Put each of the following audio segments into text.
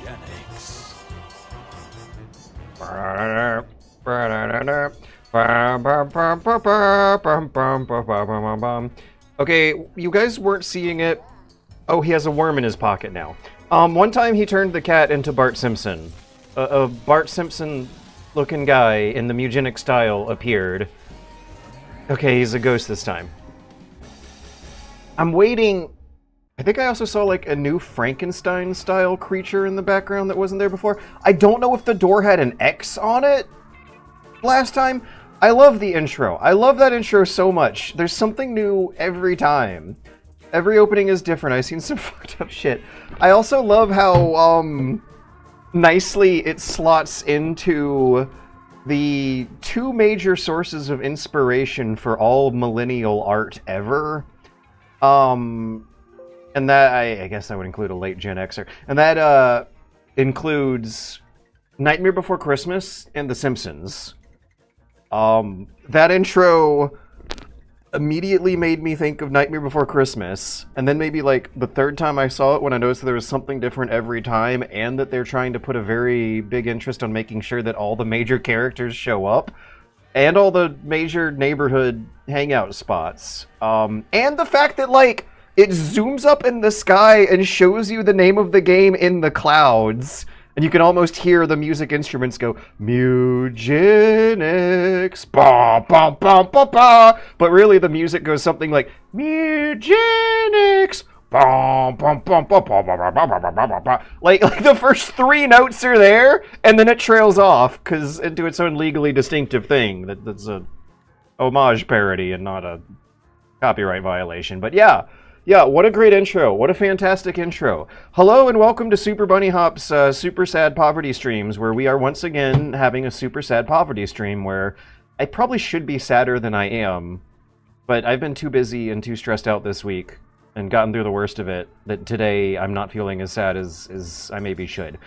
Mewgenics. Okay, you guys weren't seeing it. Oh, he has a worm in his pocket now. One time he turned the cat into Bart Simpson. A Bart Simpson-looking guy in the Mewgenics style appeared. Okay, he's a ghost this time. I'm waiting. I think I also saw like a new Frankenstein-style creature in the background that wasn't there before. I don't know if the door had an X on it last time. I love the intro. I love that intro so much. There's something new every time. Every opening is different. I've seen some fucked up shit. I also love how nicely it slots into the two major sources of inspiration for all millennial art ever. And that, I guess that would include a late Gen Xer. And that includes Nightmare Before Christmas and The Simpsons. That intro immediately made me think of Nightmare Before Christmas, and then maybe like the third time I saw it when I noticed that there was something different every time, and that they're trying to put a very big interest on making sure that all the major characters show up, and all the major neighborhood hangout spots. And the fact that like it zooms up in the sky and shows you the name of the game in the clouds. And you can almost hear the music instruments go, Mewgenics, ba ba ba ba ba. But really the music goes something like, Mewgenics, ba ba ba ba ba ba ba ba ba ba. Like the first three notes are there, and then it trails off, because into its own legally distinctive thing. That's a homage parody and not a copyright violation. But yeah, what a great intro. What a fantastic intro. Hello and welcome to Super Bunny Hop's Super Sad Poverty Streams, where we are once again having a super sad poverty stream where I probably should be sadder than I am, but I've been too busy and too stressed out this week and gotten through the worst of it that today I'm not feeling as sad as I maybe should.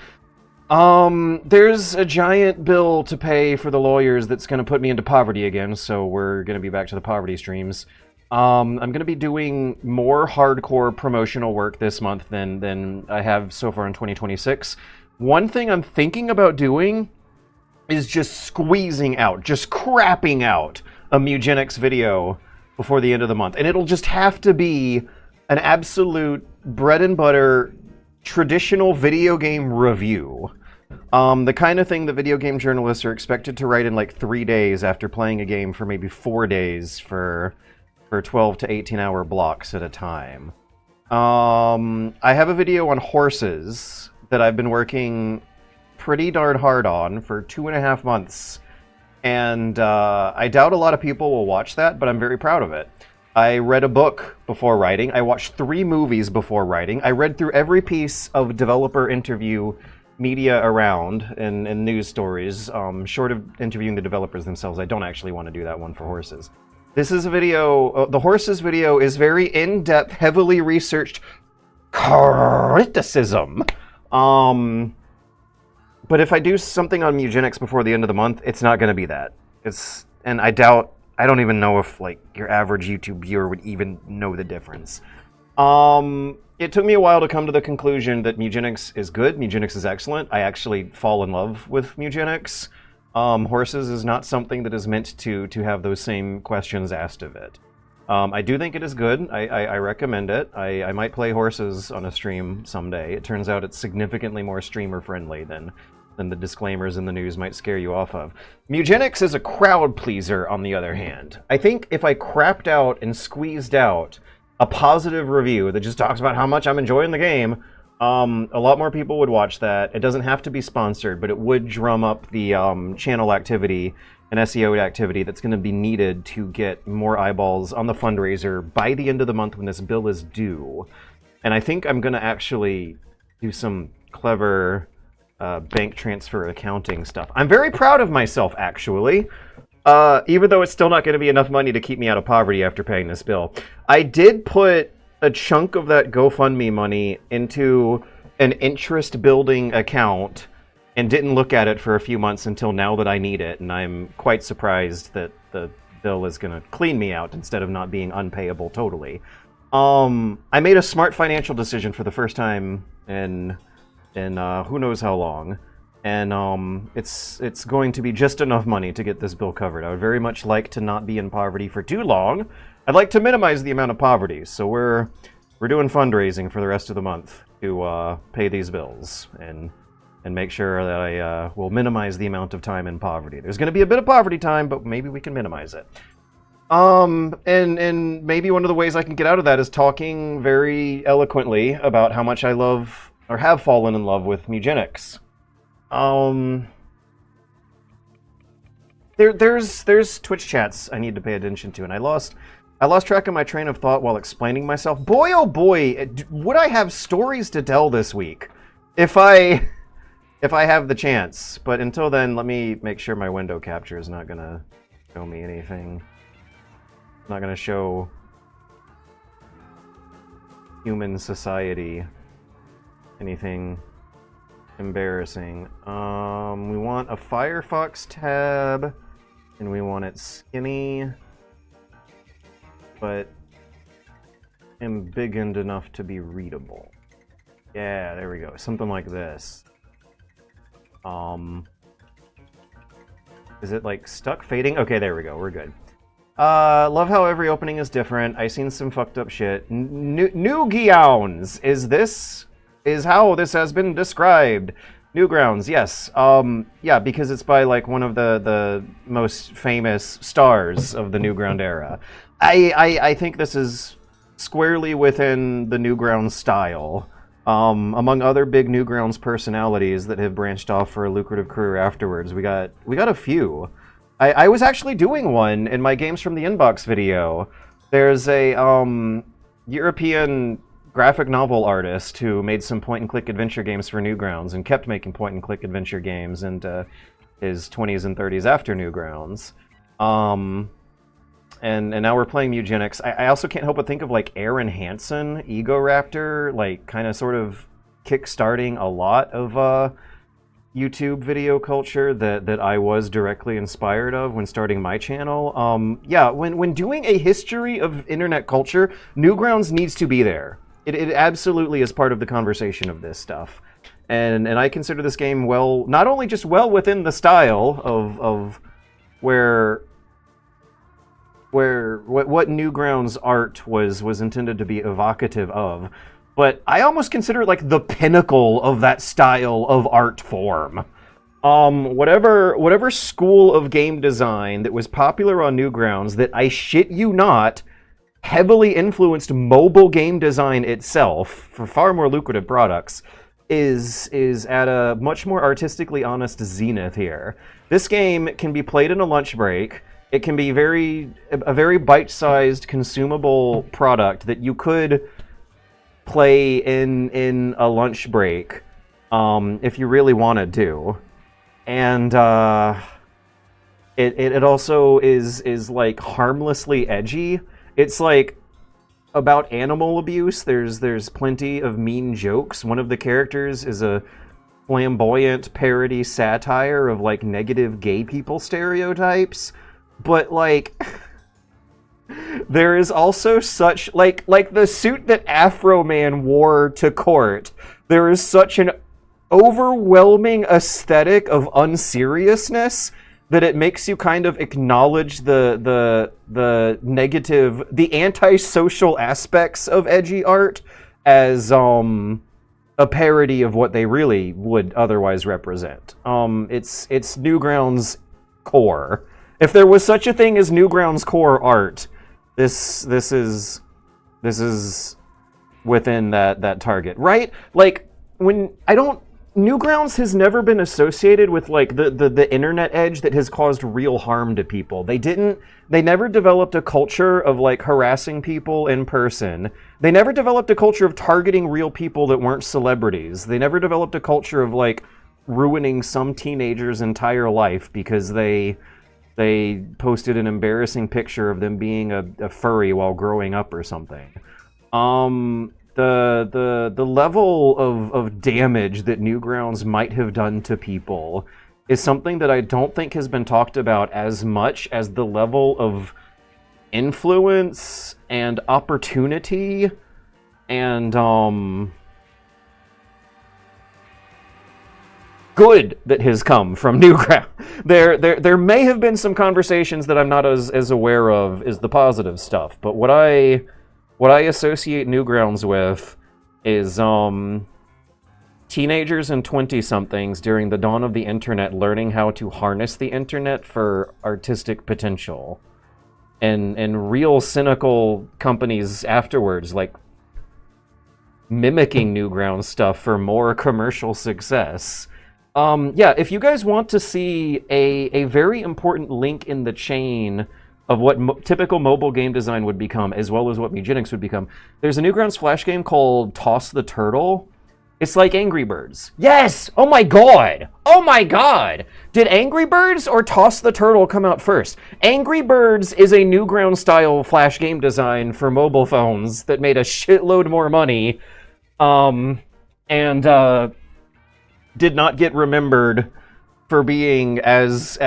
There's a giant bill to pay for the lawyers that's going to put me into poverty again, so we're going to be back to the poverty streams. I'm going to be doing more hardcore promotional work this month than I have so far in 2026. One thing I'm thinking about doing is just squeezing out, just crapping out a Mewgenics video before the end of the month. And it'll just have to be an absolute bread and butter traditional video game review. The kind of thing that video game journalists are expected to write in like 3 days after playing a game for maybe 4 days for 12 to 18 hour blocks at a time. I have a video on horses that I've been working pretty darn hard on for 2.5 months. And I doubt a lot of people will watch that, but I'm very proud of it. I read a book before writing. I watched 3 movies before writing. I read through every piece of developer interview media around and news stories. Short of interviewing the developers themselves, I don't actually want to do that one for horses. This is a video, the horses video is very in-depth, heavily researched criticism. But if I do something on Mewgenics before the end of the month, it's not going to be that. And I don't even know if like your average YouTube viewer would even know the difference. It took me a while to come to the conclusion that Mewgenics is good, Mewgenics is excellent. I actually fall in love with Mewgenics. Horses is not something that is meant to have those same questions asked of it. I do think it is good. I recommend it. I might play horses on a stream someday. It turns out it's significantly more streamer friendly than the disclaimers in the news might scare you off of. Mewgenics is a crowd pleaser, on the other hand. I think if I crapped out and squeezed out a positive review that just talks about how much I'm enjoying the game, a lot more people would watch that. It doesn't have to be sponsored, but it would drum up the channel activity and SEO activity that's going to be needed to get more eyeballs on the fundraiser by the end of the month when this bill is due. And I think I'm going to actually do some clever bank transfer accounting stuff. I'm very proud of myself, actually. Even though it's still not going to be enough money to keep me out of poverty after paying this bill. I did put a chunk of that GoFundMe money into an interest-building account and didn't look at it for a few months until now that I need it, and I'm quite surprised that the bill is going to clean me out instead of not being unpayable totally. I made a smart financial decision for the first time in in who knows how long. And it's going to be just enough money to get this bill covered. I would very much like to not be in poverty for too long. I'd like to minimize the amount of poverty, so we're doing fundraising for the rest of the month to pay these bills and make sure that I will minimize the amount of time in poverty. There's going to be a bit of poverty time, but maybe we can minimize it. And maybe one of the ways I can get out of that is talking very eloquently about how much I love or have fallen in love with Mewgenics. There's Twitch chats I need to pay attention to, and I lost track of my train of thought while explaining myself. Boy, oh boy, would I have stories to tell this week if I have the chance. But until then, let me make sure my window capture is not gonna show me anything. It's not gonna show human society anything embarrassing. We want a Firefox tab, and we want it skinny, but embiggened enough to be readable. Yeah, there we go. Something like this. Is it like stuck fading? Okay, there we go. We're good. Love how every opening is different. I seen some fucked up shit. Mewgenics is how this has been described. Newgrounds, yes. Yeah, because it's by like one of the most famous stars of the Newground era. I think this is squarely within the Newgrounds style. Among other big Newgrounds personalities that have branched off for a lucrative career afterwards, we got a few. I was actually doing one in my Games from the Inbox video. There's a European graphic novel artist who made some point-and-click adventure games for Newgrounds and kept making point-and-click adventure games into his 20s and 30s after Newgrounds. And now we're playing Mewgenics. I also can't help but think of like Aaron Hansen, Ego Raptor, like kind of sort of kickstarting a lot of YouTube video culture that I was directly inspired of when starting my channel. Yeah, when doing a history of internet culture, Newgrounds needs to be there. It absolutely is part of the conversation of this stuff. And I consider this game not only just well within the style of what Newgrounds art was intended to be evocative of, but I almost consider it like the pinnacle of that style of art form. Whatever school of game design that was popular on Newgrounds that, I shit you not, heavily influenced mobile game design itself for far more lucrative products, is at a much more artistically honest zenith here. This game can be played in a lunch break. It can be a very bite-sized, consumable product that you could play in a lunch break if you really wanted to. And it also is like harmlessly edgy. It's like about animal abuse. There's plenty of mean jokes. One of the characters is a flamboyant parody satire of like negative gay people stereotypes. But like there is also such like the suit that Afro Man wore to court. There is such an overwhelming aesthetic of unseriousness that it makes you kind of acknowledge the negative, the antisocial aspects of edgy art as a parody of what they really would otherwise represent. It's Newgrounds core. If there was such a thing as Newgrounds core art, this is within that target, right? Like Newgrounds has never been associated with like the internet edge that has caused real harm to people. They never developed a culture of like harassing people in person. They never developed a culture of targeting real people that weren't celebrities. They never developed a culture of like ruining some teenager's entire life because they posted an embarrassing picture of them being a furry while growing up or something. The level of damage that Newgrounds might have done to people is something that I don't think has been talked about as much as the level of influence and opportunity and good that has come from Newgrounds. There may have been some conversations that I'm not as aware of as the positive stuff, but what I associate Newgrounds with is teenagers and 20-somethings during the dawn of the internet learning how to harness the internet for artistic potential. And real cynical companies afterwards, like, mimicking Newgrounds stuff for more commercial success. Yeah, if you guys want to see a very important link in the chain of what typical mobile game design would become, as well as what Mewgenics would become, there's a Newgrounds Flash game called Toss the Turtle. It's like Angry Birds. Yes! Oh my god! Oh my god! Did Angry Birds or Toss the Turtle come out first? Angry Birds is a Newgrounds-style Flash game design for mobile phones that made a shitload more money, and did not get remembered for being as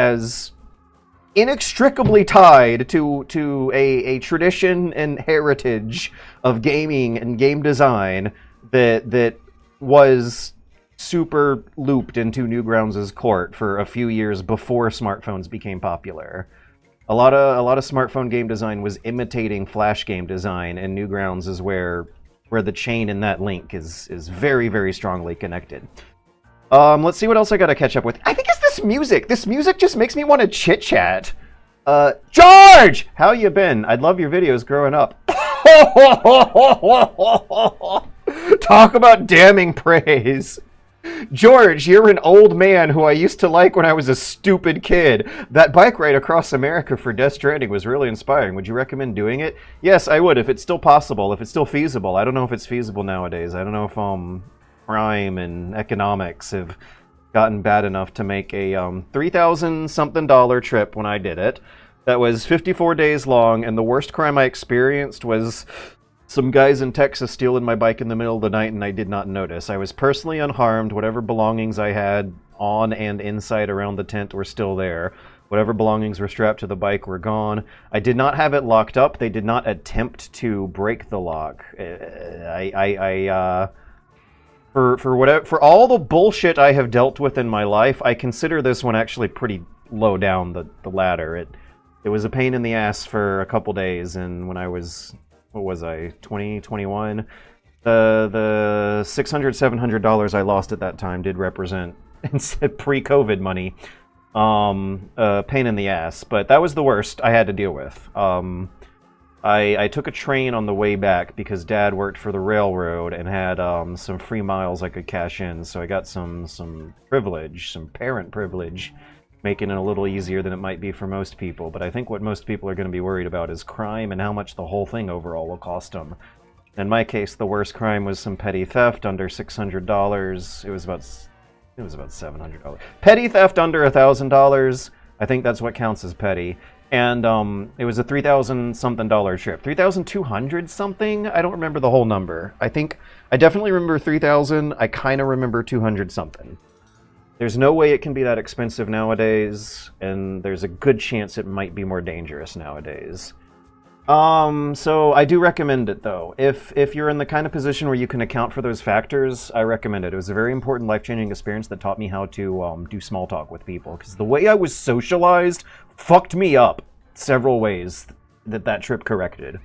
inextricably tied to a tradition and heritage of gaming and game design that was super looped into Newgrounds' court for a few years before smartphones became popular. A lot of smartphone game design was imitating Flash game design, and Newgrounds is where the chain in that link is very, very strongly connected. Let's see what else I gotta catch up with. I think it's this music. This music just makes me want to chit-chat. George! How you been? I'd love your videos growing up. Talk about damning praise. George, you're an old man who I used to like when I was a stupid kid. That bike ride across America for Death Stranding was really inspiring. Would you recommend doing it? Yes, I would, if it's still possible, if it's still feasible. I don't know if it's feasible nowadays. I don't know if crime and economics have gotten bad enough to make a $3,000-something trip when I did it. That was 54 days long, and the worst crime I experienced was some guys in Texas stealing my bike in the middle of the night, and I did not notice. I was personally unharmed. Whatever belongings I had on and inside around the tent were still there. Whatever belongings were strapped to the bike were gone. I did not have it locked up. They did not attempt to break the lock. For all the bullshit I have dealt with in my life, I consider this one actually pretty low down the ladder. It was a pain in the ass for a couple days, and when I was, what was I, 20, 21? The $600, $700 I lost at that time did represent pre-COVID money. Pain in the ass, but that was the worst I had to deal with. I took a train on the way back because Dad worked for the railroad and had some free miles I could cash in, so I got some privilege, some parent privilege, making it a little easier than it might be for most people. But I think what most people are going to be worried about is crime and how much the whole thing overall will cost them. In my case, the worst crime was some petty theft under $600. It was about $700. Petty theft under $1,000. I think that's what counts as petty. And it was a $3,000-something trip. $3,200 something? I don't remember the whole number. I definitely remember 3,000. I kind of remember 200 something. There's no way it can be that expensive nowadays, and there's a good chance it might be more dangerous nowadays. So I do recommend it, though. If you're in the kind of position where you can account for those factors, I recommend it. It was a very important life-changing experience that taught me how to do small talk with people, because the way I was socialized fucked me up several ways that trip corrected.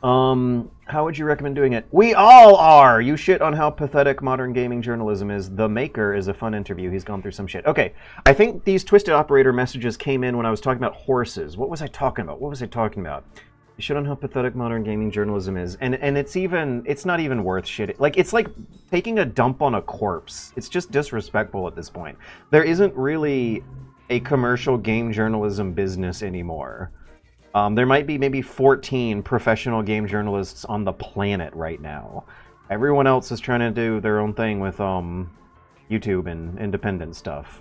How would you recommend doing it? We all are! You shit on how pathetic modern gaming journalism is. The Maker is a fun interview. He's gone through some shit. Okay, I think these Twisted Operator messages came in when I was talking about horses. What was I talking about? You shit on how pathetic modern gaming journalism is. And it's not even worth shit. It's like taking a dump on a corpse. It's just disrespectful at this point. There isn't really a commercial game journalism business anymore. There might be maybe 14 professional game journalists on the planet right now. Everyone else is trying to do their own thing with YouTube and independent stuff.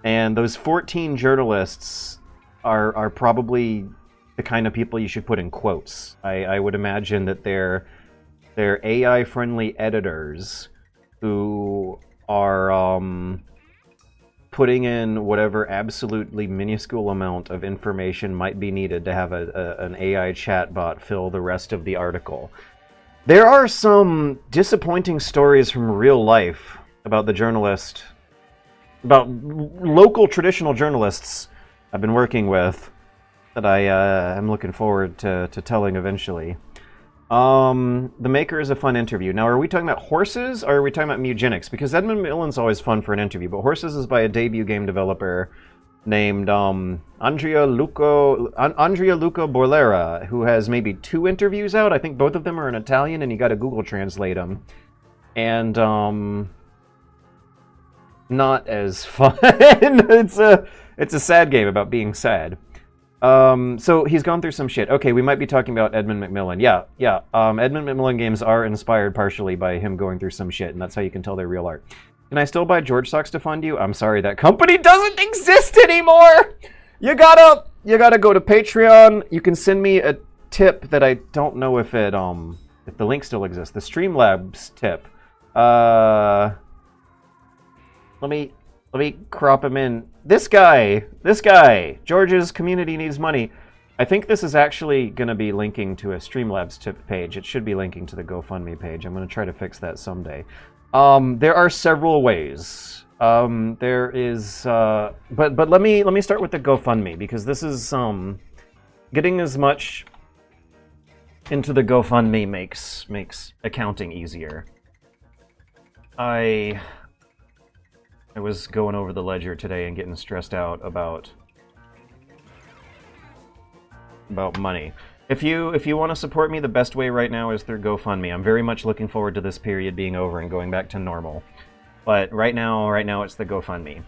And those 14 journalists are probably the kind of people you should put in quotes. I would imagine that they're AI-friendly editors who are putting in whatever absolutely minuscule amount of information might be needed to have an AI chatbot fill the rest of the article. There are some disappointing stories from real life about the journalist, about local traditional journalists I've been working with that I am looking forward to telling eventually. The Maker is a fun interview. Now, are we talking about Horses or are we talking about Mewgenics? Because Edmund Millen's always fun for an interview, but Horses is by a debut game developer named Andrea Luca Borlera, who has maybe 2 interviews out. I think both of them are in Italian, and you got to Google translate them. And not as fun. It's a sad game about being sad. So he's gone through some shit. Okay, we might be talking about Edmund McMillen. Yeah. Edmund McMillen games are inspired partially by him going through some shit, and that's how you can tell they're real art. Can I still buy George Socks to fund you? I'm sorry, that company doesn't exist anymore! You gotta go to Patreon. You can send me a tip that I don't know if the link still exists. The Streamlabs tip. Let me crop him in. This guy, George's community needs money. I think this is actually going to be linking to a Streamlabs tip page. It should be linking to the GoFundMe page. I'm going to try to fix that someday. There are several ways. There is, but let me start with the GoFundMe, because this is getting as much into the GoFundMe makes accounting easier. I was going over the ledger today and getting stressed out about money. If you want to support me, the best way right now is through GoFundMe. I'm very much looking forward to this period being over and going back to normal. But right now it's the GoFundMe.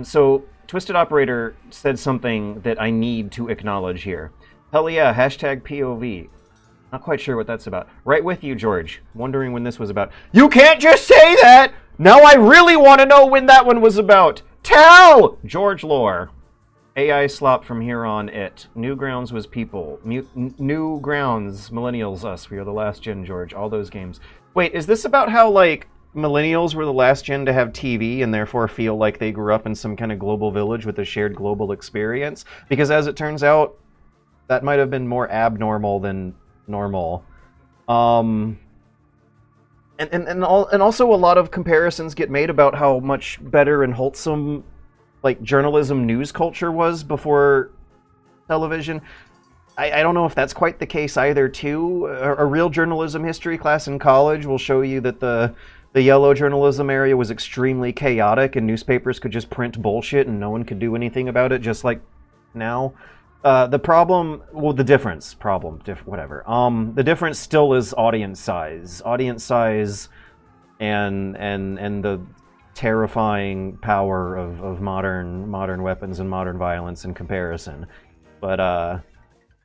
So Twisted Operator said something that I need to acknowledge here. Hell yeah, hashtag POV. Not quite sure what that's about. Right with you, George. Wondering when this was about. You can't just say that! Now I really want to know when that one was about. Tell! George lore. AI slop from here on it. Newgrounds was people. Newgrounds, Millennials, us. We are the last gen, George. All those games. Wait, is this about how, like, Millennials were the last gen to have TV and therefore feel like they grew up in some kind of global village with a shared global experience? Because as it turns out, that might have been more abnormal than normal. And also a lot of comparisons get made about how much better and wholesome like journalism news culture was before television. I don't know if that's quite the case either too. A real journalism history class in college will show you that the yellow journalism area was extremely chaotic and newspapers could just print bullshit and no one could do anything about it, just like now. The problem, well, the difference, whatever. The difference still is audience size. Audience size and the terrifying power of modern weapons and modern violence in comparison. But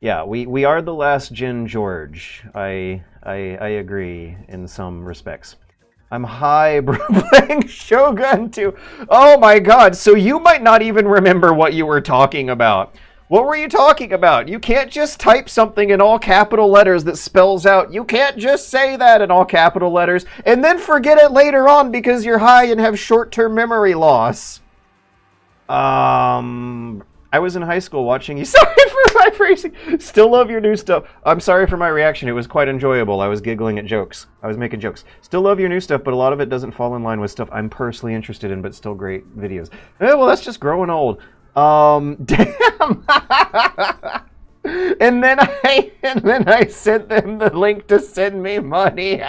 yeah, we are the last gen, George. I agree in some respects. I'm high, bro, playing Shogun 2. Oh my god, so you might not even remember what you were talking about. What were you talking about? You can't just type something in all capital letters that spells out, you can't just say that in all capital letters, and then forget it later on because you're high and have short-term memory loss. I was in high school watching you. Sorry for my phrasing. Still love your new stuff. I'm sorry for my reaction. It was quite enjoyable. I was giggling at jokes. I was making jokes. Still love your new stuff, but a lot of it doesn't fall in line with stuff I'm personally interested in, but still great videos. Well, that's just growing old. Damn. and then I sent them the link to send me money.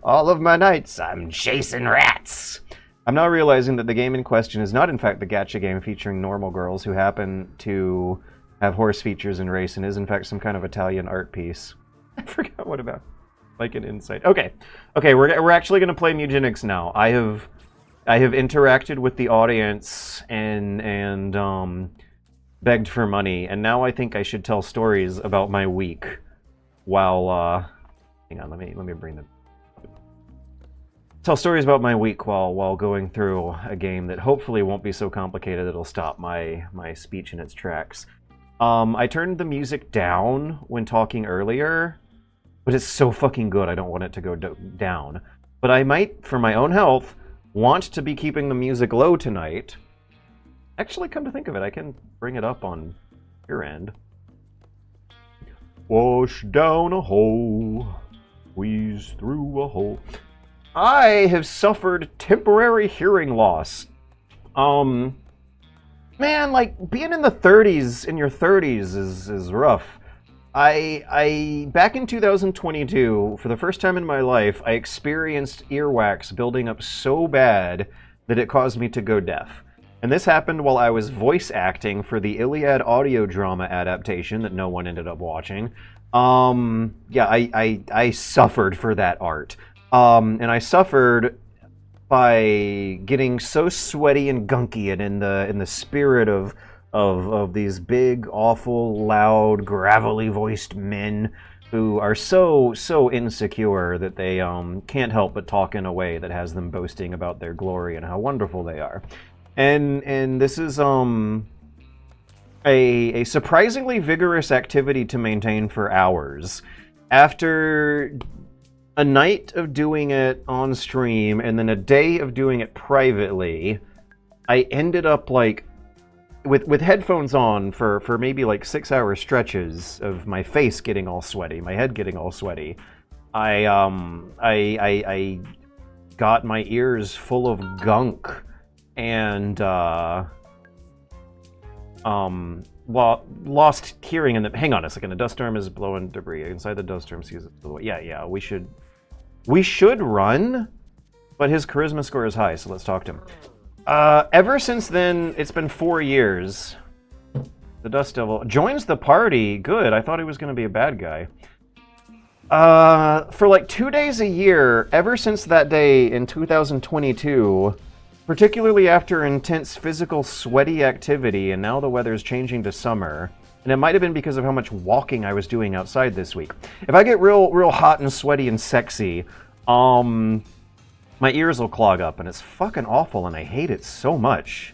All of my nights I'm chasing rats. I'm now realizing that the game in question is not in fact the gacha game featuring normal girls who happen to have horse features and race, and is in fact some kind of Italian art piece. I forgot what about. Like an insight. Okay, we're actually gonna play Mewgenics now. I have interacted with the audience and begged for money, and now I think I should tell stories about my week while hang on, let me bring them. Tell stories about my week while going through a game that hopefully won't be so complicated it'll stop my speech in its tracks. I turned the music down when talking earlier, but it's so fucking good I don't want it to go down. But I might, for my own health, want to be keeping the music low tonight. Actually, come to think of it, I can bring it up on your end. Wash down a hole, squeeze through a hole. I have suffered temporary hearing loss. Man, like being in your 30s is rough. I back in 2022, for the first time in my life, I experienced earwax building up so bad that it caused me to go deaf. And this happened while I was voice acting for the Iliad audio drama adaptation that no one ended up watching. Yeah, I suffered for that art. And I suffered by getting so sweaty and gunky, and in the spirit of these big, awful, loud, gravelly voiced men who are so insecure that they can't help but talk in a way that has them boasting about their glory and how wonderful they are. And this is a surprisingly vigorous activity to maintain for hours. After a night of doing it on stream and then a day of doing it privately, I ended up like with headphones on for maybe like 6-hour stretches of my face getting all sweaty, my head getting all sweaty. I got my ears full of gunk and lost hearing in the. Hang on a second. The dust storm is blowing debris inside the dust storm. Sees it. Yeah. We should run, but his charisma score is high, so let's talk to him. Ever since then, it's been 4 years. The Dust Devil joins the party. Good. I thought he was going to be a bad guy. For like 2 days a year, ever since that day in 2022, particularly after intense physical sweaty activity, and now the weather's changing to summer, and it might have been because of how much walking I was doing outside this week. If I get real hot and sweaty and sexy, my ears will clog up, and it's fucking awful, and I hate it so much.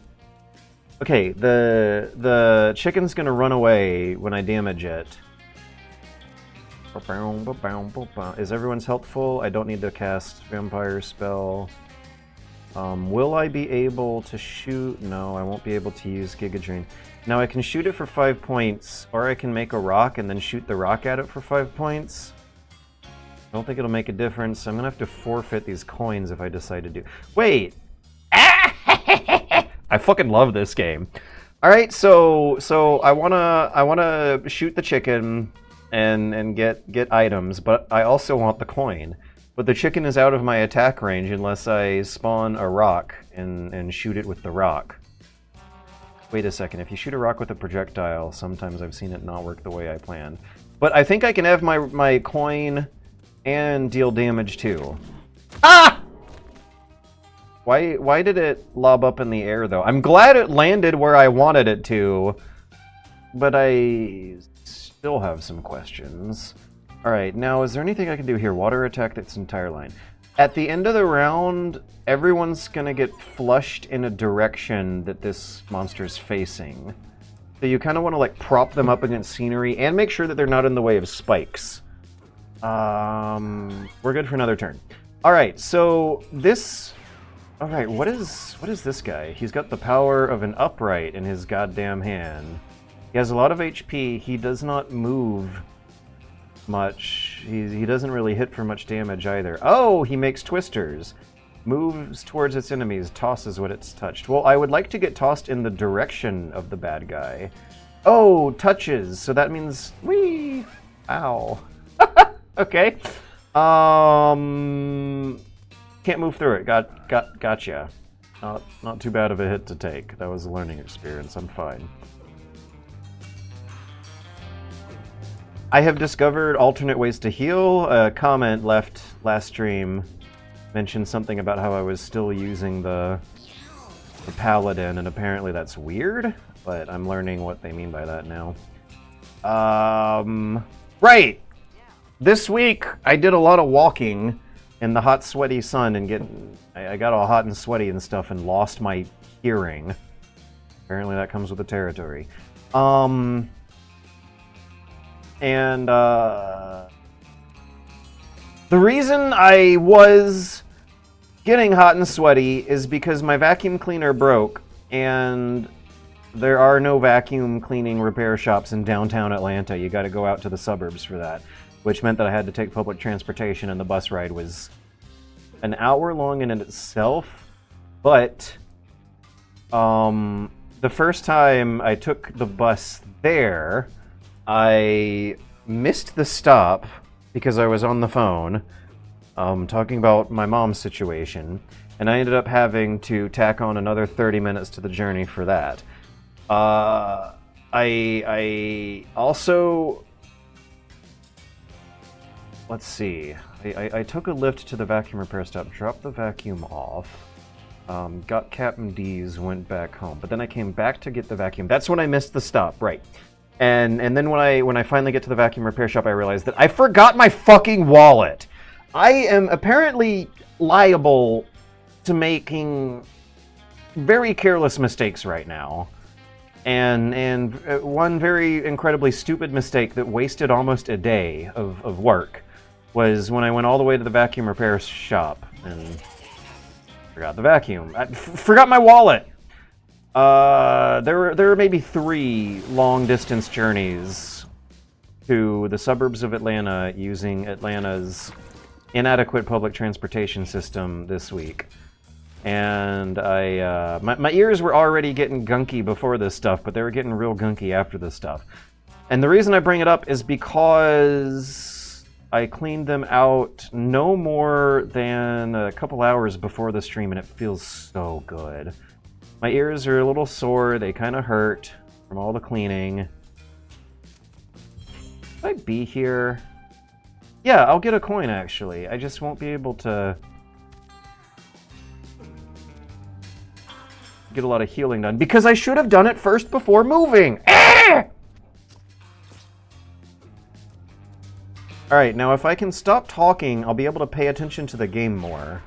Okay, the chicken's gonna run away when I damage it. Is everyone's health full? I don't need to cast vampire spell. Will I be able to shoot? No, I won't be able to use Giga Drain. Now I can shoot it for 5 points, or I can make a rock and then shoot the rock at it for 5 points. I don't think it'll make a difference. I'm gonna have to forfeit these coins if I decide to do. Wait! I fucking love this game. All right, so I wanna shoot the chicken and get items, but I also want the coin. But the chicken is out of my attack range unless I spawn a rock and shoot it with the rock. Wait a second, if you shoot a rock with a projectile, sometimes I've seen it not work the way I planned. But I think I can have my coin and deal damage too. Ah! Why did it lob up in the air though? I'm glad it landed where I wanted it to, but I still have some questions. Alright, now is there anything I can do here? Water attack its entire line. At the end of the round, everyone's gonna get flushed in a direction that this monster's facing. So you kind of want to like prop them up against scenery and make sure that they're not in the way of spikes. We're good for another turn. Alright, so this... Alright, what is this guy? He's got the power of an upright in his goddamn hand. He has a lot of HP. He does not move much. He doesn't really hit for much damage either. Oh, he makes twisters. Moves towards its enemies, tosses what it's touched. Well, I would like to get tossed in the direction of the bad guy. Oh, touches. So that means... Whee! Ow. Okay. Can't move through it. Gotcha. Not too bad of a hit to take. That was a learning experience. I'm fine. I have discovered alternate ways to heal. A comment left last stream mentioned something about how I was still using the paladin, and apparently that's weird, but I'm learning what they mean by that now. Right! This week, I did a lot of walking in the hot, sweaty sun, and I got all hot and sweaty and stuff and lost my hearing. Apparently that comes with the territory. The reason I was getting hot and sweaty is because my vacuum cleaner broke, and there are no vacuum cleaning repair shops in downtown Atlanta. You gotta go out to the suburbs for that, which meant that I had to take public transportation, and the bus ride was an hour long in itself, but the first time I took the bus there, I missed the stop because I was on the phone talking about my mom's situation, and I ended up having to tack on another 30 minutes to the journey for that. I also... Let's see. I took a lift to the vacuum repair stop, dropped the vacuum off, got Captain D's, went back home. But then I came back to get the vacuum. That's when I missed the stop, right. And then when I finally get to the vacuum repair shop, I realized that I forgot my fucking wallet. I am apparently liable to making very careless mistakes right now. And one very incredibly stupid mistake that wasted almost a day of work was when I went all the way to the vacuum repair shop and forgot the vacuum. I forgot my wallet. There were maybe 3 long-distance journeys to the suburbs of Atlanta using Atlanta's inadequate public transportation system this week. And my ears were already getting gunky before this stuff, but they were getting real gunky after this stuff. And the reason I bring it up is because I cleaned them out no more than a couple hours before the stream, and it feels so good. My ears are a little sore, they kind of hurt from all the cleaning. Should I be here? Yeah, I'll get a coin actually. I just won't be able to get a lot of healing done because I should have done it first before moving. Alright, now if I can stop talking, I'll be able to pay attention to the game more.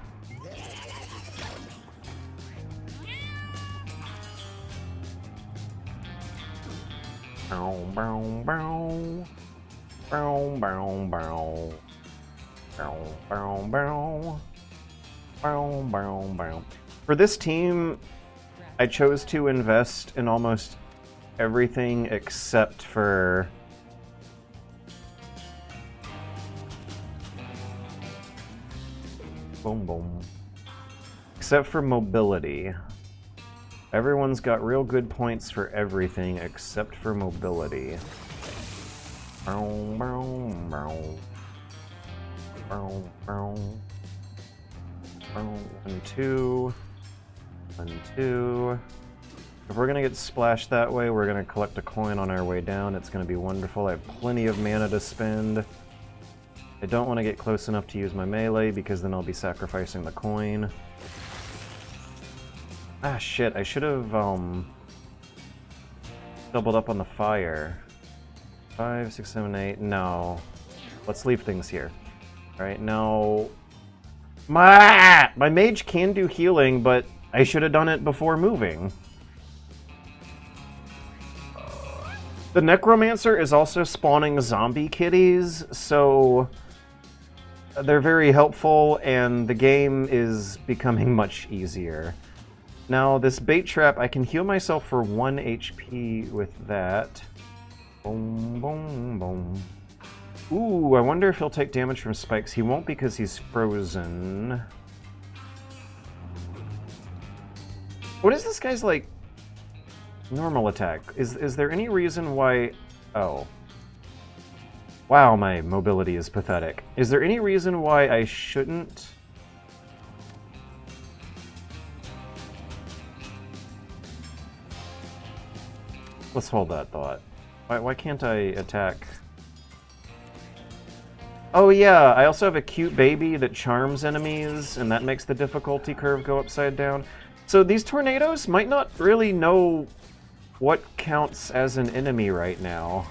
For this team, I chose to invest in almost everything except for except for mobility. Everyone's got real good points for everything except for mobility. 1, 2. 1, 2. If we're gonna get splashed that way, we're gonna collect a coin on our way down. It's gonna be wonderful. I have plenty of mana to spend. I don't want to get close enough to use my melee because then I'll be sacrificing the coin. Ah, shit. I should have doubled up on the fire. 5, 6, 7, 8. No. Let's leave things here. Alright, now... My mage can do healing, but I should have done it before moving. The necromancer is also spawning zombie kitties, so they're very helpful, and the game is becoming much easier. Now, this bait trap, I can heal myself for 1 HP with that. Boom, boom, boom. Ooh, I wonder if he'll take damage from spikes. He won't because he's frozen. What is this guy's, like, normal attack? Is there any reason why... Oh. Wow, my mobility is pathetic. Is there any reason why I shouldn't... Let's hold that thought. Why can't I attack... Oh yeah, I also have a cute baby that charms enemies, and that makes the difficulty curve go upside down. So these tornadoes might not really know what counts as an enemy right now.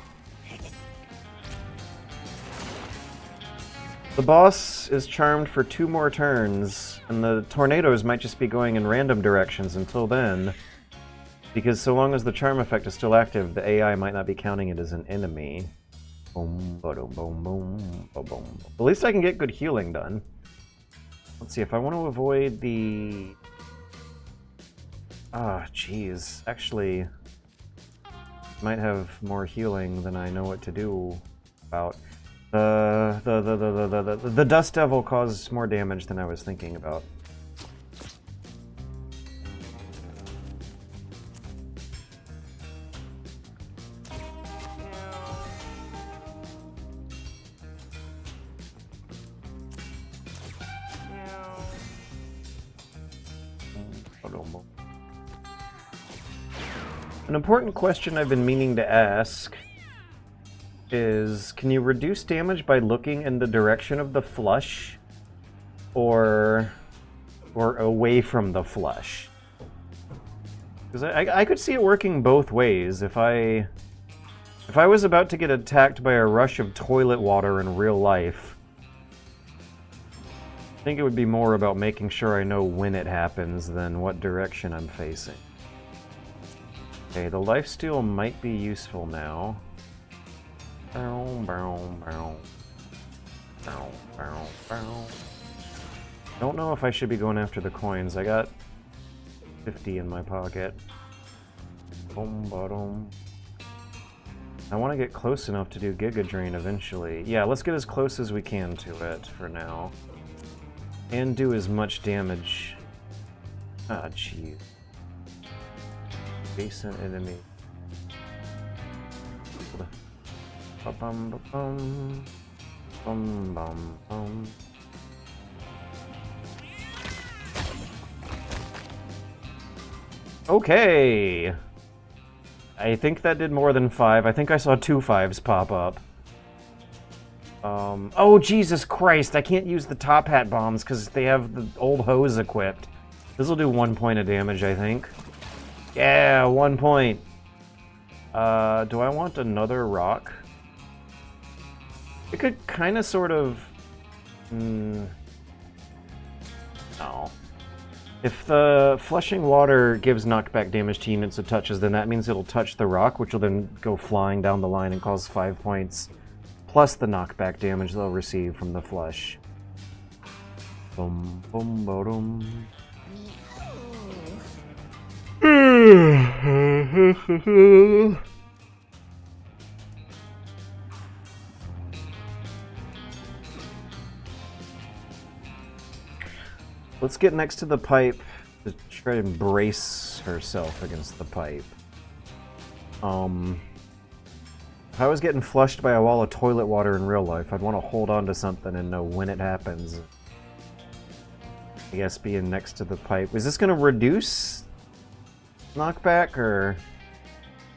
The boss is charmed for 2 more turns, and the tornadoes might just be going in random directions until then. Because so long as the charm effect is still active, the AI might not be counting it as an enemy. Boom, boom, boom, boom, boom, boom. At least I can get good healing done. Let's see, if I want to avoid the... Ah, jeez. Actually, might have more healing than I know what to do about. The Dust Devil causes more damage than I was thinking about. An important question I've been meaning to ask is, can you reduce damage by looking in the direction of the flush or away from the flush? Because I could see it working both ways. If I was about to get attacked by a rush of toilet water in real life, I think it would be more about making sure I know when it happens than what direction I'm facing. Okay, the lifesteal might be useful now. Don't know if I should be going after the coins. I got 50 in my pocket. I want to get close enough to do Giga Drain eventually. Yeah, let's get as close as we can to it for now. And do as much damage. Ah, jeez. Adjacent enemy. Bum bum bum bum bum. Okay. I think that did more than 5. I think I saw 2 5s pop up. Oh, Jesus Christ, I can't use the top hat bombs because they have the old hose equipped. This will do 1 point of damage, I think. Yeah, 1 point. Do I want another rock? It could kind of sort of... No. If the flushing water gives knockback damage to units it touches, then that means it'll touch the rock, which will then go flying down the line and cause 5 points, plus the knockback damage they'll receive from the flush. Boom, boom, boom. Let's get next to the pipe to try and brace herself against the pipe. If I was getting flushed by a wall of toilet water in real life, I'd want to hold on to something and know when it happens. I guess being next to the pipe. Is this going to reduce knockback or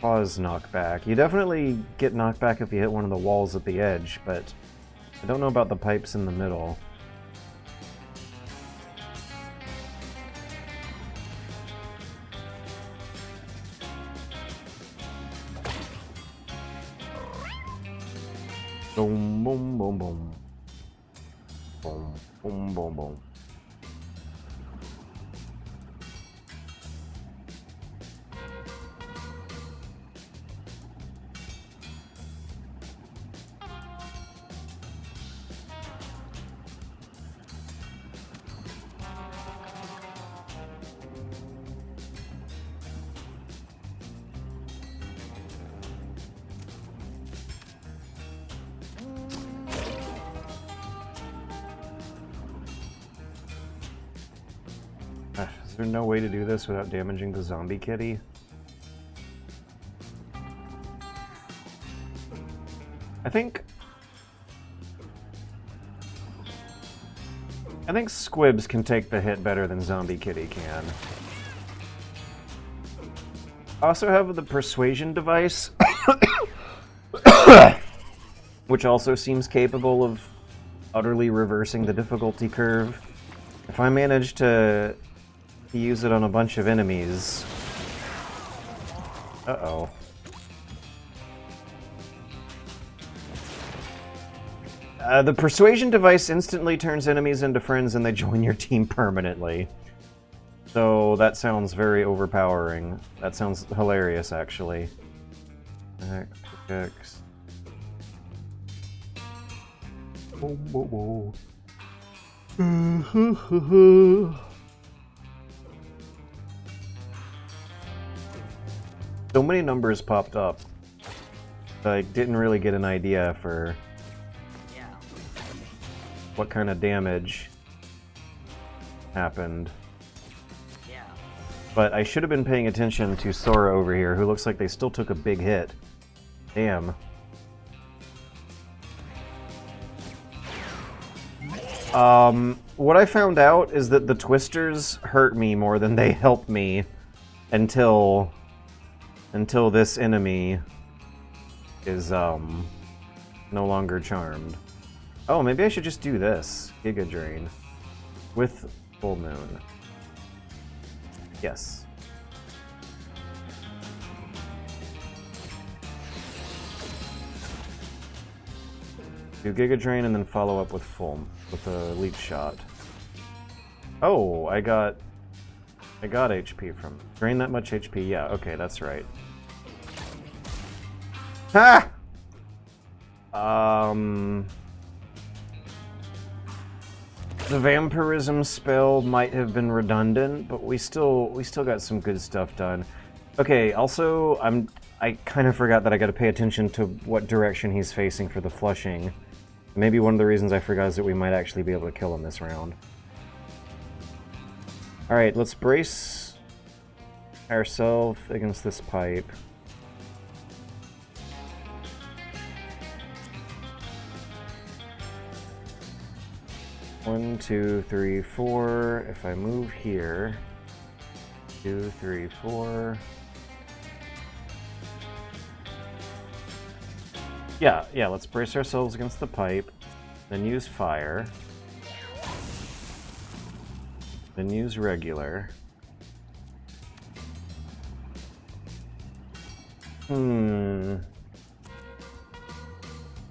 cause knockback? You definitely get knockback if you hit one of the walls at the edge, but I don't know about the pipes in the middle. Boom, boom, boom, boom. Boom, boom, boom, boom. Is there no way to do this without damaging the zombie kitty? I think squibs can take the hit better than zombie kitty can. I also have the persuasion device, which also seems capable of utterly reversing the difficulty curve. If I manage to use it on a bunch of enemies... Uh-oh. The persuasion device instantly turns enemies into friends and they join your team permanently. So that sounds very overpowering. That sounds hilarious, actually. X. Whoa, whoa, whoa. So many numbers popped up. I didn't really get an idea for what kind of damage happened. Yeah. But I should have been paying attention to Sora over here, who looks like they still took a big hit. Damn. What I found out is that the twisters hurt me more than they help me until this enemy is, no longer charmed. Oh, maybe I should just do this. Giga Drain. With Full Moon. Yes. Do Giga Drain and then follow up with a Leech Shot. Oh, I got HP from it. Drain that much HP, yeah, okay, that's right. Ha! The vampirism spell might have been redundant, but we still got some good stuff done. Okay, also I kind of forgot that I got to pay attention to what direction he's facing for the flushing. Maybe one of the reasons I forgot is that we might actually be able to kill him this round. Alright, let's brace ourselves against this pipe. One, two, three, four. If I move here, 2, 3, 4. Yeah, let's brace ourselves against the pipe, then use fire, then use regular. Do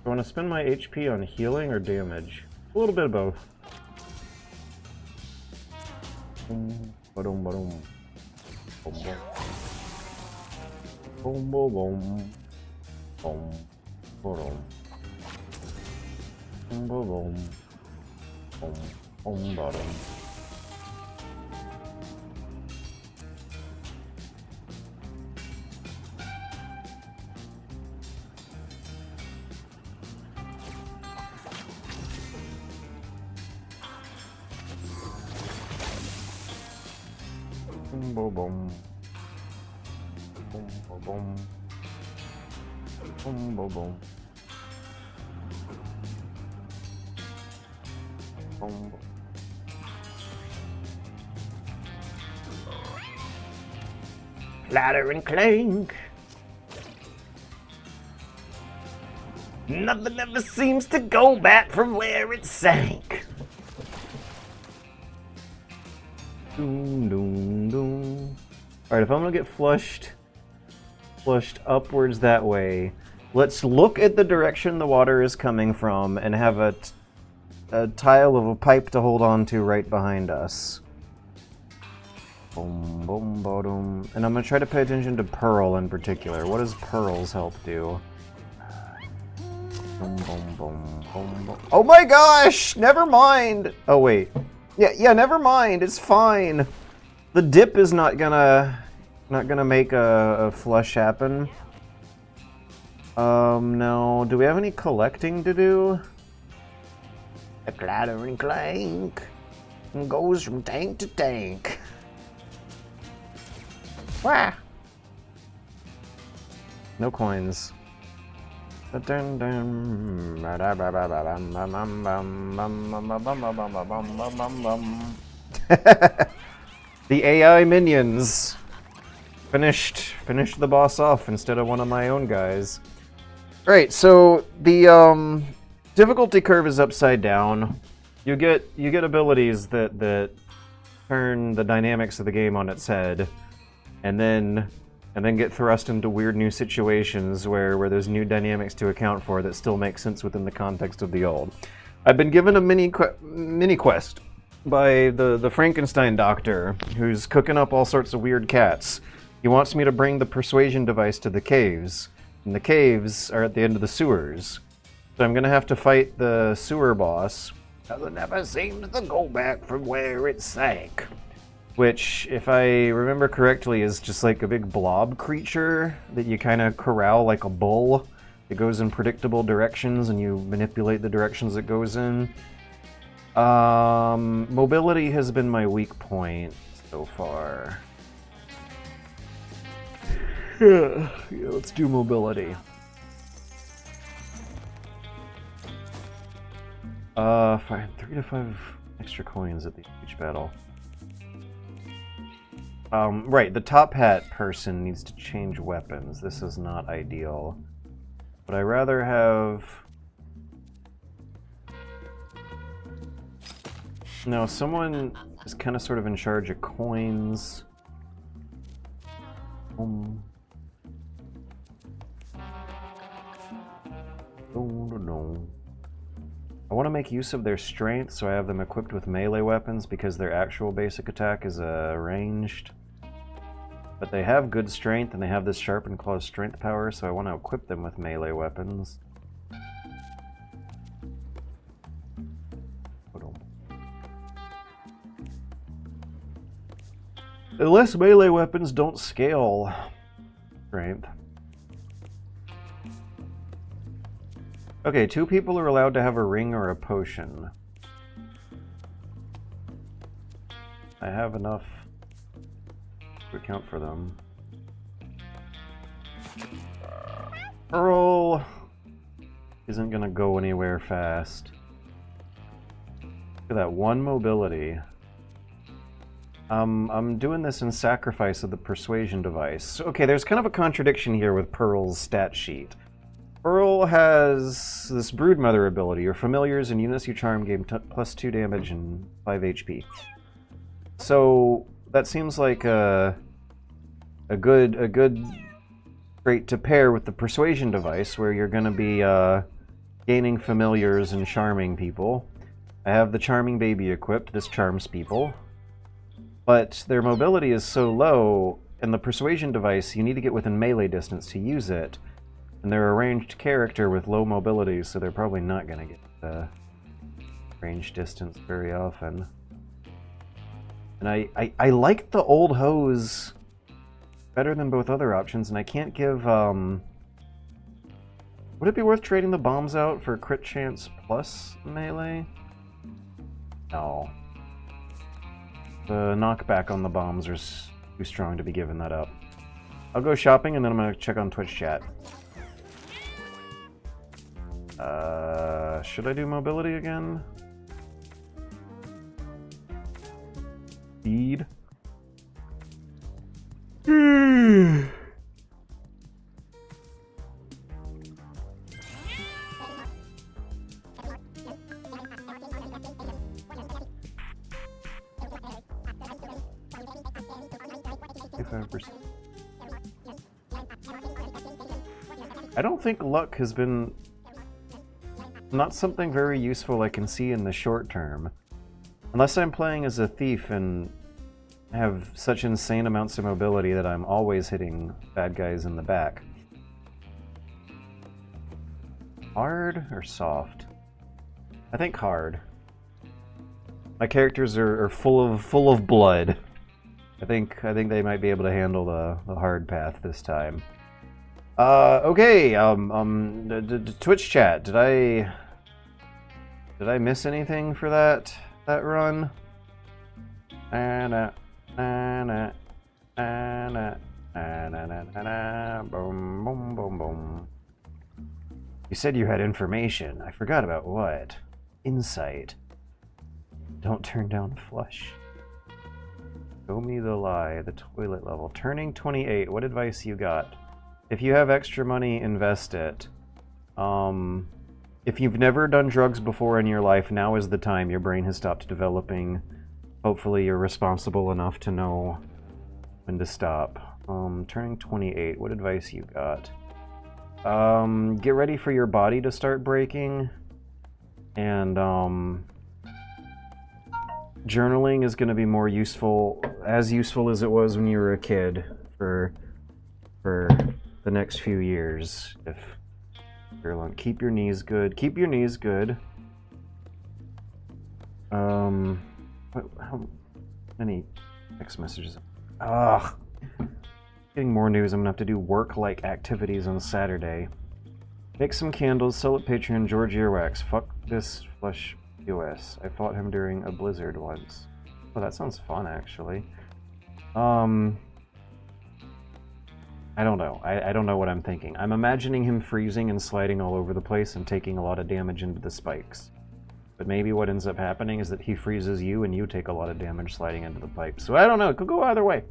I want to spend my HP on healing or damage? A little bit of both. Boom, boom, boom, boom, boom, boom, boom, boom, boom, boom, boom, boom. Boom, boom, boom, boom, boom, boom, boom, boom. Clatter and clank. Nothing ever seems to go back from where it sank. Doom, doom, doom. Alright, if I'm gonna get flushed upwards that way, let's look at the direction the water is coming from and have a tile of a pipe to hold on to right behind us. Boom, boom, boom. And I'm gonna try to pay attention to Pearl in particular. What does Pearl's help do? Boom, boom, boom, boom, boom. Oh my gosh! Never mind! Oh wait. Yeah, never mind. It's fine. The dip is not gonna make a flush happen. No. Do we have any collecting to do? A clatter and clank goes from tank to tank. Wah! No coins. The AI minions finished the boss off instead of one of my own guys. Alright, so the difficulty curve is upside down. You get abilities that turn the dynamics of the game on its head, and then get thrust into weird new situations where there's new dynamics to account for that still make sense within the context of the old. I've been given a mini quest by the Frankenstein doctor, who's cooking up all sorts of weird cats. He wants me to bring the persuasion device to the caves, and the caves are at the end of the sewers. So I'm gonna have to fight the sewer boss. It never seems to go back from where it sank. Which, if I remember correctly, is just like a big blob creature that you kind of corral like a bull. It goes in predictable directions and you manipulate the directions it goes in. Mobility has been my weak point so far. Yeah, let's do mobility. Fine. 3 to 5 extra coins at the each battle. Right, the top hat person needs to change weapons. This is not ideal. But I rather have... No, someone is kind of sort of in charge of coins. I want to make use of their strength, so I have them equipped with melee weapons because their actual basic attack is ranged. But they have good strength, and they have this sharpened claws strength power, so I want to equip them with melee weapons. Unless melee weapons don't scale strength. Okay, 2 people are allowed to have a ring or a potion. I have enough to account for them. Earl isn't gonna go anywhere fast. Look at that, 1 mobility. I'm doing this in sacrifice of the persuasion device. Okay, there's kind of a contradiction here with Pearl's stat sheet. Pearl has this Broodmother ability. Your familiars and units you charm gain plus 2 damage and 5 HP. So that seems like a good trait to pair with the persuasion device, where you're going to be gaining familiars and charming people. I have the charming baby equipped. This charms people. But their mobility is so low, and the persuasion device, you need to get within melee distance to use it. And they're a ranged character with low mobility, so they're probably not going to get range distance very often. And I like the old hose better than both other options, and I can't give... Would it be worth trading the bombs out for crit chance plus melee? No. The knockback on the bombs are too strong to be giving that up. I'll go shopping, and then I'm going to check on Twitch chat. Should I do mobility again? Speed. I don't think luck has been not something very useful I can see in the short term. Unless I'm playing as a thief and have such insane amounts of mobility that I'm always hitting bad guys in the back. Hard or soft? I think hard. My characters are full of blood. I think they might be able to handle the hard path this time. Okay, Twitch chat, did I miss anything for that run? Boom, boom, boom, boom. You said you had information. I forgot about what? Insight. Don't turn down flush. Show me the lie, the toilet level. Turning 28, what advice you got? If you have extra money, invest it. If you've never done drugs before in your life, now is the time. Your brain has stopped developing. Hopefully you're responsible enough to know when to stop. Turning 28, what advice you got? Get ready for your body to start breaking. And, journaling is going to be more useful, as useful as it was when you were a kid, for the next few years. If you're alone, keep your knees good. Keep your knees good. How many text messages? Ugh. Getting more news. I'm gonna have to do work-like activities on Saturday. Make some candles. Sell at Patreon. George Earwax. Fuck this flesh US. I fought him during a blizzard once. Oh, that sounds fun, actually. I don't know. I don't know what I'm thinking. I'm imagining him freezing and sliding all over the place and taking a lot of damage into the spikes. But maybe what ends up happening is that he freezes you and you take a lot of damage sliding into the pipe. So I don't know. It could go either way.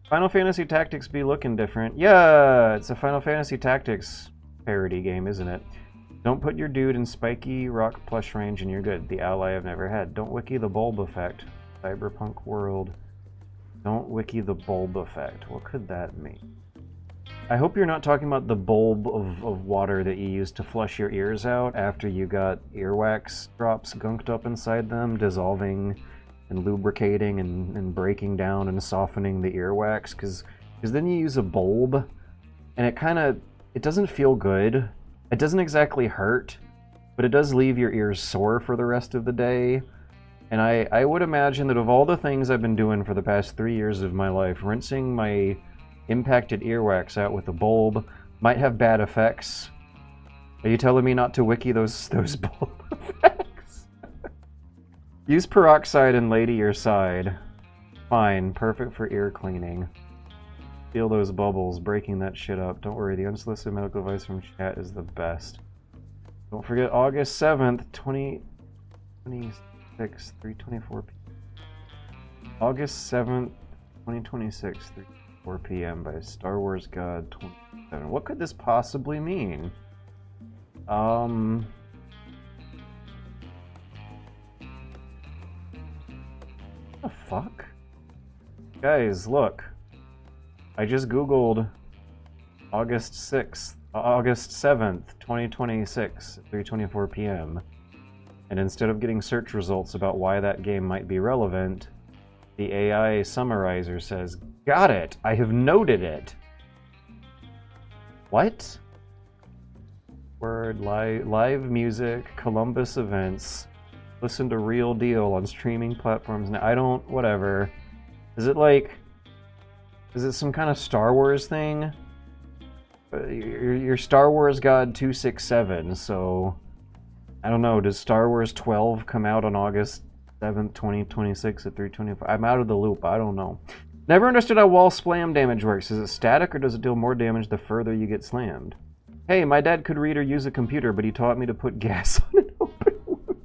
Final Fantasy Tactics be looking different. Yeah, it's a Final Fantasy Tactics parody game, isn't it? Don't put your dude in spiky rock plush range and you're good. The ally I've never had. Don't wiki the bulb effect. Cyberpunk world. Don't wiki the bulb effect. What could that mean? I hope you're not talking about the bulb of water that you use to flush your ears out after you got earwax drops gunked up inside them, dissolving and lubricating and breaking down and softening the earwax, because then you use a bulb and it doesn't feel good. It doesn't exactly hurt, but it does leave your ears sore for the rest of the day. And I would imagine that of all the things I've been doing for the past 3 years of my life, rinsing my impacted earwax out with a bulb might have bad effects. Are you telling me not to wiki those bulb effects? Use peroxide and lay to your side. Fine, perfect for ear cleaning. Feel those bubbles, breaking that shit up. Don't worry, the unsolicited medical advice from chat is the best. Don't forget August 7th, 2026, 3:24 p.m. August 7th, 2026, 4 p.m. by Star Wars God 27. What could this possibly mean? What the fuck? Guys, look. I just googled August 7th, 2026, 3:24 p.m. And instead of getting search results about why that game might be relevant, the AI summarizer says, "Got it! I have noted it!" What? Word, live music, Columbus events, listen to Real Deal on streaming platforms. Now, I don't, whatever. Is it some kind of Star Wars thing? You're Star Wars God 267, so I don't know, does Star Wars 12 come out on August 7th, 2026 at 3:25? I'm out of the loop, I don't know. Never understood how wall splam damage works. Is it static or does it deal more damage the further you get slammed? Hey, my dad could read or use a computer, but he taught me to put gas on an open wound.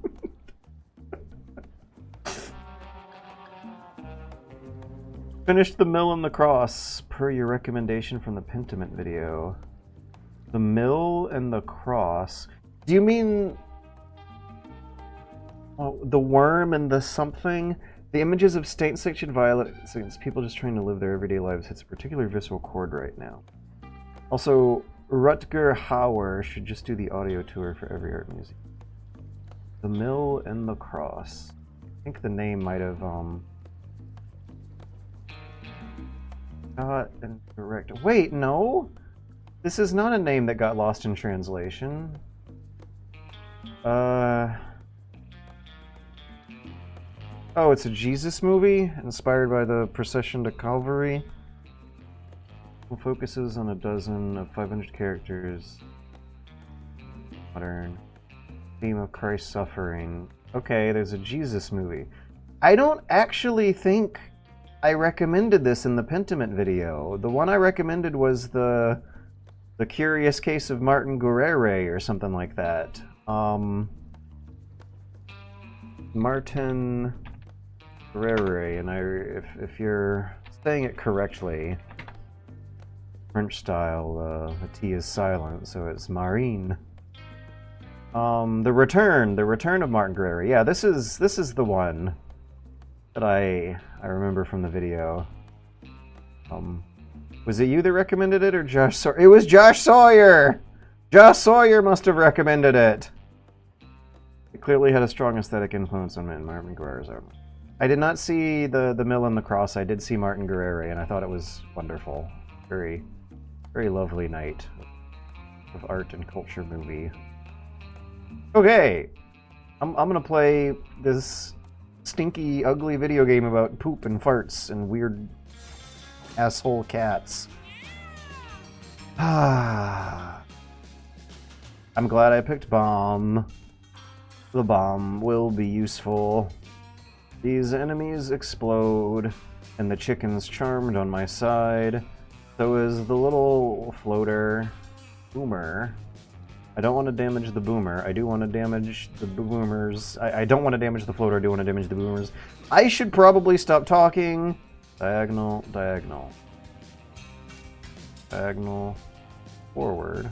Finished the mill and the cross, per your recommendation from the Pentiment video. The mill and the cross. Do you mean the worm and the something? The images of state-sanctioned violence against people just trying to live their everyday lives hits a particular visceral chord right now. Also, Rutger Hauer should just do the audio tour for every art museum. The Mill and the Cross. I think the name might have, got incorrect. Wait, no? This is not a name that got lost in translation. Oh, it's a Jesus movie inspired by the Procession to Calvary. It focuses on a dozen of 500 characters. Modern theme of Christ's suffering. Okay, there's a Jesus movie. I don't actually think I recommended this in the Pentiment video. The one I recommended was the Curious Case of Martin Guerrere or something like that. Martin Guerrere, and if you're saying it correctly, French style, the T is silent, so it's Marine. The Return of Martin Guerrere. Yeah, this is the one that I remember from the video. Was it you that recommended it, or Josh Sawyer? It was Josh Sawyer! Josh Sawyer must have recommended it! It clearly had a strong aesthetic influence on Martin Guerrere's art. I did not see the Mill and the Cross. I did see Martin Guerrere, and I thought it was wonderful. Very, very lovely night of art and culture movie. Okay, I'm gonna play this stinky, ugly video game about poop and farts and weird asshole cats. I'm glad I picked Bomb. The bomb will be useful. These enemies explode, and the chicken's charmed on my side. So is the little floater boomer. I don't want to damage the boomer. I do want to damage the boomers. I don't want to damage the floater. I do want to damage the boomers. I should probably stop talking. Diagonal, diagonal. Diagonal, forward.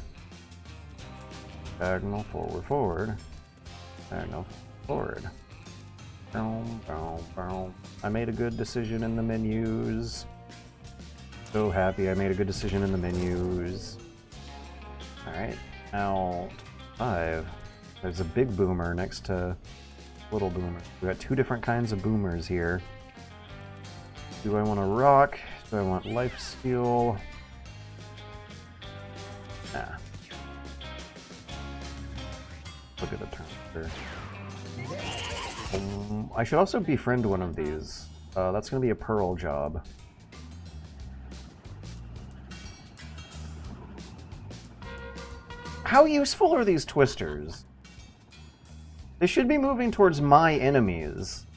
Diagonal, forward, forward. Diagonal, forward. Boom, boom, boom. I made a good decision in the menus. So happy I made a good decision in the menus. Alright, now 5. There's a big boomer next to little boomer. We got 2 different kinds of boomers here. Do I want to rock? Do I want life steal? Nah. Look at the turn. I should also befriend one of these. That's going to be a pearl job. How useful are these twisters? They should be moving towards my enemies.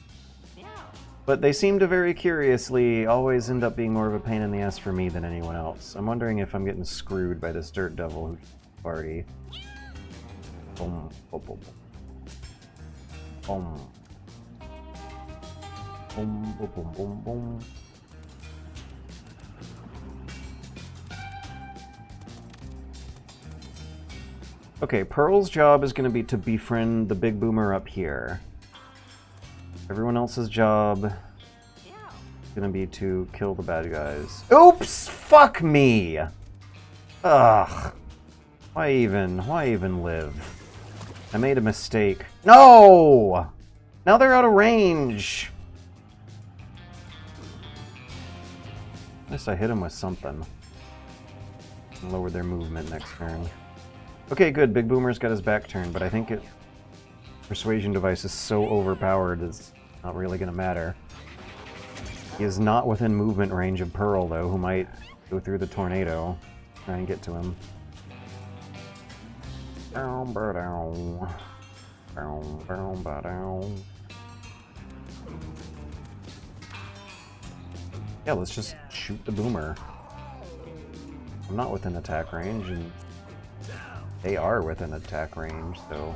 But they seem to very curiously always end up being more of a pain in the ass for me than anyone else. I'm wondering if I'm getting screwed by this dirt devil who's party. Boom, boom, boom, boom. Boom, boom, boom, boom, boom. Okay, Pearl's job is going to be to befriend the big boomer up here. Everyone else's job is going to be to kill the bad guys. Oops! Fuck me! Ugh. Why even live? I made a mistake. No! Now they're out of range! At least I hit him with something. Lower their movement next turn. Okay, good. Big Boomer's got his back turned, but I think Persuasion device is so overpowered it's not really going to matter. He is not within movement range of Pearl, though, who might go through the tornado. Try and get to him. Yeah, let's just shoot the boomer. I'm not within attack range, and they are within attack range, so...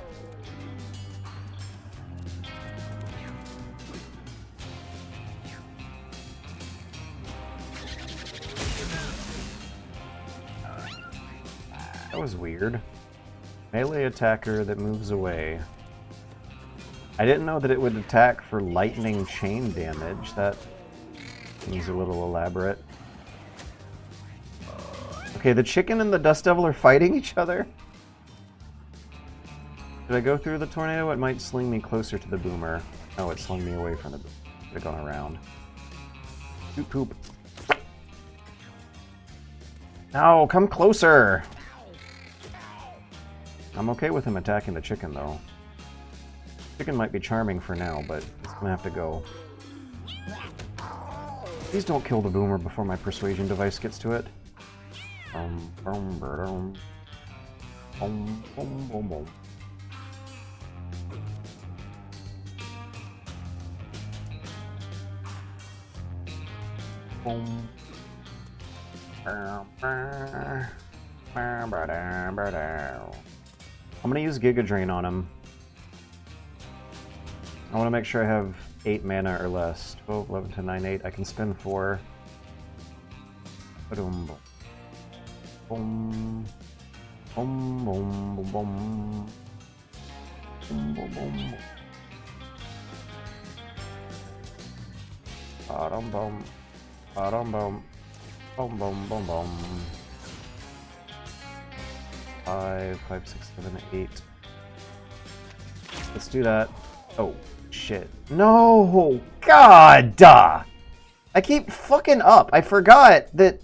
That was weird. Melee attacker that moves away. I didn't know that it would attack for lightning chain damage. That seems a little elaborate. Okay, the chicken and the dust devil are fighting each other. Should I go through the tornado? It might sling me closer to the boomer. Oh, it slung me away from the boomer. Should have gone around. Poop poop. No, come closer! I'm okay with him attacking the chicken, though. Chicken might be charming for now, but it's gonna have to go. Please don't kill the boomer before my persuasion device gets to it. I'm gonna use Giga Drain on him. I want to make sure I have 8 mana or less. 12, 11 to 9, 8. I can spend 4. Boom, boom, boom, boom, boom, boom, boom, boom, boom. Bottom, boom, bottom, boom, boom, boom, boom, boom. 5, 5, 6, 7, 8. Let's do that. Oh, shit. No! God! I keep fucking up. I forgot that...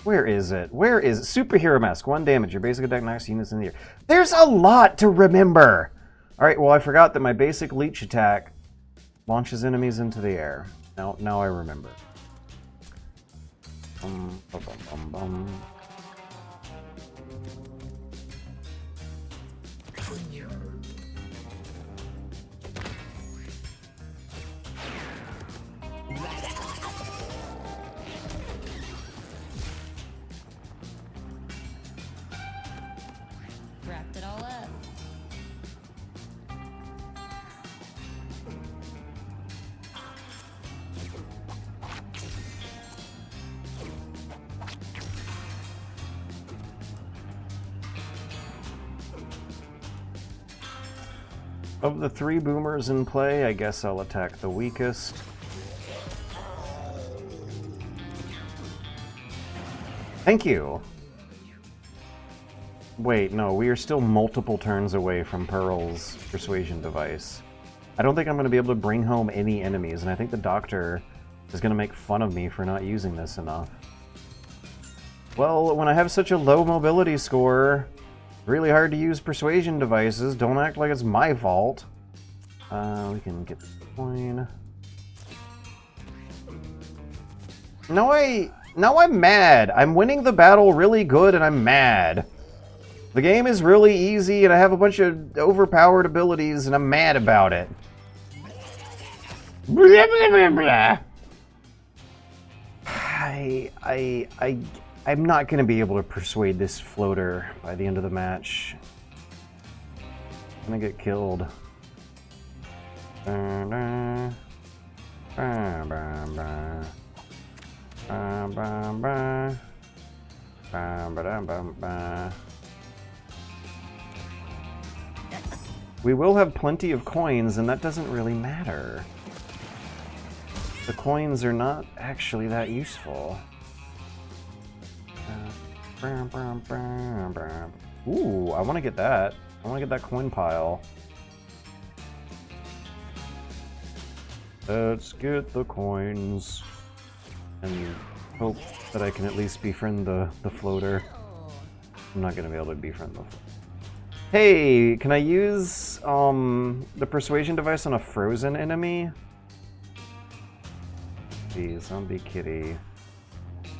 Where is it? Where is it? Superhero Mask. 1 damage. Your basic attack knocks units in the air. There's a lot to remember! Alright, well, I forgot that my basic leech attack launches enemies into the air. Now I remember. Bum, bum, bum, bum. Wrapped it all up. Of the 3 boomers in play, I guess I'll attack the weakest. Thank you! Wait, no, we are still multiple turns away from Pearl's persuasion device. I don't think I'm going to be able to bring home any enemies, and I think the doctor is going to make fun of me for not using this enough. Well, when I have such a low mobility score, really hard to use persuasion devices. Don't act like it's my fault. We can get the coin. Now I'm mad. I'm winning the battle really good and I'm mad. The game is really easy and I have a bunch of overpowered abilities and I'm mad about it. Blah, blah, blah, blah. I'm not going to be able to persuade this floater by the end of the match. I'm going to get killed. We will have plenty of coins, and that doesn't really matter. The coins are not actually that useful. Ooh, I want to get that. I want to get that coin pile. Let's get the coins. And hope that I can at least befriend the floater. I'm not going to be able to befriend the floater. Hey, can I use the persuasion device on a frozen enemy? The zombie kitty.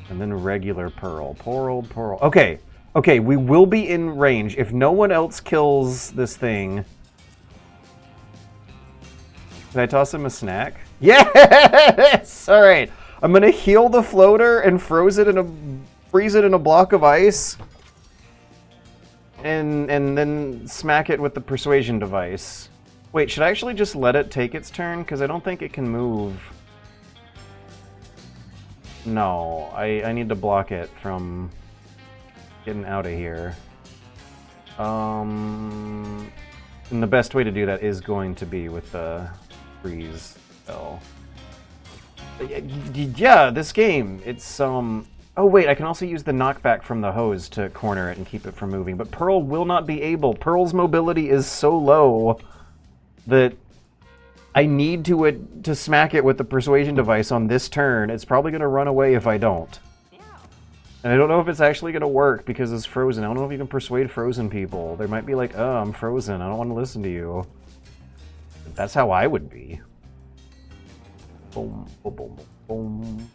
And then regular Pearl. Pearl. Okay, we will be in range. If no one else kills this thing... Can I toss him a snack? Yes! Alright. I'm gonna heal the floater and freeze it in a block of ice. And then smack it with the persuasion device. Wait, should I actually just let it take its turn? Because I don't think it can move. No, I need to block it from getting out of here. And the best way to do that is going to be with the freeze spell. Yeah, this game, it's oh wait, I can also use the knockback from the hose to corner it and keep it from moving, but Pearl will not be able. Pearl's mobility is so low that I need to smack it with the persuasion device on this turn. It's probably going to run away if I don't. And I don't know if it's actually going to work because it's frozen. I don't know if you can persuade frozen people. They might be like, oh, I'm frozen. I don't want to listen to you. But that's how I would be. Boom, boom, boom, boom.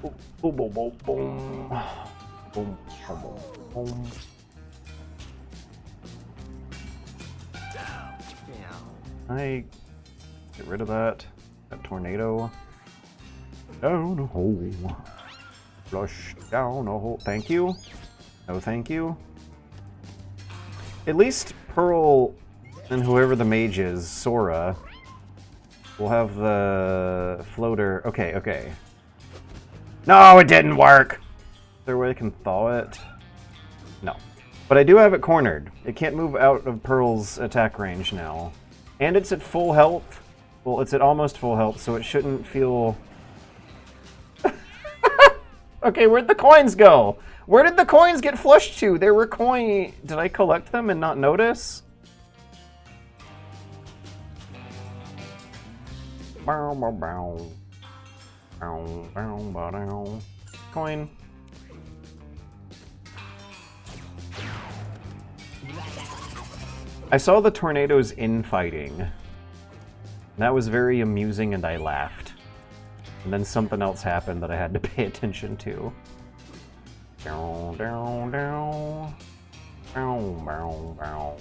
Boom, boom, boom, boom, boom. Boom, boom, boom. I get rid of that tornado. Down a hole. Flush down a hole. Thank you. No thank you. At least Pearl and whoever the mage is, Sora, will have the floater. Okay. No, it didn't work! Is there a way I can thaw it? No. But I do have it cornered. It can't move out of Pearl's attack range now. And it's at full health. Well, it's at almost full health, so it shouldn't feel... Okay, where'd the coins go? Where did the coins get flushed to? There were coin... Did I collect them and not notice? Bow, bow, bow. Bow, bow, bow, bow. Coin. I saw the tornadoes infighting. That was very amusing and I laughed. And then something else happened that I had to pay attention to. Down, down, down. Bow, bow, bow.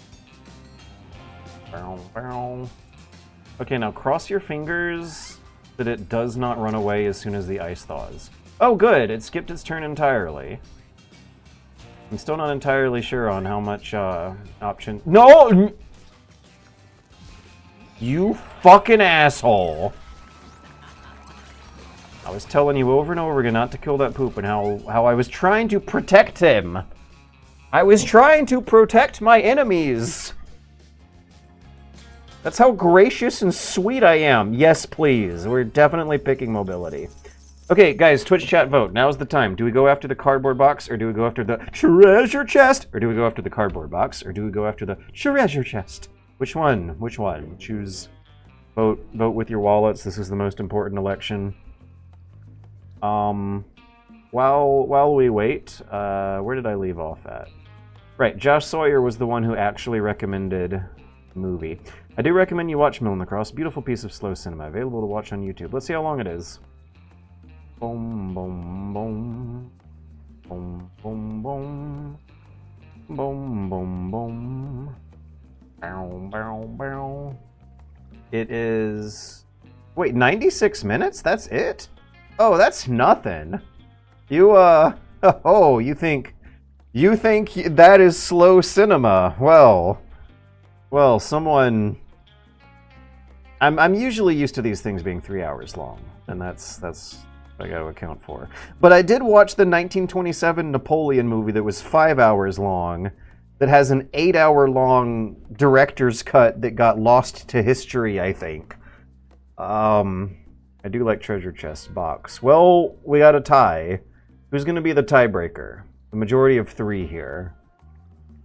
Okay, now cross your fingers that it does not run away as soon as the ice thaws. Oh, good. It skipped its turn entirely. I'm still not entirely sure on how much option... No! You fucking asshole. I was telling you over and over again not to kill that poop and how I was trying to protect him. I was trying to protect my enemies. That's how gracious and sweet I am. Yes, please. We're definitely picking mobility. Okay, guys, Twitch chat vote. Now's the time. Do we go after the cardboard box, or do we go after the treasure chest? Or do we go after the cardboard box, or do we go after the treasure chest? Which one? Which one? Choose. Vote with your wallets. This is the most important election. While we wait, where did I leave off at? Right, Josh Sawyer was the one who actually recommended the movie. I do recommend you watch Mill in the Cross. Beautiful piece of slow cinema, available to watch on YouTube. Let's see how long it is. Boom, boom, boom. Boom, boom, boom. Boom, boom, boom. Bow, bow, bow. It is... Wait, 96 minutes? That's it? Oh, that's nothing. You, oh, you think that is slow cinema? Well, someone... I'm usually used to these things being 3 hours long, and that's what I got to account for. But I did watch the 1927 Napoleon movie that was 5 hours long, that has an 8-hour-long director's cut that got lost to history, I think. I do like treasure chest box. Well, we got a tie. Who's going to be the tiebreaker? The majority of 3 here.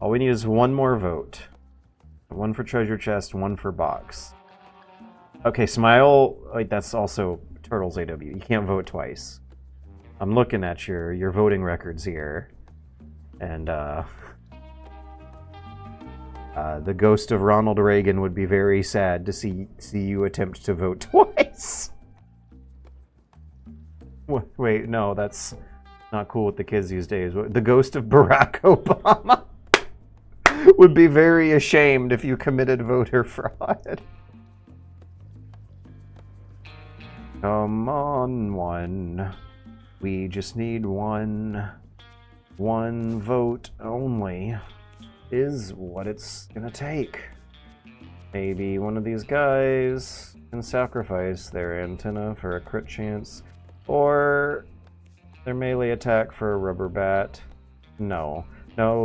All we need is one more vote. One for treasure chest, one for box. Okay, Smile. Wait, that's also Turtles AW. You can't vote twice. I'm looking at your voting records here. And, the ghost of Ronald Reagan would be very sad to see you attempt to vote twice. Wait, no, that's not cool with the kids these days. The ghost of Barack Obama would be very ashamed if you committed voter fraud. Come on, one. We just need one. One vote only is what it's gonna take. Maybe one of these guys can sacrifice their antenna for a crit chance, or their melee attack for a rubber bat. No,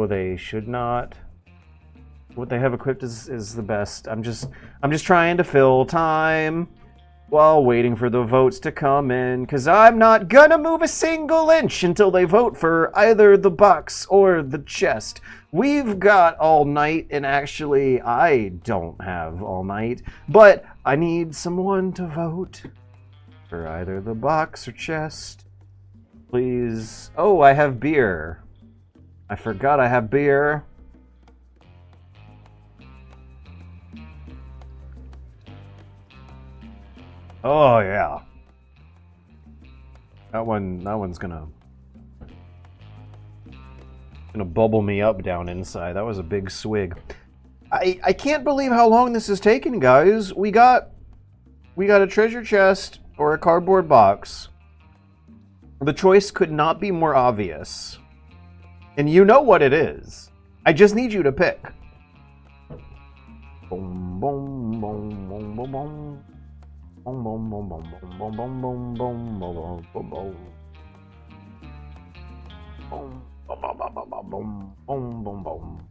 they should not. What they have equipped is the best. I'm just trying to fill time while waiting for the votes to come in, because I'm not gonna move a single inch until they vote for either the box or the chest. We've got all night, and actually, I don't have all night, but I need someone to vote for either the box or chest. Please. Oh, I have beer. I forgot I have beer. Oh yeah. That one's gonna bubble me up down inside. That was a big swig. I can't believe how long this has taken, guys. We got a treasure chest or a cardboard box. The choice could not be more obvious. And you know what it is. I just need you to pick. Boom, boom, boom, boom, boom, boom. Boom, boom, boom, boom, boom, boom, boom, boom, boom, boom, boom, boom. Boom, boom, boom, boom, boom, boom, boom, boom.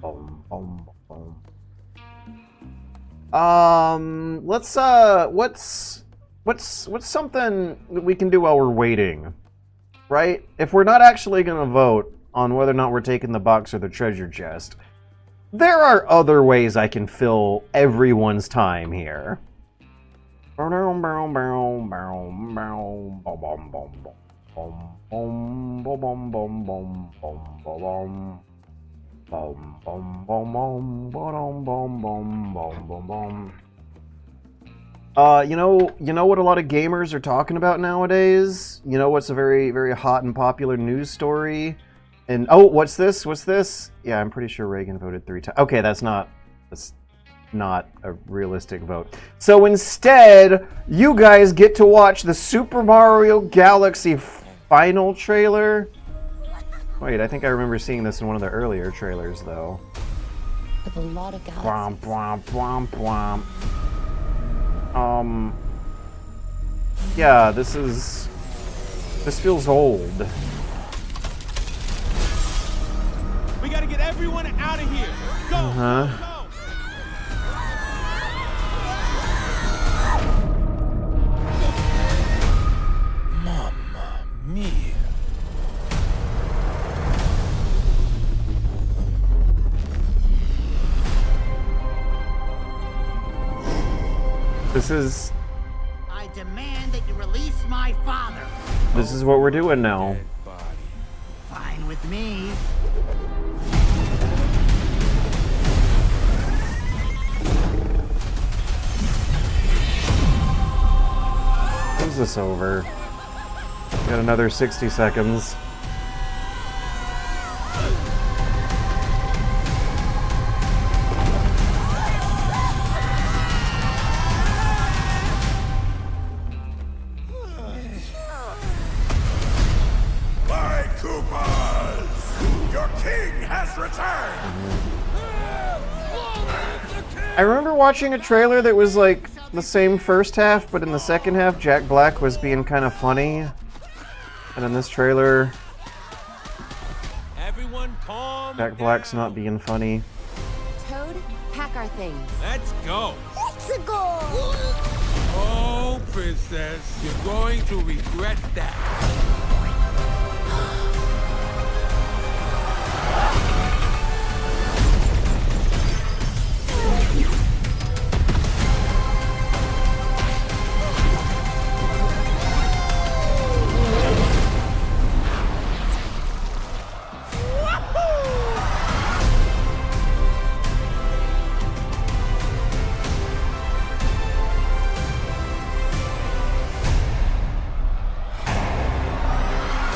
Boom, boom, boom. Let's what's something that we can do while we're waiting? Right? If we're not actually gonna vote on whether or not we're taking the box or the treasure chest, there are other ways I can fill everyone's time here. You know what a lot of gamers are talking about nowadays? You know what's a very, very hot and popular news story? And oh, what's this? Yeah, I'm pretty sure Reagan voted 3 times. Okay, that's not a realistic vote. So instead, you guys get to watch the Super Mario Galaxy final trailer. Wait, I think I remember seeing this in one of the earlier trailers, though. With a lot of galaxies. Womp, womp, womp, womp. Yeah, this feels old. We gotta get everyone out of here. Go. Go. Mamma mia. This is... I demand that you release my father. This is what we're doing now. Fine with me. When's this over? Got another 60 seconds. My Koopas! Your king has returned! I remember watching a trailer that was like the same first half, but in the second half, Jack Black was being kind of funny. And in this trailer, Everyone calm Jack Black's not being funny. Toad, pack our things. Let's go. Let's go. Oh, princess, you're going to regret that.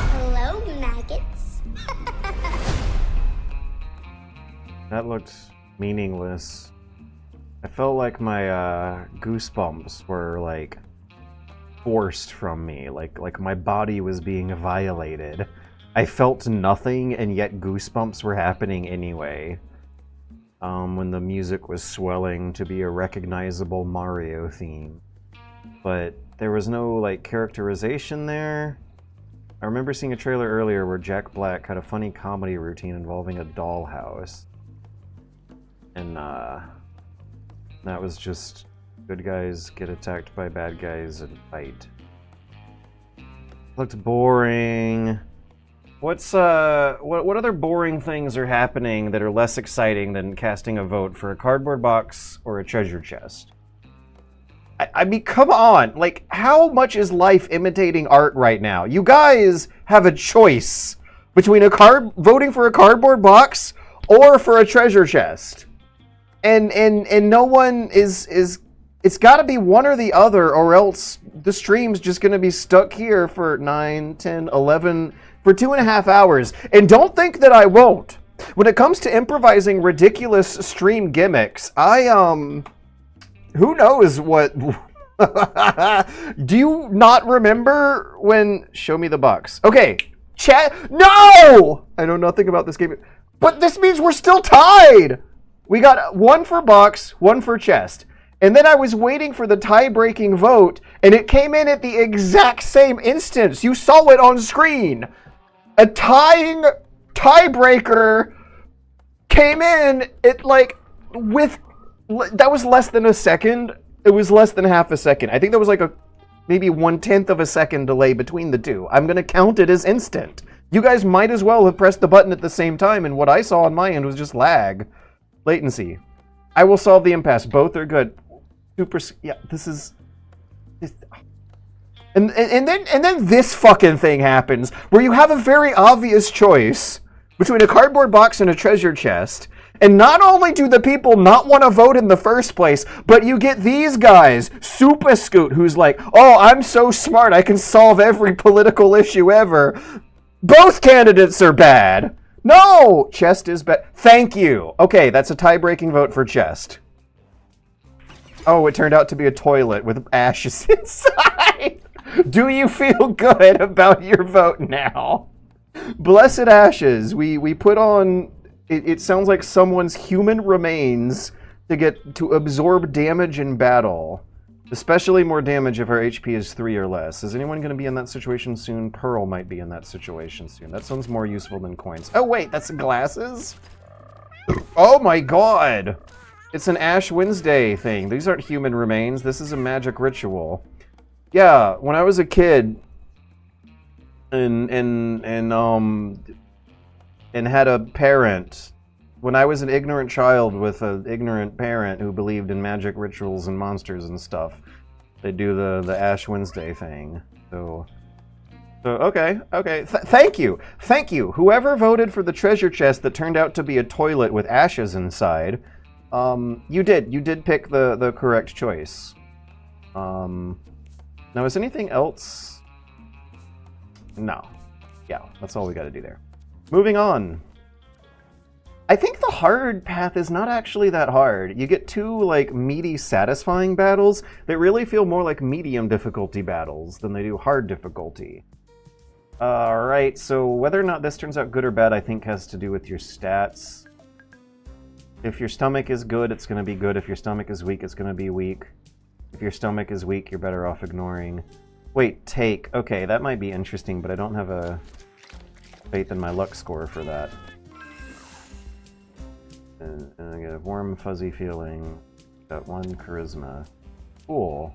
Hello, maggots. That looked meaningless. I felt like my goosebumps were like forced from me, like my body was being violated. I felt nothing, and yet goosebumps were happening anyway. When the music was swelling to be a recognizable Mario theme. But there was no like characterization there. I remember seeing a trailer earlier where Jack Black had a funny comedy routine involving a dollhouse. And that was just good guys get attacked by bad guys and fight. Looked boring. What's what other boring things are happening that are less exciting than casting a vote for a cardboard box or a treasure chest? I mean, come on! Like, how much is life imitating art right now? You guys have a choice between voting for a cardboard box or for a treasure chest. And no one is it's got to be one or the other, or else the stream's just going to be stuck here for 9, 10, 11, for 2.5 hours. And don't think that I won't. When it comes to improvising ridiculous stream gimmicks, who knows what... Do you not remember when... Show me the box. Okay, chat... No! I know nothing about this game. But this means we're still tied! We got one for box, one for chest. And then I was waiting for the tie-breaking vote, and it came in at the exact same instance. You saw it on screen. A tying tiebreaker came in at like that was less than a second. It was less than half a second. I think there was like maybe 1/10 of a second delay between the two. I'm gonna count it as instant. You guys might as well have pressed the button at the same time, and what I saw on my end was just lag, latency. I will solve the impasse. Both are good. Yeah, this is. And then this fucking thing happens where you have a very obvious choice between a cardboard box and a treasure chest. And not only do the people not want to vote in the first place, but you get these guys, Super Scoot, who's like, oh, I'm so smart, I can solve every political issue ever. Both candidates are bad. No, chest is bad. Thank you. Okay, that's a tie-breaking vote for chest. Oh, it turned out to be a toilet with ashes inside. Do you feel good about your vote now? Blessed ashes. We put on... It sounds like someone's human remains to absorb damage in battle. Especially more damage if our HP is 3 or less. Is anyone going to be in that situation soon? Pearl might be in that situation soon. That sounds more useful than coins. Oh wait, that's glasses? Oh my god! It's an Ash Wednesday thing. These aren't human remains. This is a magic ritual. Yeah, when I was a kid and had a parent, when I was an ignorant child with an ignorant parent who believed in magic rituals and monsters and stuff, they do the Ash Wednesday thing. So okay. Thank you. Whoever voted for the treasure chest that turned out to be a toilet with ashes inside, you did pick the correct choice. Now is anything else? No. Yeah, that's all we got to do there. Moving on. I think the hard path is not actually that hard. You get 2, like, meaty, satisfying battles that really feel more like medium difficulty battles than they do hard difficulty. Alright, so whether or not this turns out good or bad, I think has to do with your stats. If your stomach is good, it's going to be good. If your stomach is weak, it's going to be weak. If your stomach is weak, you're better off ignoring. Wait, take. Okay, that might be interesting, but I don't have a faith in my luck score for that. And I get a warm, fuzzy feeling. Got 1 charisma. Cool.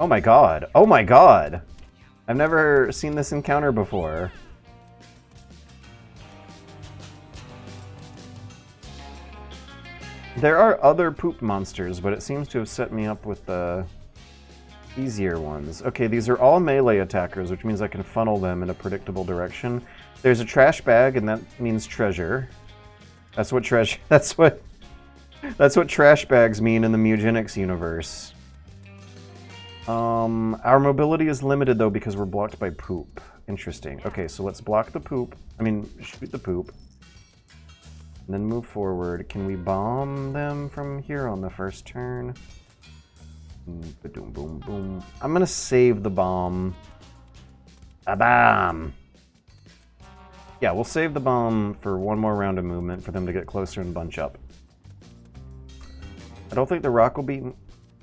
Oh my god. Oh my god! I've never seen this encounter before. There are other poop monsters, but it seems to have set me up with the easier ones. Okay, these are all melee attackers, which means I can funnel them in a predictable direction. There's a trash bag, and that means treasure. That's what That's what trash bags mean in the Mewgenics universe. Our mobility is limited though because we're blocked by poop. Interesting. Okay, so let's block the poop. Shoot the poop. And then move forward. Can we bomb them from here on the first turn? Boom, boom, boom. I'm gonna save the bomb. A bomb. Yeah, we'll save the bomb for 1 more round of movement for them to get closer and bunch up. I don't think the rock will be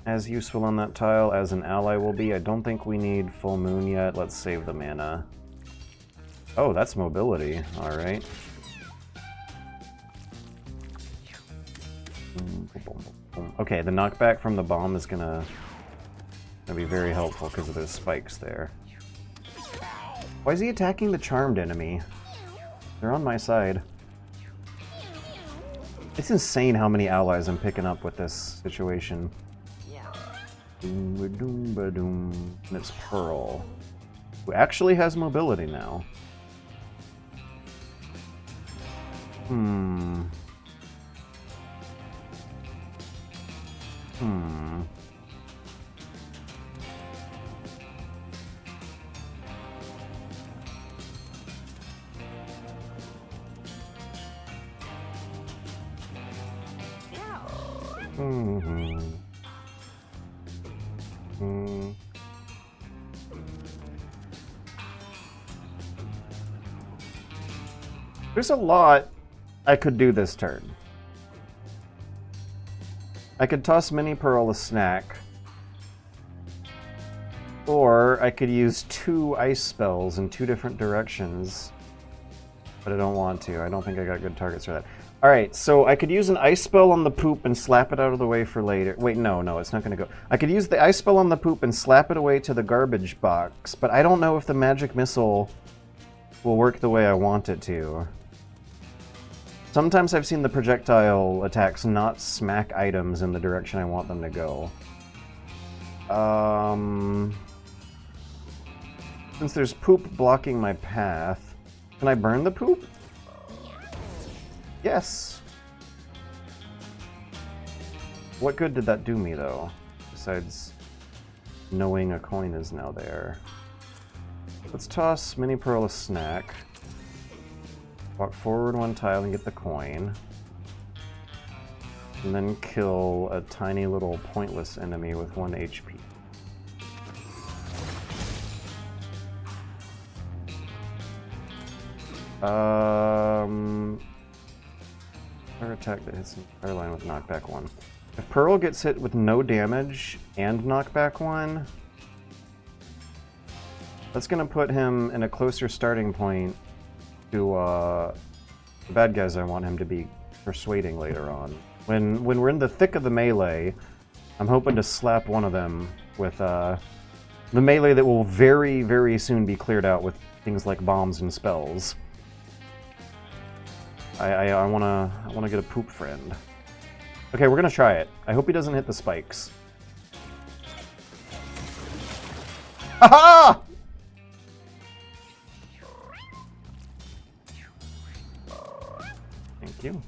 as useful on that tile as an ally will be. I don't think we need full moon yet. Let's save the mana. Oh, that's mobility. Alright. Okay, the knockback from the bomb is gonna be very helpful because of those spikes there. Why is he attacking the charmed enemy? They're on my side. It's insane how many allies I'm picking up with this situation. Doom-ba-doom-ba-doom. And it's Pearl, who actually has mobility now. There's a lot I could do this turn. I could toss Mini Pearl a snack. Or I could use 2 ice spells in 2 different directions. But I don't want to. I don't think I got good targets for that. Alright, so I could use an ice spell on the poop and slap it out of the way for later. Wait, no, it's not going to go. I could use the ice spell on the poop and slap it away to the garbage box, but I don't know if the magic missile will work the way I want it to. Sometimes I've seen the projectile attacks not smack items in the direction I want them to go. Since there's poop blocking my path, can I burn the poop? Yes! What good did that do me, though? Besides knowing a coin is now there. Let's toss Mini Pearl a snack. Walk forward 1 tile and get the coin. And then kill a tiny little pointless enemy with 1 HP. Fire attack that hits an entire line with knockback 1. If Pearl gets hit with no damage and knockback 1, that's gonna put him in a closer starting point to the bad guys I want him to be persuading later on. When we're in the thick of the melee, I'm hoping to slap one of them with the melee that will very, very soon be cleared out with things like bombs and spells. I wanna get a poop friend. Okay, we're gonna try it. I hope he doesn't hit the spikes. Aha! Thank you.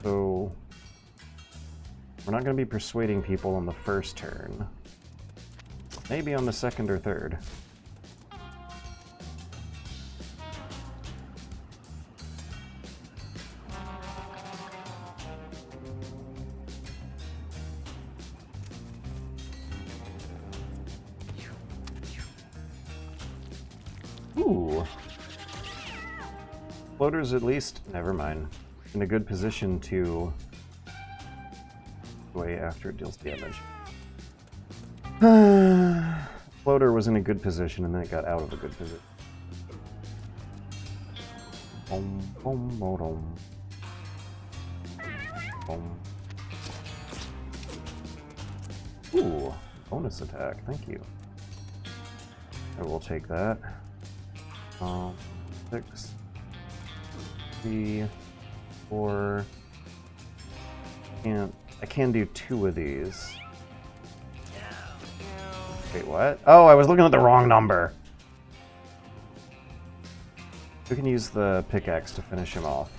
So we're not gonna be persuading people on the first turn. Maybe on the second or third. Ooh. Floater's at least, never mind, in a good position to away after it deals damage. Floater was in a good position and then it got out of a good position. Boom, boom, boom, boom. Ooh, bonus attack, thank you. I will take that. 6, 3, 4. I can do 2 of these. Wait, what? Oh, I was looking at the wrong number. We can use the pickaxe to finish him off.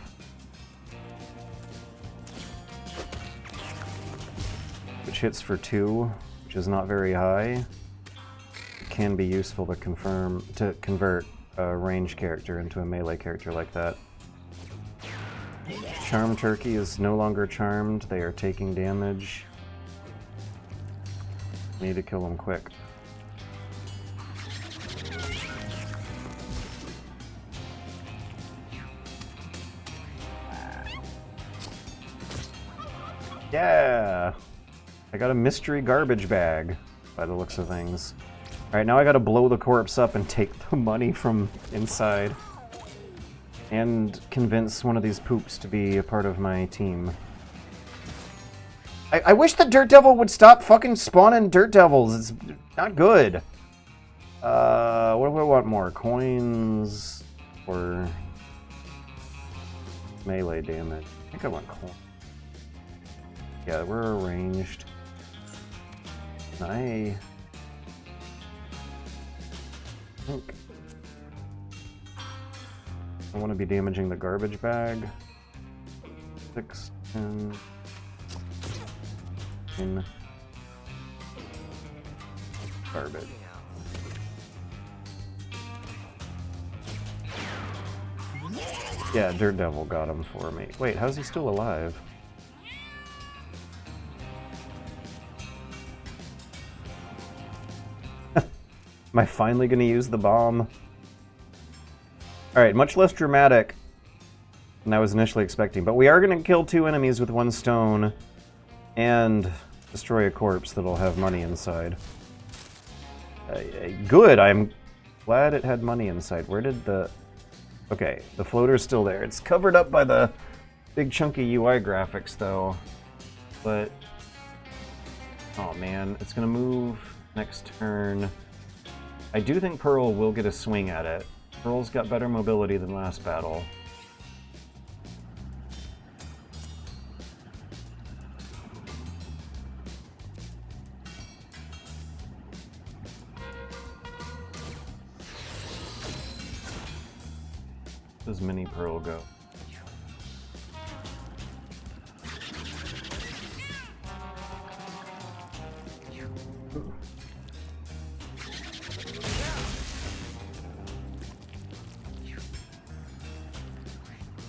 Which hits for 2, which is not very high. It can be useful to convert a ranged character into a melee character like that. Charm Turkey is no longer charmed. They are taking damage. We need to kill them quick. Yeah! I got a mystery garbage bag, by the looks of things. Alright, now I gotta blow the corpse up and take the money from inside. And convince one of these poops to be a part of my team. I wish the Dirt Devil would stop fucking spawning Dirt Devils. It's not good. What do I want more? Coins or melee damage? I think I want coins. Yeah, we're arranged. I think I want to be damaging the garbage bag. 6, 10, 9. Garbage. Yeah, Dirt Devil got him for me. Wait, how's he still alive? Am I finally going to use the bomb? Alright, much less dramatic than I was initially expecting, but we are going to kill 2 enemies with 1 stone and destroy a corpse that'll have money inside. Good, I'm glad it had money inside. Where did the... Okay, the floater's still there. It's covered up by the big chunky UI graphics though, but... Oh man, it's going to move next turn. I do think Pearl will get a swing at it. Pearl's got better mobility than last battle. Does Mini Pearl go?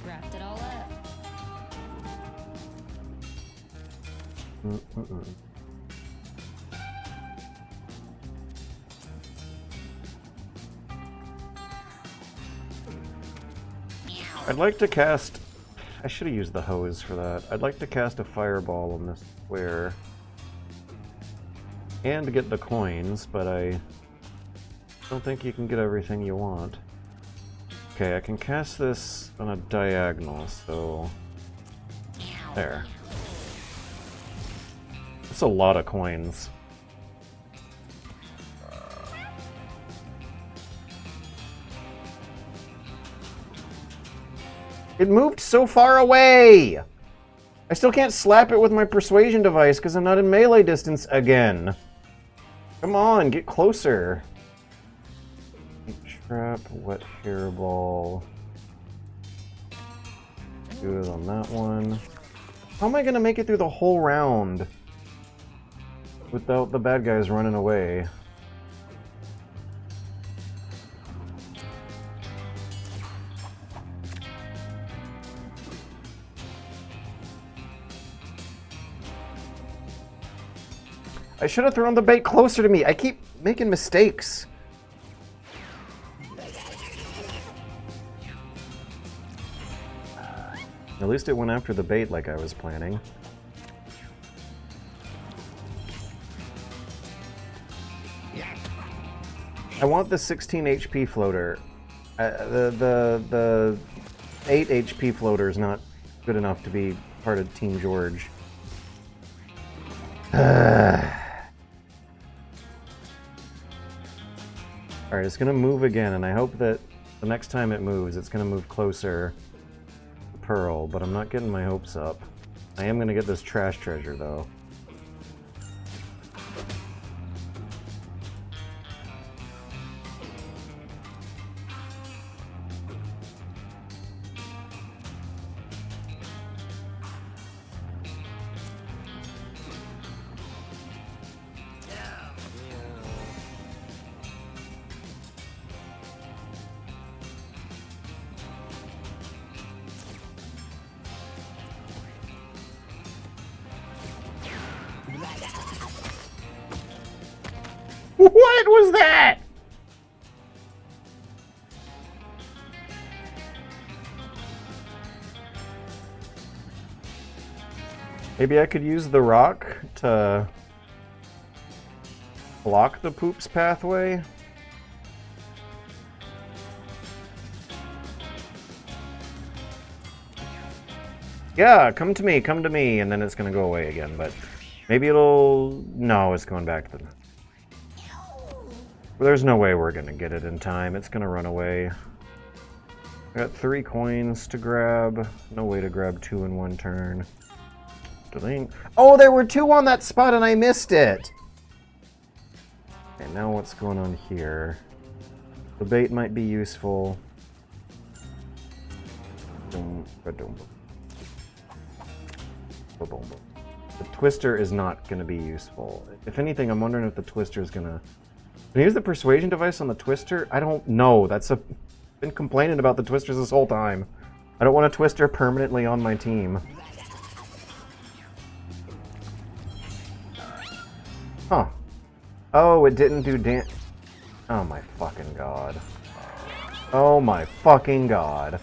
Wrapped it all up. I'd like to cast... I should have used the hose for that. I'd like to cast a fireball on this square. And get the coins, but I don't think you can get everything you want. Okay, I can cast this on a diagonal, so... There. That's a lot of coins. It moved so far away! I still can't slap it with my persuasion device because I'm not in melee distance again. Come on, get closer. Trap, wet hairball. Good on that one. How am I gonna make it through the whole round without the bad guys running away? I should have thrown the bait closer to me. I keep making mistakes. At least it went after the bait like I was planning. I want the 16 HP floater. The 8 HP floater is not good enough to be part of Team George. Alright, it's gonna move again, and I hope that the next time it moves, it's gonna move closer to Pearl, but I'm not getting my hopes up. I am gonna get this trash treasure, though. What was that? Maybe I could use the rock to block the poops pathway. Yeah, come to me, and then it's gonna go away again, but maybe it'll... No, it's going back to the... Well, there's no way we're gonna get it in time. It's gonna run away. I got 3 coins to grab. No way to grab 2 in one turn. Delete. Oh, there were 2 on that spot and I missed it! Okay, now what's going on here? The bait might be useful. The twister is not gonna be useful. If anything, I'm wondering if the twister is gonna... Can I use the persuasion device on the twister? I don't know. Been complaining about the twisters this whole time. I don't want a twister permanently on my team. Huh. Oh, it didn't do oh my fucking god. Oh my fucking god.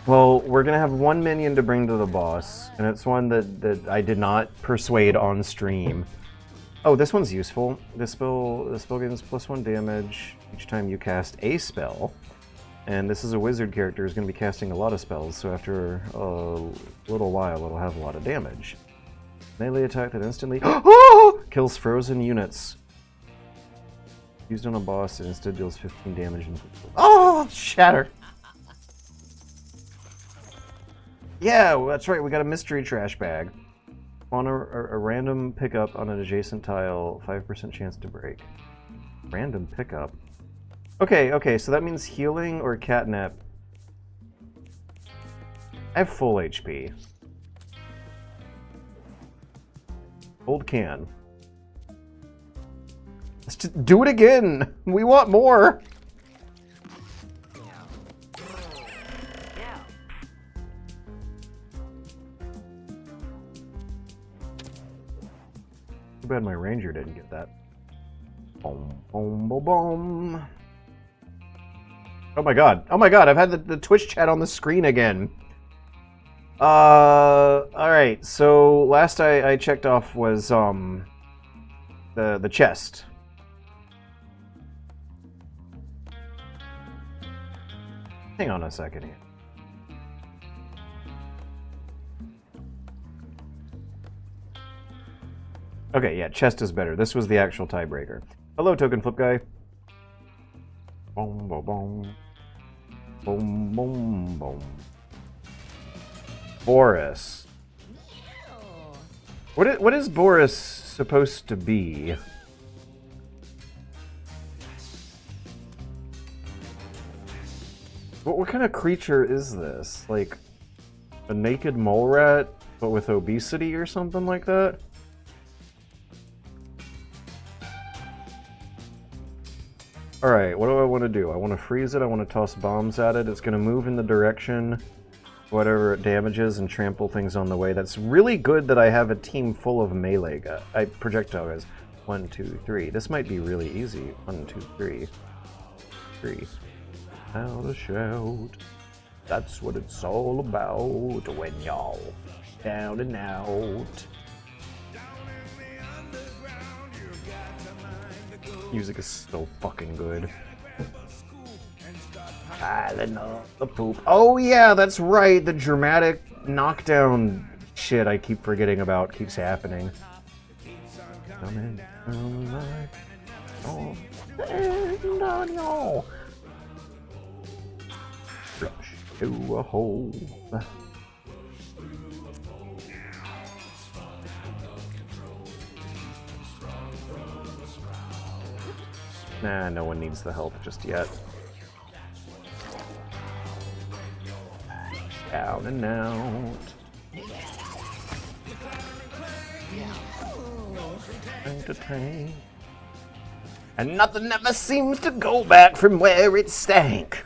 Well, we're gonna have 1 minion to bring to the boss, and it's one that I did not persuade on stream. Oh, this one's useful. This spell gains +1 damage each time you cast a spell. And this is a wizard character who's going to be casting a lot of spells, so after a little while it'll have a lot of damage. Melee attack that instantly kills frozen units. Used on a boss, it instead deals 15 damage. Oh, shatter! Yeah, well, that's right, we got a mystery trash bag. On a random pickup on an adjacent tile, 5% chance to break. Random pickup? Okay, so that means healing or catnip. I have full HP. Old can. Let's just do it again! We want more! bad my ranger didn't get that. Boom, boom, boom, boom. Oh my god. Oh my god, I've had the Twitch chat on the screen again. Alright, so last I checked off was, the chest. Hang on a second here. Okay, yeah, chest is better. This was the actual tiebreaker. Hello, Token Flip Guy. Boom, boom, boom. Boom, boom, boom. Boris. What is Boris supposed to be? What kind of creature is this? Like a naked mole rat, but with obesity or something like that? Alright, what do I want to do? I want to freeze it, I want to toss bombs at it. It's going to move in the direction whatever it damages and trample things on the way. That's really good that I have a team full of melee projectile guys. 1, 2, 3. This might be really easy. 1, 2, 3. 3. How to shout. That's what it's all about when y'all down and out. Music is so fucking good. Piling up the poop. Oh yeah, that's right. The dramatic knockdown shit I keep forgetting about keeps happening. Coming down like oh, and on y'all. Flush to a hole. Nah, no one needs the help just yet. Down and out. Entertain. And nothing ever seems to go back from where it stank.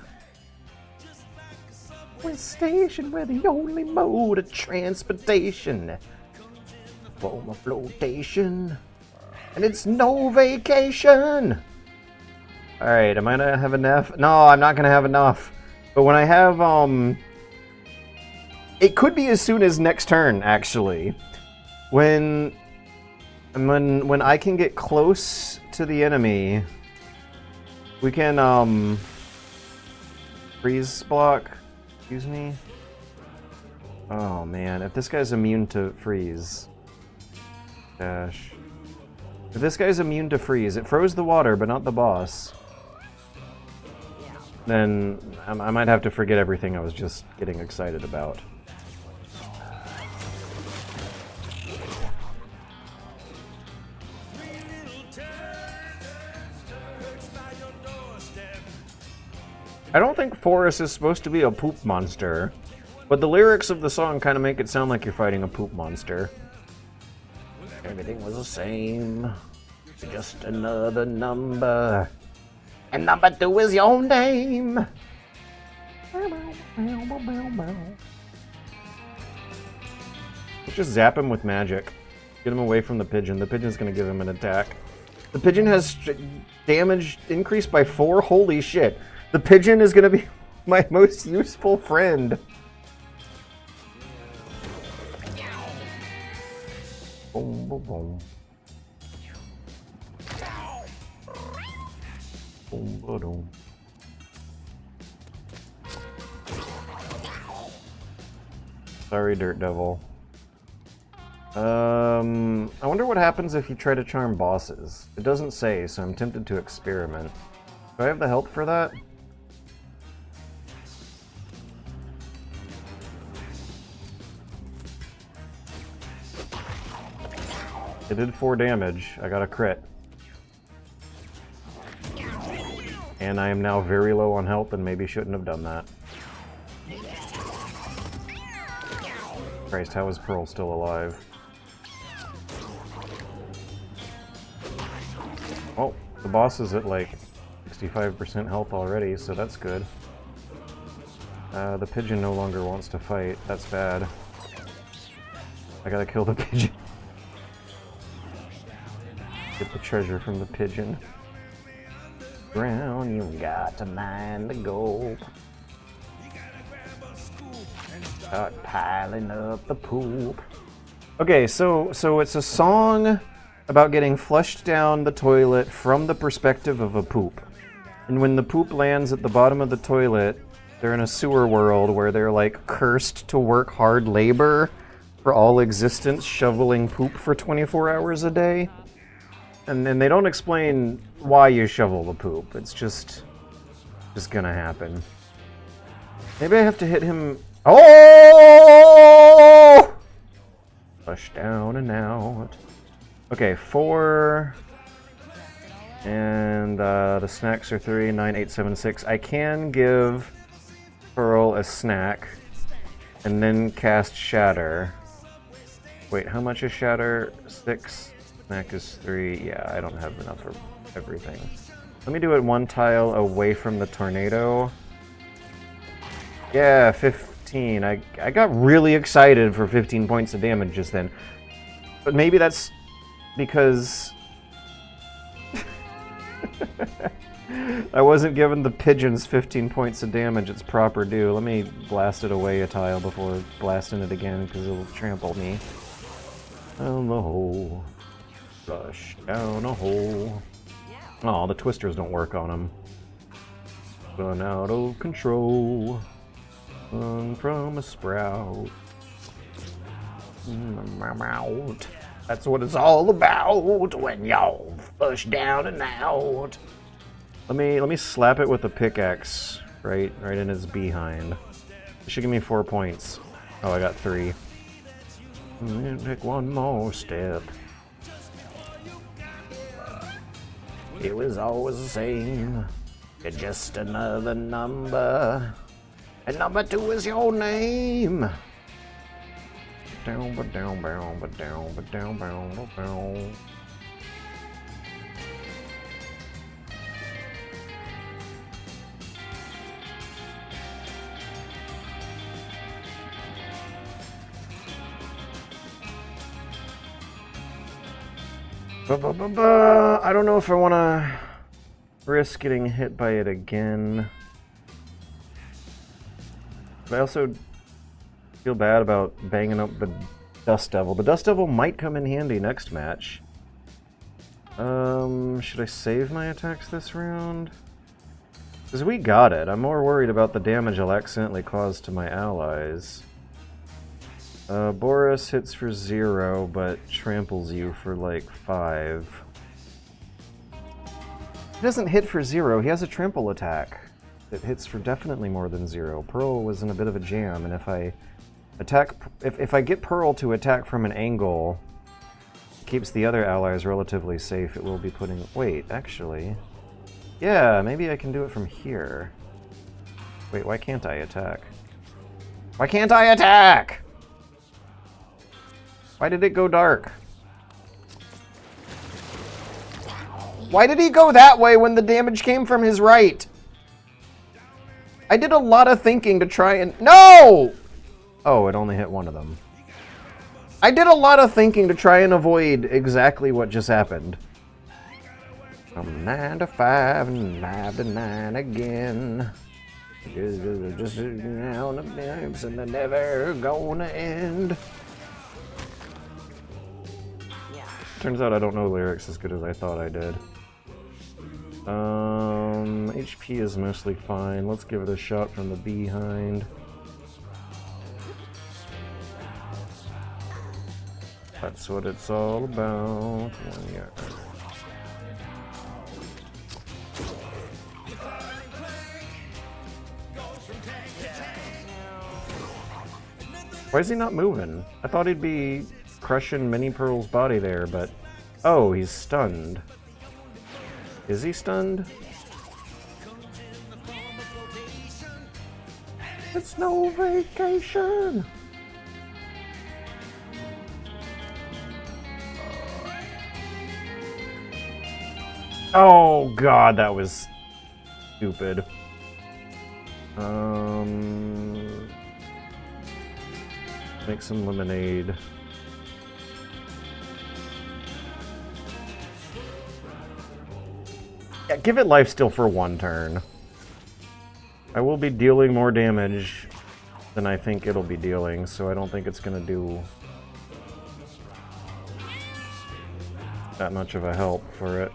We're stationed where the only mode of transportation. Form of flotation. And it's no vacation. Alright, am I gonna have enough? No, I'm not gonna have enough. But when I have, it could be as soon as next turn, actually. When I can get close to the enemy, we can, freeze block. Excuse me? Oh, man. If this guy's immune to freeze. Dash. If this guy's immune to freeze, it froze the water, but not the boss. Then I might have to forget everything I was just getting excited about. I don't think Forrest is supposed to be a poop monster, but the lyrics of the song kind of make it sound like you're fighting a poop monster. Everything was the same, just another number. And number 2 is your name. Let's just zap him with magic. Get him away from the pigeon. The pigeon's gonna give him an attack. The pigeon has damage increased by 4. Holy shit. The pigeon is gonna be my most useful friend. Boom, boom, boom. Boom, boom. Sorry, Dirt Devil. I wonder what happens if you try to charm bosses. It doesn't say, so I'm tempted to experiment. Do I have the help for that? It did 4 damage. I got a crit. And I am now very low on health and maybe shouldn't have done that. Christ, how is Pearl still alive? Oh, the boss is at like 65% health already, so that's good. The pigeon no longer wants to fight. That's bad. I gotta kill the pigeon. Get the treasure from the pigeon. Ground, you got to mind the gold. Start piling up the poop. Okay, so it's a song about getting flushed down the toilet from the perspective of a poop. And when the poop lands at the bottom of the toilet, they're in a sewer world where they're like cursed to work hard labor for all existence, shoveling poop for 24 hours a day. And then they don't explain why you shovel the poop. It's just gonna happen. Maybe I have to hit him. Oh! Push down and out. Okay, 4. And the snacks are 3, 9, 8, 7, 6. I can give Pearl a snack and then cast Shatter. Wait, how much is Shatter? 6. Snack is 3. Yeah, I don't have enough for everything. Let me do it one tile away from the tornado. Yeah, 15. I got really excited for 15 points of damage just then. But maybe that's because I wasn't given the pigeons 15 points of damage its proper due. Let me blast it away a tile before blasting it again because it'll trample me. Down the hole. Rush down a hole. Oh, the twisters don't work on him. Run out of control. Run from a sprout. Out. That's what it's all about when y'all push down and out. Let me slap it with a pickaxe right in his behind. It should give me 4 points. Oh, I got 3. Take one more step. It was always the same. You're just another number. And number 2 is your name. Down, but down, down, but down, but down, down, down. I don't know if I want to risk getting hit by it again. But I also feel bad about banging up the Dust Devil. The Dust Devil might come in handy next match. Should I save my attacks this round? Because we got it. I'm more worried about the damage I'll accidentally cause to my allies. Boris hits for 0, but tramples you for like 5. He doesn't hit for 0, he has a trample attack that hits for definitely more than 0. Pearl was in a bit of a jam, and if I attack, if I get Pearl to attack from an angle, it keeps the other allies relatively safe. It will be putting, wait, actually, yeah, maybe I can do it from here. Wait, why can't I attack? Why can't I attack? Why did it go dark? Why did he go that way when the damage came from his right? I did a lot of thinking to try and... No! Oh, it only hit one of them. I did a lot of thinking to try and avoid exactly what just happened. From 9 to 5 and 5 to 9 again. Just down the pipes and they're never gonna end. Turns out I don't know lyrics as good as I thought I did. HP is mostly fine. Let's give it a shot from the behind. That's what it's all about. Yeah. Why is he not moving? I thought he'd be crushing Mini Pearl's body there, but... Oh, he's stunned. Is he stunned? It's no vacation! Oh god, that was stupid. Make some lemonade. Yeah, give it lifesteal for 1 turn. I will be dealing more damage than I think it'll be dealing, so I don't think it's gonna do that much of a help for it.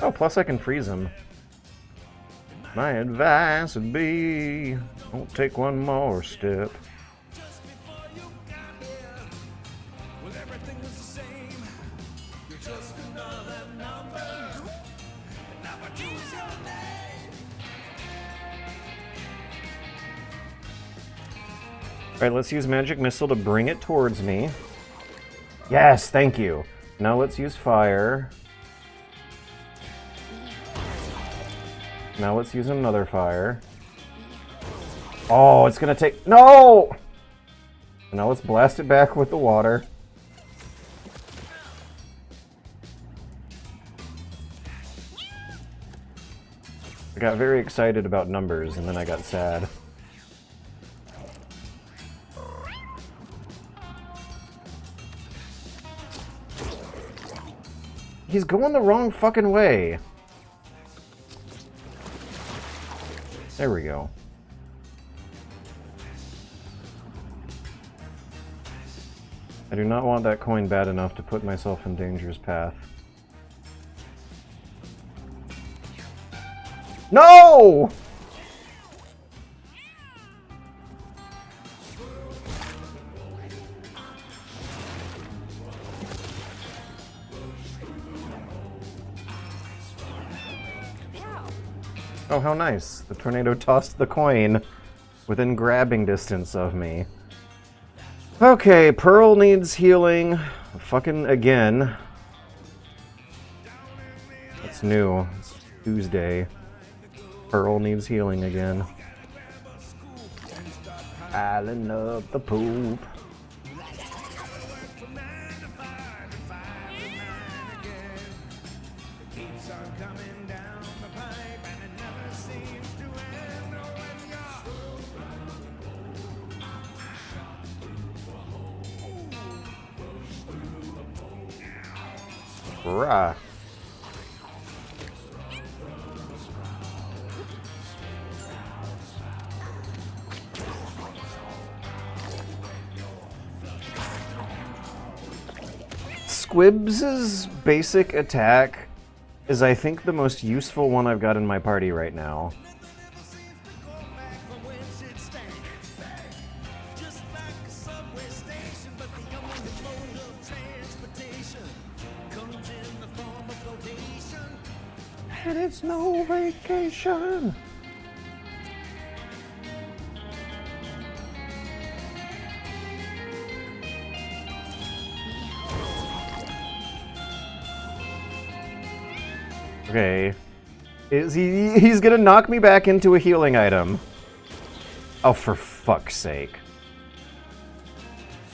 Oh, plus I can freeze him. My advice would be, don't take one more step. Alright, let's use Magic Missile to bring it towards me. Yes, thank you. Now let's use Fire. Now let's use another Fire. Oh, it's gonna take... No! Now let's blast it back with the water. I got very excited about numbers, and then I got sad. He's going the wrong fucking way. There we go. I do not want that coin bad enough to put myself in danger's path. No! Oh, how nice. The tornado tossed the coin within grabbing distance of me. Okay, Pearl needs healing. Fucking again. That's new. It's Tuesday. Pearl needs healing again. Island up the poop. Rah. Squibs' basic attack is, I think, the most useful one I've got in my party right now. And it's no vacation. Okay. He's gonna knock me back into a healing item. Oh, for fuck's sake.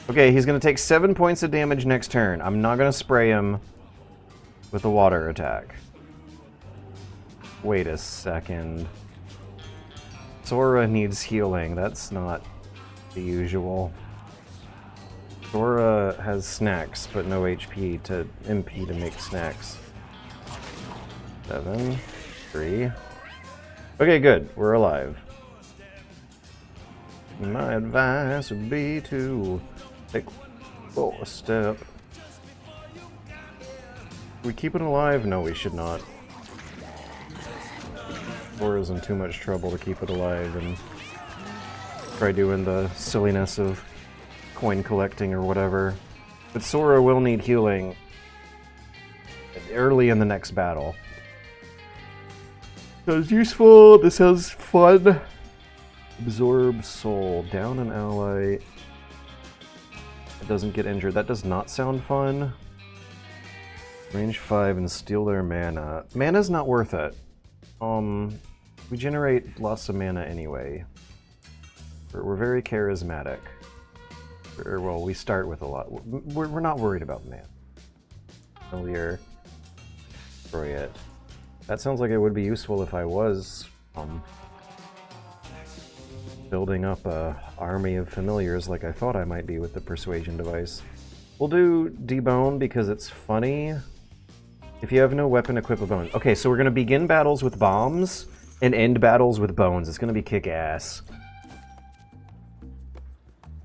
Okay, he's gonna take 7 points of damage next turn. I'm not gonna spray him with a water attack. Wait a second. Sora needs healing. That's not the usual. Sora has snacks, but no MP to make snacks. 7, 3. Okay, good. We're alive. My advice would be to take a step. We keep it alive? No, we should not. Sora's in too much trouble to keep it alive and try doing the silliness of coin collecting or whatever. But Sora will need healing early in the next battle. Sounds useful. This sounds fun. Absorb soul. Down an ally. It doesn't get injured. That does not sound fun. Range 5 and steal their mana. Mana's not worth it. We generate lots of mana anyway. We're very charismatic. Well, we start with a lot. We're not worried about mana. Earlier, destroy it. That sounds like it would be useful if I was building up a army of familiars like I thought I might be with the persuasion device. We'll do debone because it's funny. If you have no weapon, equip a bone. Okay, so we're gonna begin battles with bombs and end battles with bones. It's gonna be kick-ass.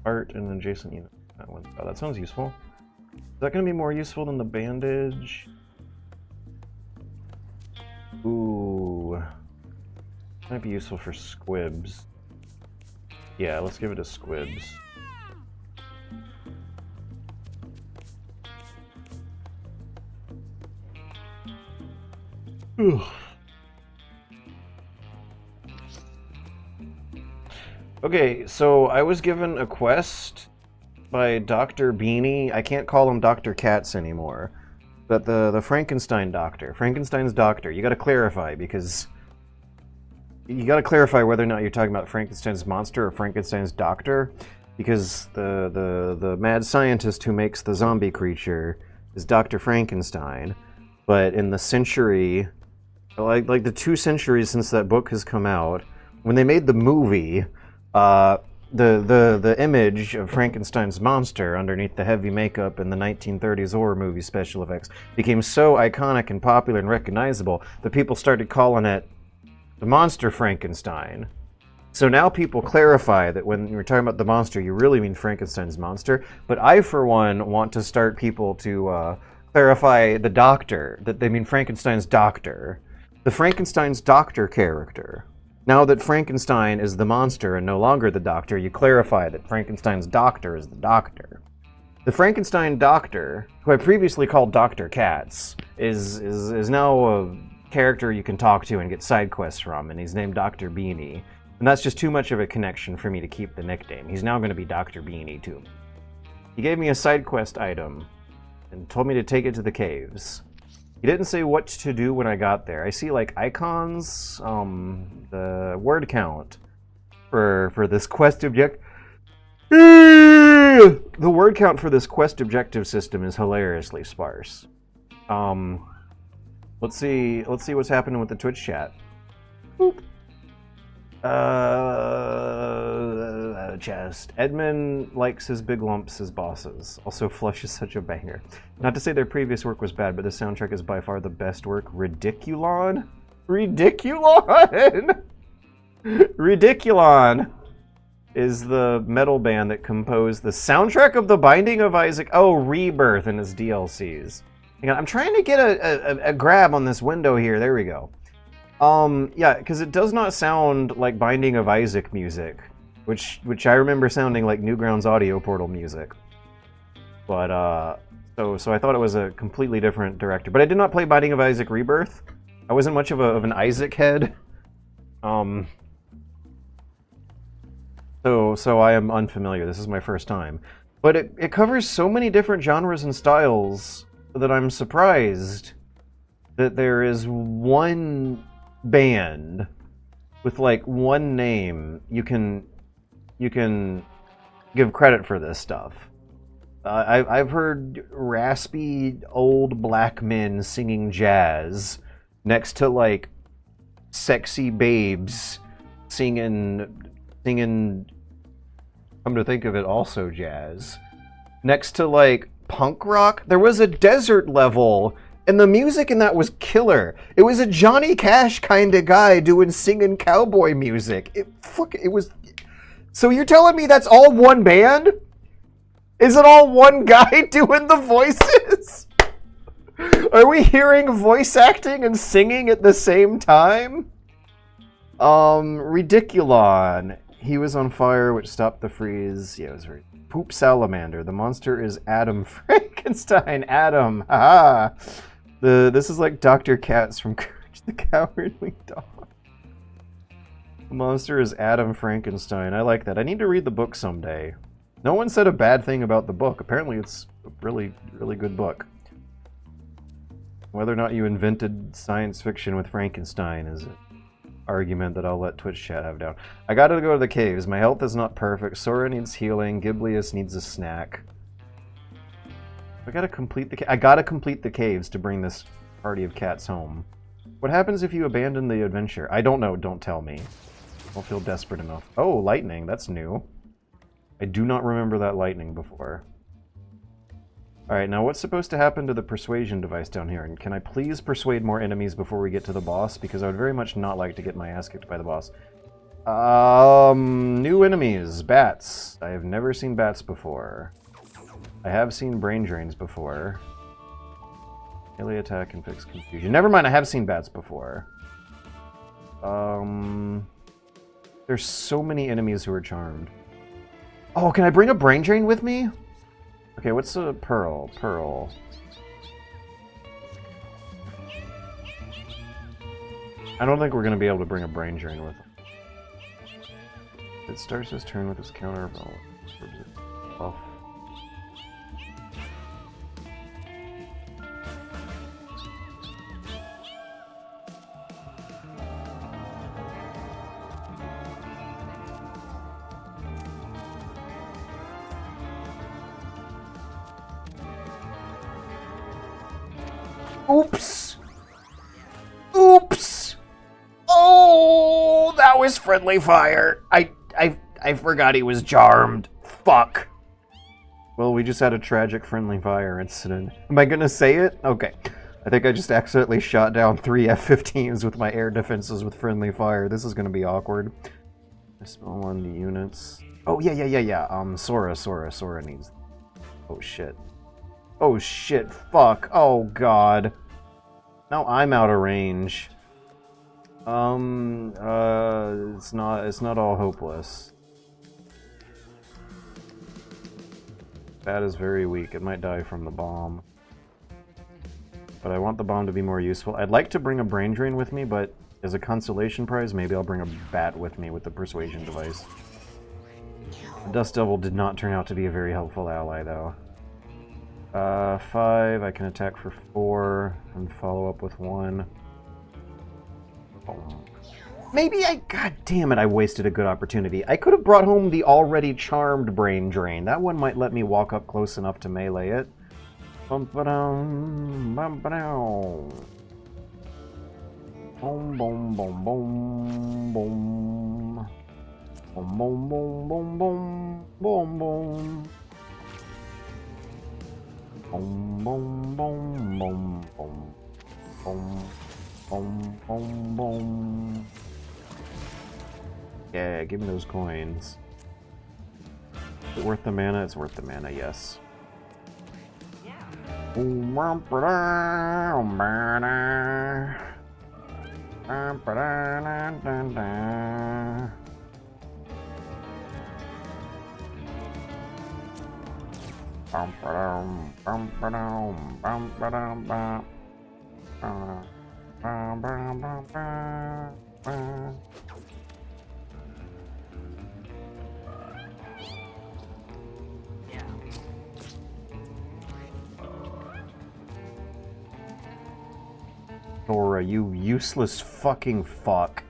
Art and adjacent unit. That one. Oh, that sounds useful. Is that gonna be more useful than the bandage? Ooh. Might be useful for squibs. Yeah, let's give it a squibs. Okay, so I was given a quest by Dr. Beanie. I can't call him Dr. Katz anymore. But the Frankenstein doctor. Frankenstein's doctor. You gotta clarify, because... You gotta clarify whether or not you're talking about Frankenstein's monster or Frankenstein's doctor. Because the mad scientist who makes the zombie creature is Dr. Frankenstein. But in the century... Like the 2 centuries since that book has come out, when they made the movie, the image of Frankenstein's monster underneath the heavy makeup in the 1930s horror movie special effects became so iconic and popular and recognizable that people started calling it the Monster Frankenstein. So now people clarify that when you're talking about the monster, you really mean Frankenstein's monster. But I, for one, want to start people to clarify the doctor, that they mean Frankenstein's doctor. The Frankenstein's doctor character. Now that Frankenstein is the monster and no longer the doctor, you clarify that Frankenstein's doctor is the doctor. The Frankenstein doctor, who I previously called Dr. Katz, is now a character you can talk to and get side quests from, and he's named Dr. Beanie. And that's just too much of a connection for me to keep the nickname. He's now going to be Dr. Beanie, too. He gave me a side quest item and told me to take it to the caves. He didn't say what to do when I got there. I see, like, icons, the word count for this quest object. The word count for this quest objective system is hilariously sparse. Let's see what's happening with the Twitch chat. Boop. Chest. Edmund likes his big lumps as bosses. Also, Flush is such a banger. Not to say their previous work was bad, but the soundtrack is by far the best work. Ridiculon? Ridiculon! Ridiculon is the metal band that composed the soundtrack of The Binding of Isaac. Oh, Rebirth and his DLCs. Hang on, I'm trying to get a grab on this window here. There we go. Yeah, because it does not sound like Binding of Isaac music, which I remember sounding like Newgrounds Audio Portal music. But, so I thought it was a completely different director. But I did not play Binding of Isaac Rebirth. I wasn't much of an Isaac head. So I am unfamiliar. This is my first time. But it covers so many different genres and styles that I'm surprised that there is one band with like one name you can give credit for this stuff. I've heard raspy old black men singing jazz next to like sexy babes singing come to think of it, also jazz next to like punk rock. There was a desert level and the music in that was killer. It was a Johnny Cash kind of guy singing cowboy music. It was. So you're telling me that's all one band? Is it all one guy doing the voices? Are we hearing voice acting and singing at the same time? Ridiculon. He was on fire, which stopped the freeze. Yeah, it was very... Poop Salamander. The monster is Adam Frankenstein. Adam. Haha. This is like Dr. Katz from Courage the Cowardly Dog. The monster is Adam Frankenstein. I like that. I need to read the book someday. No one said a bad thing about the book. Apparently it's a really, really good book. Whether or not you invented science fiction with Frankenstein is an argument that I'll let Twitch chat have down. I gotta go to the caves. My health is not perfect. Sora needs healing. Giblius needs a snack. I gotta complete the caves to bring this party of cats home. What happens if you abandon the adventure? I don't know, don't tell me. Don't feel desperate enough. Oh, lightning. That's new. I do not remember that lightning before. Alright, now what's supposed to happen to the persuasion device down here? And can I please persuade more enemies before we get to the boss? Because I would very much not like to get my ass kicked by the boss. New enemies. Bats. I have never seen bats before. I have seen brain drains before. Melee attack and fix confusion. Never mind, I have seen bats before. There's so many enemies who are charmed. Oh, can I bring a brain drain with me? Okay, what's a pearl? Pearl. I don't think we're going to be able to bring a brain drain with him. It starts his turn with his counter. Off. Oops! Oops! Oh, that was friendly fire. I forgot he was charmed. Fuck. Well, we just had a tragic friendly fire incident. Am I gonna say it? Okay. I think I just accidentally shot down 3 F-15s with my air defenses with friendly fire. This is gonna be awkward. I smell on the units. Oh, yeah. Sora needs... Oh, shit. Oh, shit. Fuck. Oh, God. Now I'm out of range. It's not all hopeless. Bat is very weak. It might die from the bomb. But I want the bomb to be more useful. I'd like to bring a brain drain with me, but as a consolation prize, maybe I'll bring a bat with me with the persuasion device. The Dust Devil did not turn out to be a very helpful ally, though. 5, I can attack for 4, and follow up with 1. Oh. Maybe God damn it, I wasted a good opportunity. I could have brought home the already charmed brain drain. That one might let me walk up close enough to melee it. Bum-ba-dum, bum-ba-dow. Boom, boom, boom, boom, boom. Boom, boom, boom, boom, boom, boom, boom. Boom, boom, boom, boom, boom. Boom, boom, boom, boom. Yeah, give me those coins. Is it worth the mana? It's worth the mana, yes. Sora, you useless fucking fuck.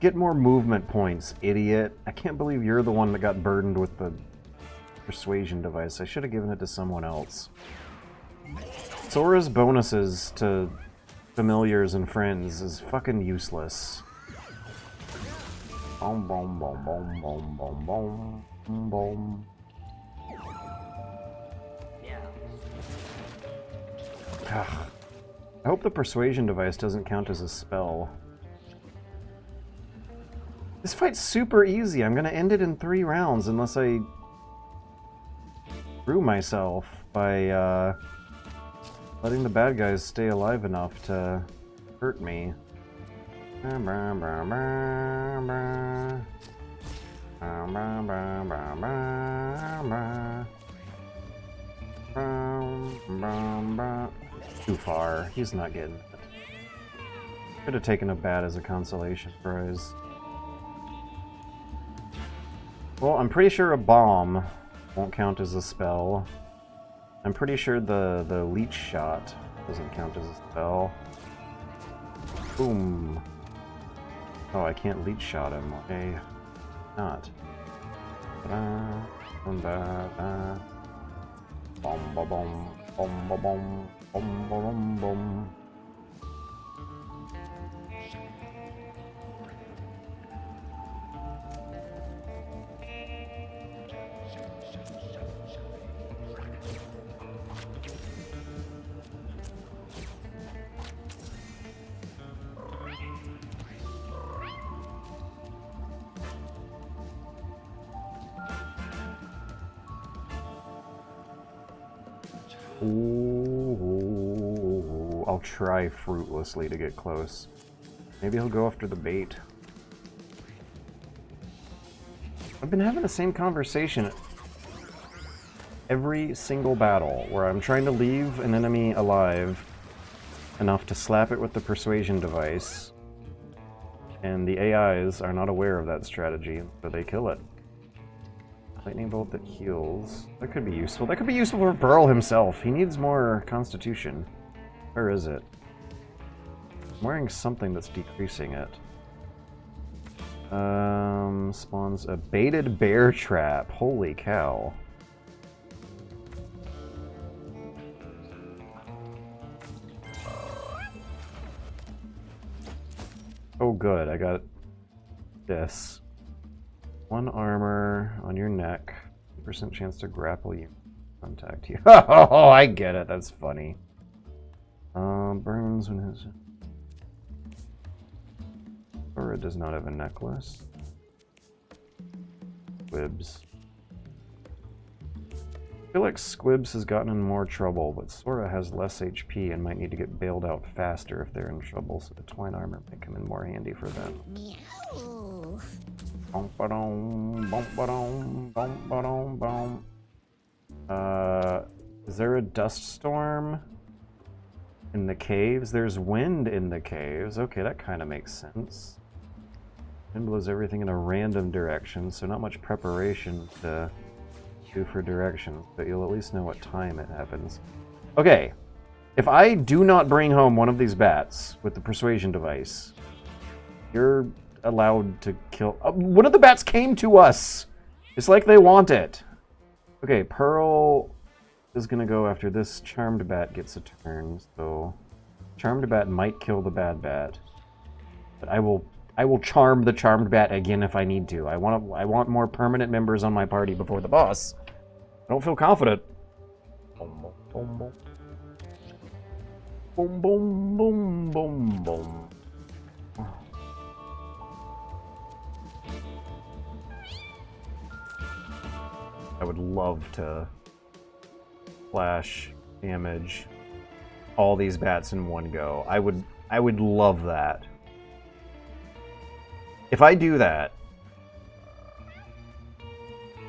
Get more movement points, idiot. I can't believe you're the one that got burdened with the persuasion device. I should have given it to someone else. Sora's bonuses to familiars and friends is fucking useless. Boom, boom, boom, boom, boom, boom, boom, boom. Ugh. I hope the persuasion device doesn't count as a spell. This fight's super easy. I'm gonna end it in 3 rounds unless I screw myself by letting the bad guys stay alive enough to hurt me. Too far. He's not getting it. Could have taken a bat as a consolation prize. Well, I'm pretty sure a bomb won't count as a spell. I'm pretty sure the leech shot doesn't count as a spell. Boom. Oh, I can't leech shot him. Okay. Not. Boom, boom, boom, boom, boom. Boom, boom, boom. Ooh, I'll try fruitlessly to get close. Maybe he'll go after the bait. I've been having the same conversation every single battle, where I'm trying to leave an enemy alive enough to slap it with the persuasion device, and the AIs are not aware of that strategy, so they kill it. Lightning bolt that heals. That could be useful. That could be useful for Pearl himself. He needs more constitution. Where is it? I'm wearing something that's decreasing it. Spawns a baited bear trap. Holy cow. Oh good, I got this. 1 armor on your neck. % chance to grapple you. Contact you. Oh, I get it. That's funny. Burns when his... Sora does not have a necklace. Squibs. I feel like Squibs has gotten in more trouble, but Sora has less HP and might need to get bailed out faster if they're in trouble, so the twine armor might come in more handy for them. Meow. Bum-ba-dum, bum-ba-dum, bum-ba-dum, bum. Is there a dust storm in the caves? There's wind in the caves. Okay, that kind of makes sense. Wind blows everything in a random direction, so not much preparation to do for directions, but you'll at least know what time it happens. Okay, if I do not bring home one of these bats with the persuasion device, you're allowed to kill... one of the bats came to us! It's like they want it. Okay, Pearl is gonna go after this charmed bat gets a turn, so... Charmed bat might kill the bad bat. But I will charm the charmed bat again if I need to. I want more permanent members on my party before the boss. I don't feel confident. Boom, boom, boom. Boom, boom, boom, boom, boom. I would love to flash damage all these bats in one go. I would love that. If I do that,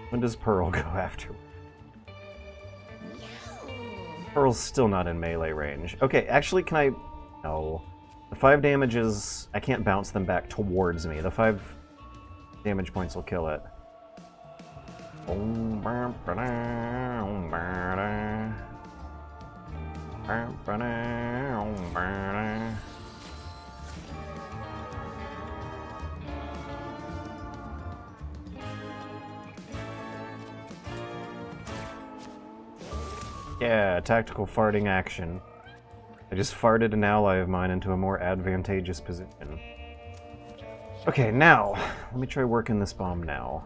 when does Pearl go after? Pearl's still not in melee range. Okay, actually, can I... No. The 5 damages, I can't bounce them back towards me. The 5 damage points will kill it. Yeah, tactical farting action. I just farted an ally of mine into a more advantageous position. Okay, now, let me try working this bomb now.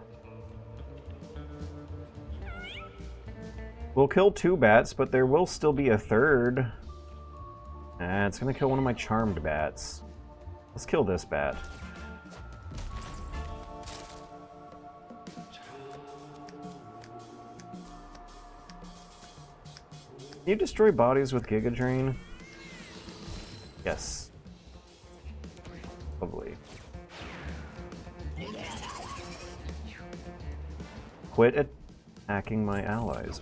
We'll kill 2 bats, but there will still be a 3rd. It's gonna kill one of my charmed bats. Let's kill this bat. Can you destroy bodies with Giga Drain? Yes. Lovely. Quit attacking my allies.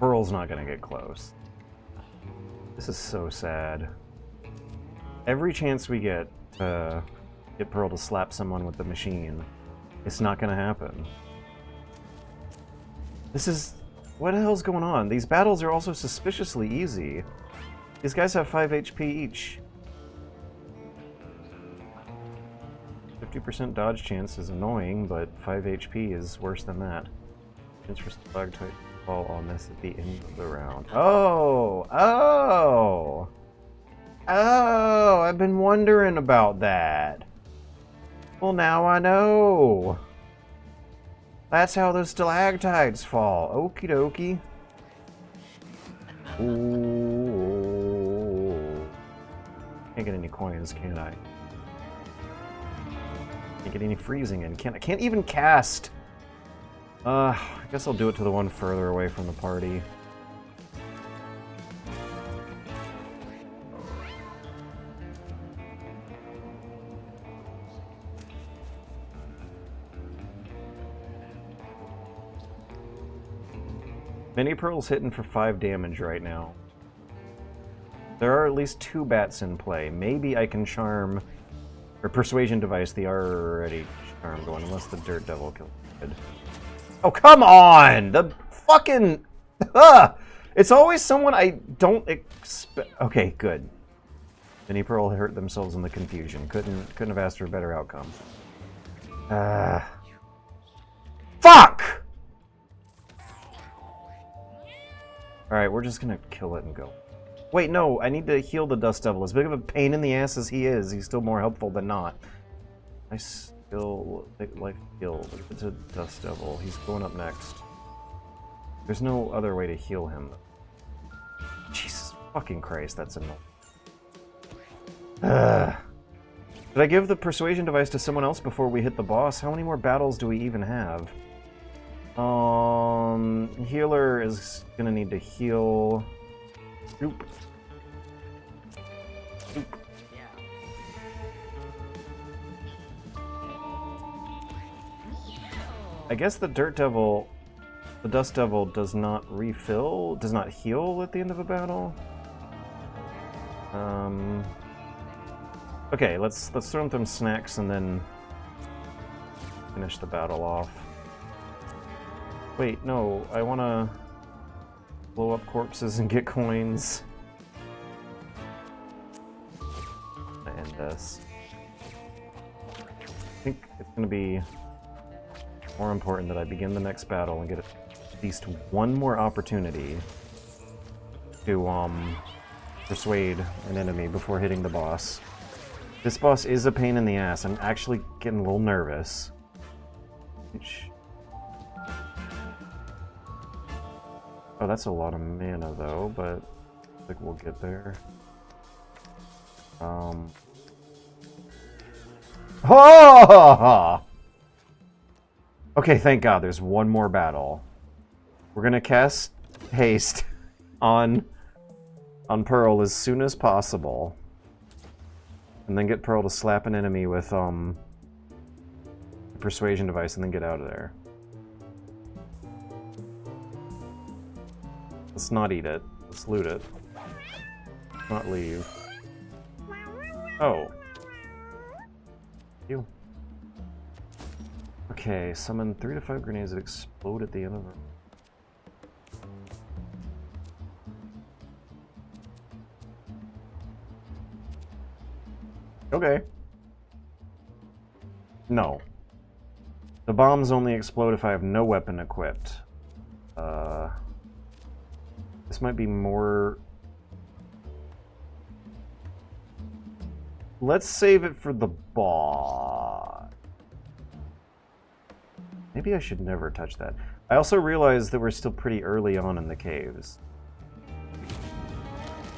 Pearl's not gonna get close. This is so sad. Every chance we get to get Pearl to slap someone with the machine, it's not gonna happen. This is... What the hell's going on? These battles are also suspiciously easy. These guys have 5 HP each. 50% dodge chance is annoying, but 5 HP is worse than that. Chance for stalactite to fall on this at the end of the round. Oh! Oh! Oh! I've been wondering about that. Well, now I know. That's how those stalactites fall. Okie dokie. Ooh. Can't get any coins, can I? Can't get any freezing in. I can't even cast. I guess I'll do it to the one further away from the party. Mini Pearl's hitting for 5 damage right now. There are at least 2 bats in play. Maybe I can charm... Or Persuasion Device the already charm going, unless the Dirt Devil kills it. Oh, come on! The fucking... It's always someone I don't expect... Okay, good. Mini Pearl hurt themselves in the confusion. Couldn't have asked for a better outcome. Fuck! Alright, we're just gonna kill it and go. Wait, no, I need to heal the Dust Devil. As big of a pain in the ass as he is, he's still more helpful than not. I still life heal. It's a Dust Devil. He's going up next. There's no other way to heal him. Jesus fucking Christ, that's annoying. Did I give the Persuasion Device to someone else before we hit the boss? How many more battles do we even have? Healer is gonna need to heal. Oop. Oop. I guess the Dirt Devil, the Dust Devil does not refill, does not heal at the end of a battle. Okay, let's throw them snacks and then finish the battle off. Wait, no, I wanna blow up corpses and get coins. I end this. I think it's gonna be more important that I begin the next battle and get at least one more opportunity to persuade an enemy before hitting the boss. This boss is a pain in the ass. I'm actually getting a little nervous. Oh, that's a lot of mana though, but I think we'll get there. Oh! Okay, thank God, there's one more battle. We're gonna cast haste on Pearl as soon as possible. And then get Pearl to slap an enemy with the Persuasion Device and then get out of there. Let's not eat it. Let's loot it. Let's not leave. Oh. You. Okay, summon 3 to 5 grenades that explode at the end of her. Okay. No. The bombs only explode if I have no weapon equipped. This might be more... Let's save it for the boss. Maybe I should never touch that. I also realized that we're still pretty early on in the caves.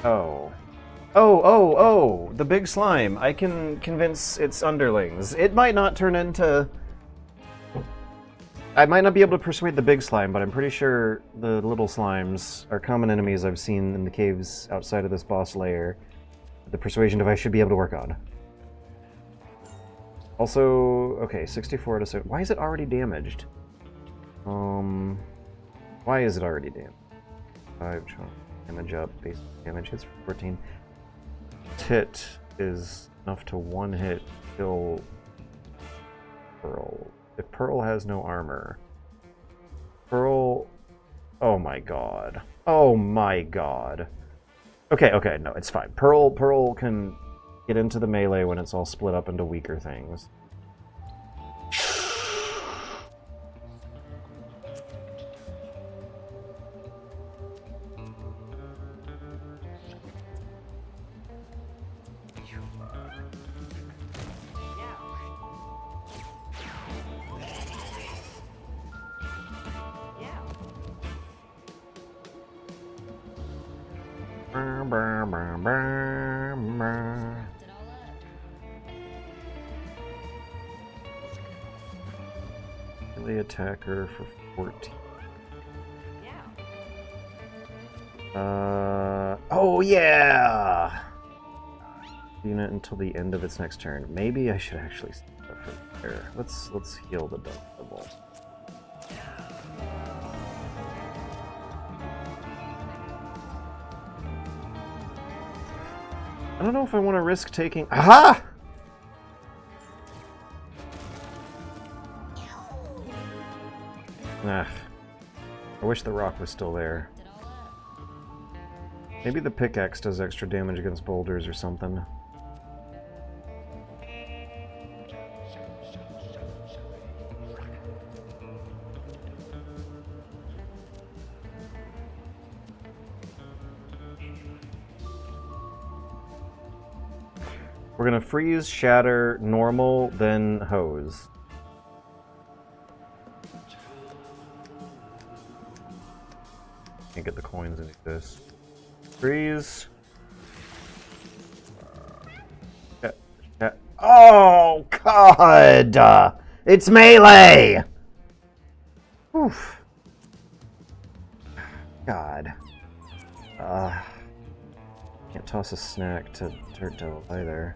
Oh. Oh! The big slime. I can convince its underlings. It might not turn into... I might not be able to persuade the big slime, but I'm pretty sure the little slimes are common enemies I've seen in the caves outside of this boss lair. The Persuasion Device should be able to work on. Also, okay, 64 out of 7. Why is it already damaged? Why is it already damaged? 5 damage up, base damage hits for 14. Hit is enough to one-hit kill Pearl. If Pearl has no armor... Pearl... Oh my god. Oh my god. Okay, no, it's fine. Pearl can get into the melee when it's all split up into weaker things. Melee attacker for 14. Oh yeah! Unit until the end of its next turn. Maybe I should actually start for there. Let's heal the double. I don't know if I want to risk taking. Aha! I wish the rock was still there. Maybe the pickaxe does extra damage against boulders or something. We're gonna freeze, shatter, normal, then hose. Can't get the coins into this. Freeze. Oh, God! It's melee! Oof. God. Can't toss a snack to Dirt Devil either.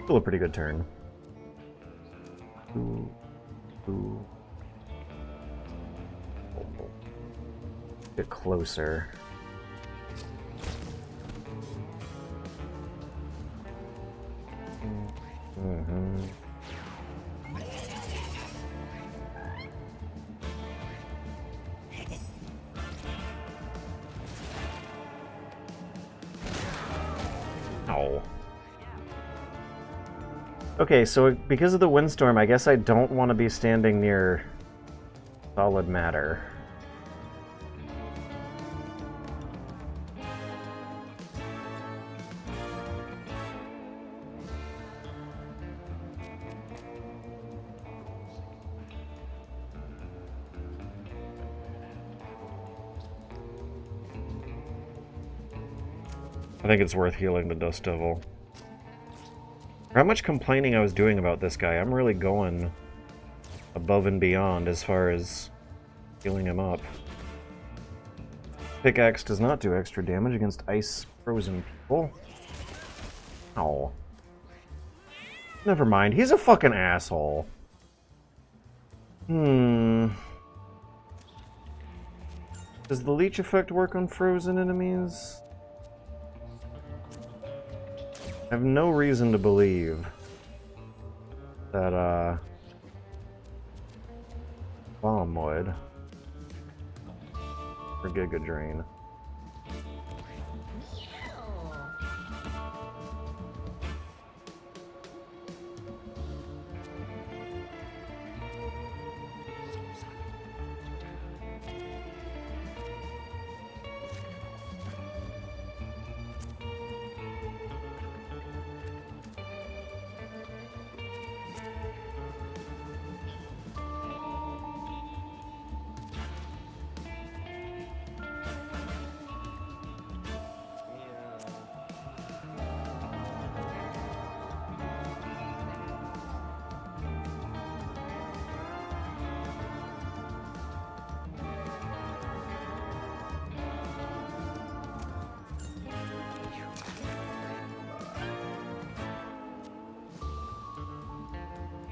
Still a pretty good turn. Ooh. Get closer. Ow. Okay, so because of the windstorm, I guess I don't want to be standing near solid matter. I think it's worth healing the Dust Devil. How much complaining I was doing about this guy, I'm really going above and beyond as far as healing him up. Pickaxe does not do extra damage against ice frozen people. Oh. Never mind, he's a fucking asshole. Does the leech effect work on frozen enemies? I have no reason to believe that, bomb would. Or Giga Drain.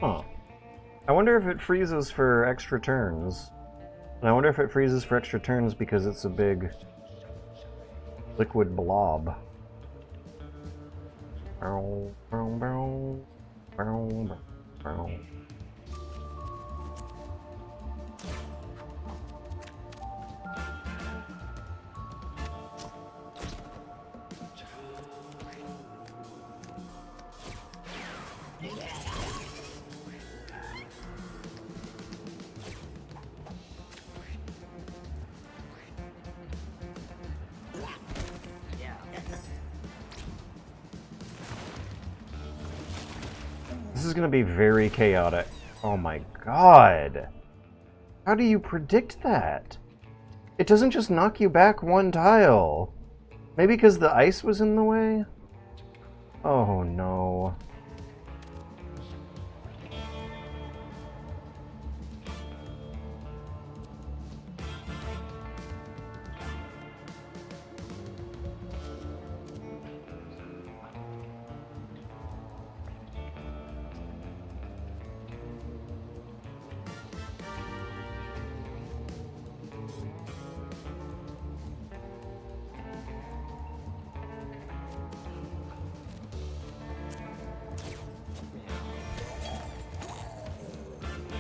Huh. I wonder if it freezes for extra turns. And I wonder if it freezes for extra turns because it's a big liquid blob. is gonna be very chaotic. Oh my god. How do you predict that? It doesn't just knock you back one tile. Maybe because the ice was in the way? Oh no.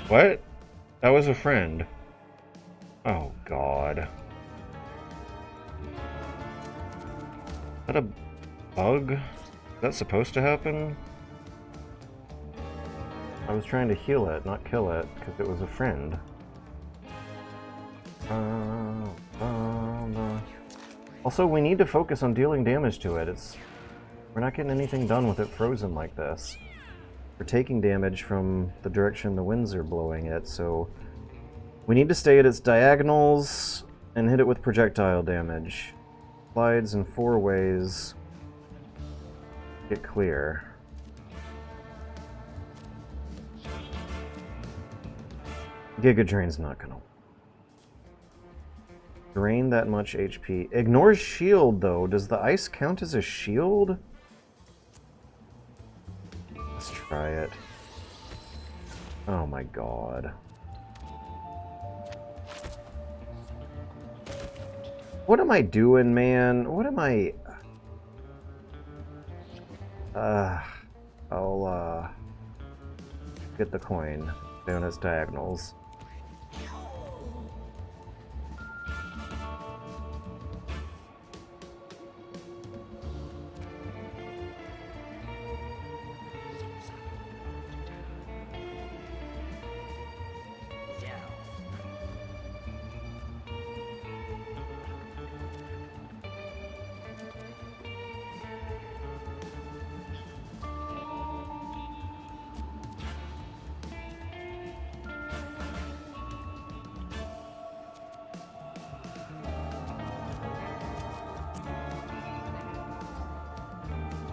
What? That was a friend. Oh god. Is that a bug? Is that supposed to happen? I was trying to heal it, not kill it, because it was a friend. Also, we need to focus on dealing damage to it. We're not getting anything done with it frozen like this. We're taking damage from the direction the winds are blowing it, so we need to stay at its diagonals and hit it with projectile damage. Slides in 4 ways. Get clear. Giga Drain's not gonna drain that much HP. Ignores shield though. Does the ice count as a shield? Let's try it. Oh my god. What am I doing, man? What am I... I'll get the coin down its diagonals.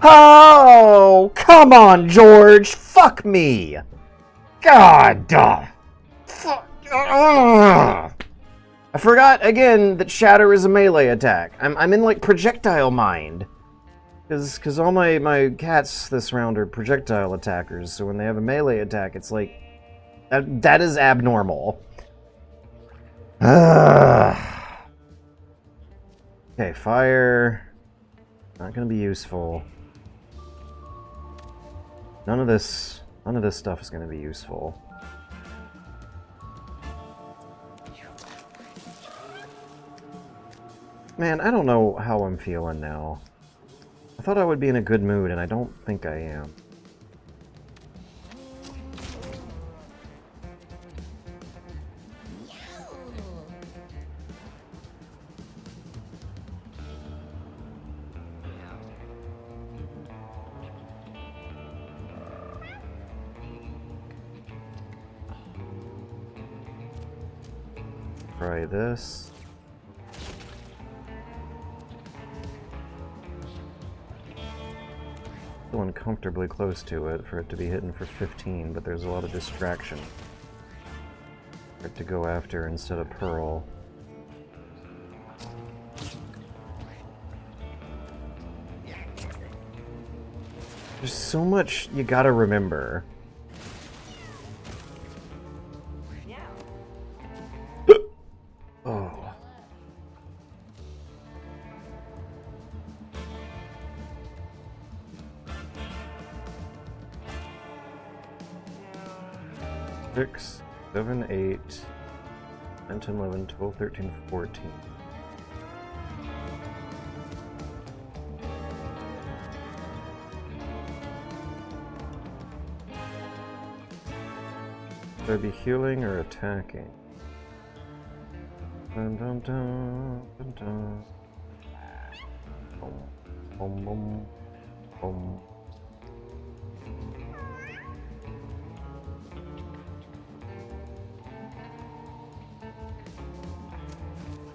Oh, come on, George. Fuck me. God. Fuck. I forgot again that Shatter is a melee attack. I'm in like projectile mind. Because all my cats this round are projectile attackers, so when they have a melee attack, it's like... That is abnormal. Okay, fire. Not gonna be useful. None of this stuff is gonna be useful. Man, I don't know how I'm feeling now. I thought I would be in a good mood, and I don't think I am. Try this. Still uncomfortably close to it for it to be hitting for 15, but there's a lot of distraction for it to go after instead of Pearl. There's so much you gotta remember. Oh. Six, 7, 8, 9, 10, 11, 12, 13, 14. Should I be healing or attacking? Dun, dun, dun, dun, dun. Boom, boom, boom, boom.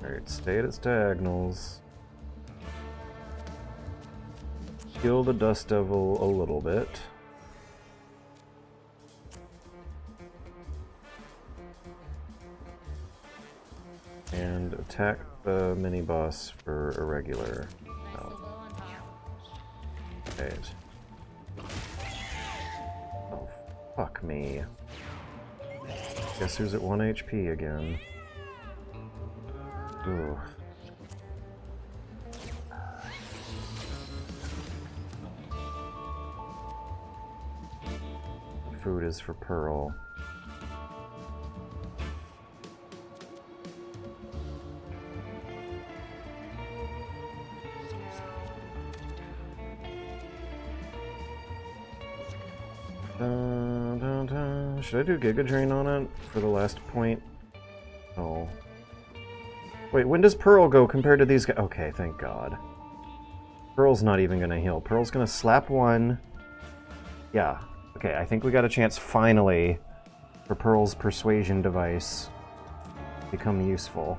Alright, stay at its diagonals. Kill the Dust Devil a little bit. And attack the mini-boss for a regular. No. Right. Oh, fuck me. Guess who's at 1 HP again? Ooh. Food is for Pearl. Should I do Giga Drain on it for the last point? Oh. Wait, when does Pearl go compared to these guys? Okay, thank God. Pearl's not even gonna heal. Pearl's gonna slap one. Yeah. Okay, I think we got a chance finally for Pearl's persuasion device to become useful.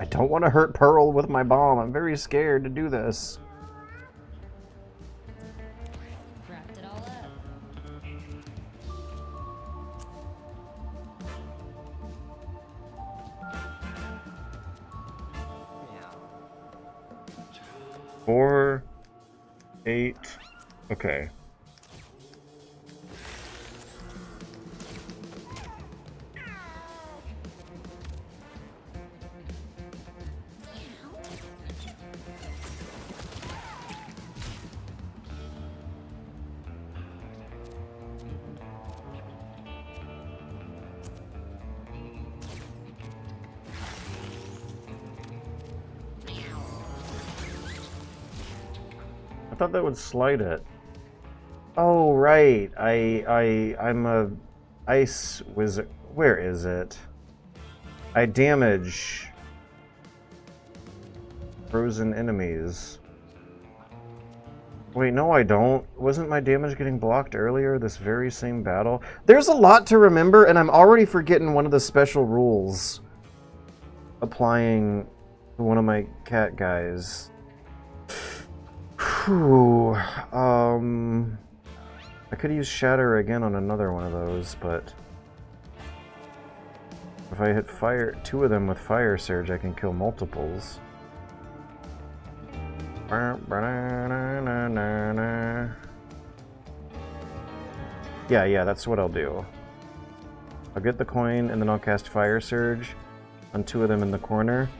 I don't want to hurt Pearl with my bomb. I'm very scared to do this. Wrapped it all up. 4, 8. Okay. I thought that would slide it. Oh, right. I'm a ice wizard. Where is it? I damage frozen enemies. Wait, no I don't. Wasn't my damage getting blocked earlier this very same battle? There's a lot to remember, and I'm already forgetting one of the special rules applying to one of my cat guys. Whew. I could use Shatter again on another one of those, but if I hit two of them with Fire Surge, I can kill multiples. Yeah, that's what I'll do. I'll get the coin, and then I'll cast Fire Surge on 2 of them in the corner.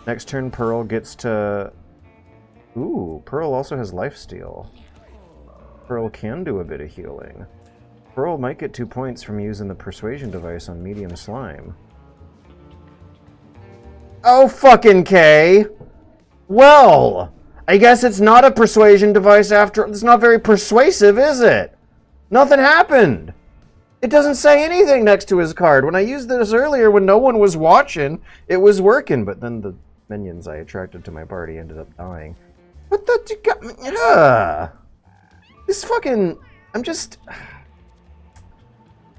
Next turn, Pearl gets to... Ooh, Pearl also has lifesteal. Pearl can do a bit of healing. Pearl might get 2 points from using the persuasion device on medium slime. Oh, fucking K! Well, I guess it's not a persuasion device after... It's not very persuasive, is it? Nothing happened! It doesn't say anything next to his card. When I used this earlier when no one was watching, it was working, but then the minions I attracted to my party ended up dying. What the... This fucking... I'm just...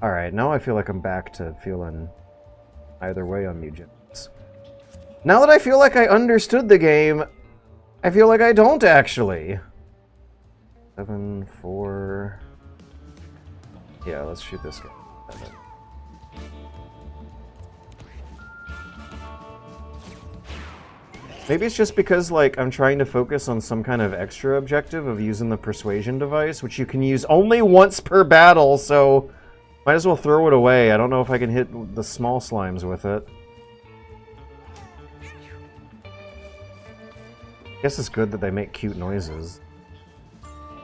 Alright, now I feel like I'm back to feeling either way on Mewgenics. Now that I feel like I understood the game, I feel like I don't actually. 7, 4... Yeah, let's shoot this guy. 7. Maybe it's just because, like, I'm trying to focus on some kind of extra objective of using the persuasion device, which you can use only once per battle, so might as well throw it away. I don't know if I can hit the small slimes with it. I guess it's good that they make cute noises.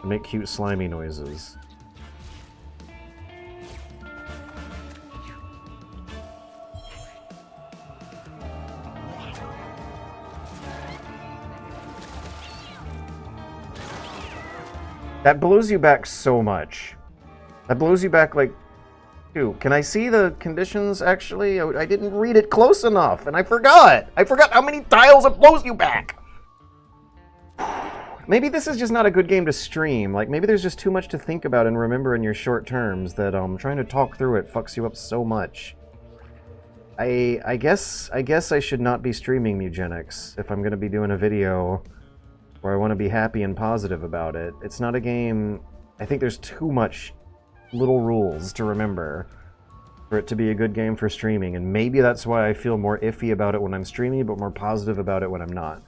They make cute slimy noises. That blows you back so much. That blows you back like 2. Can I see the conditions, actually? I didn't read it close enough, and I forgot! I forgot how many tiles it blows you back! Maybe this is just not a good game to stream. Like, maybe there's just too much to think about and remember in your short terms that trying to talk through it fucks you up so much. I guess I should not be streaming Mewgenics if I'm going to be doing a video where I want to be happy and positive about it. It's not a game... I think there's too much little rules to remember for it to be a good game for streaming, and maybe that's why I feel more iffy about it when I'm streaming, but more positive about it when I'm not.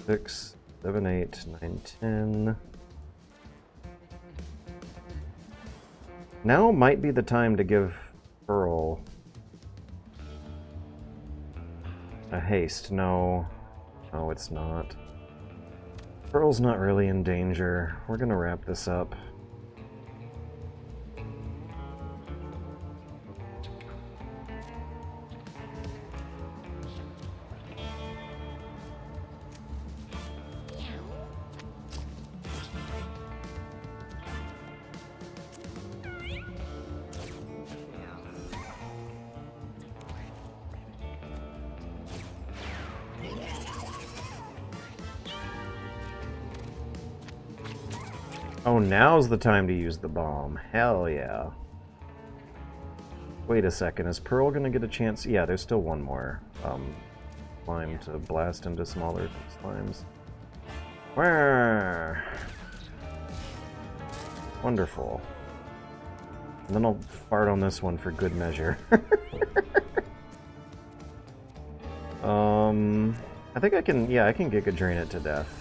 6, 7, 8, 9, 10... Now might be the time to give Pearl a haste. No. No, it's not. Pearl's not really in danger. We're gonna wrap this up. Oh, now's the time to use the bomb. Hell yeah. Wait a second, is Pearl gonna get a chance? Yeah, there's still one more slime to blast into smaller slimes. Where? Wonderful. And then I'll fart on this one for good measure. I think I can, yeah, I can Giga Drain it to death.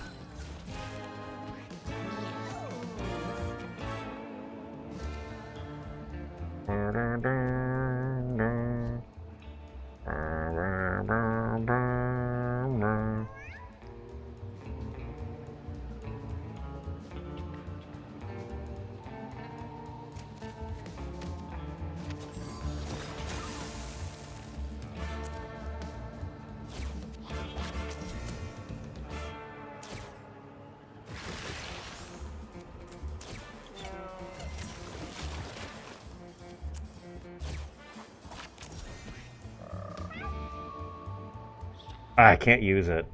I can't use it.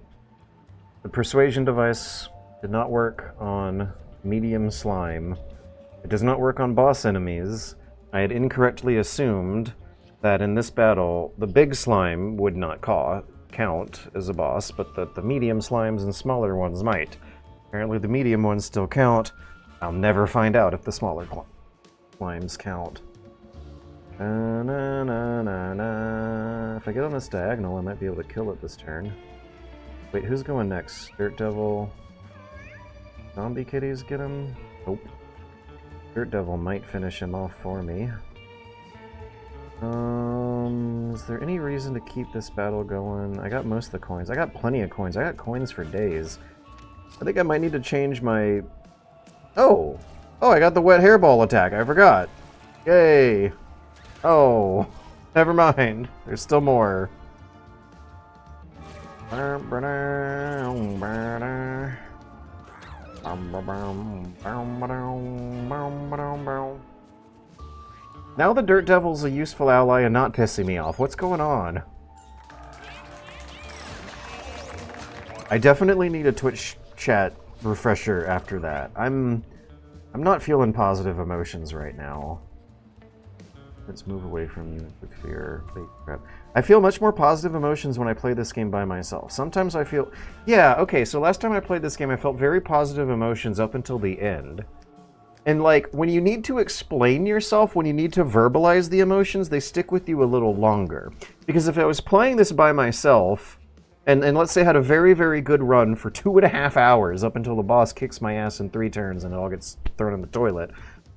The persuasion device did not work on medium slime. It does not work on boss enemies. I had incorrectly assumed that in this battle, the big slime would not count as a boss, but that the medium slimes and smaller ones might. Apparently the medium ones still count. I'll never find out if the smaller slimes count. If I get on this diagonal, I might be able to kill it this turn. Wait, who's going next? Dirt Devil? Zombie kitties get him? Nope. Dirt Devil might finish him off for me. Is there any reason to keep this battle going? I got most of the coins. I got plenty of coins. I got coins for days. I think I might need to change my... Oh! Oh, I got the wet hairball attack. I forgot. Yay! Oh, never mind. There's still more. Now the Dirt Devil's a useful ally and not pissing me off. What's going on? I definitely need a Twitch chat refresher after that. I'm not feeling positive emotions right now. Let's move away from the fear. Wait, crap. I feel much more positive emotions when I play this game by myself. Sometimes I feel... Yeah, okay, so last time I played this game, I felt very positive emotions up until the end. And, like, when you need to explain yourself, when you need to verbalize the emotions, they stick with you a little longer. Because if I was playing this by myself, and let's say I had a very, very good run for 2.5 hours up until the boss kicks my ass in 3 turns and it all gets thrown in the toilet,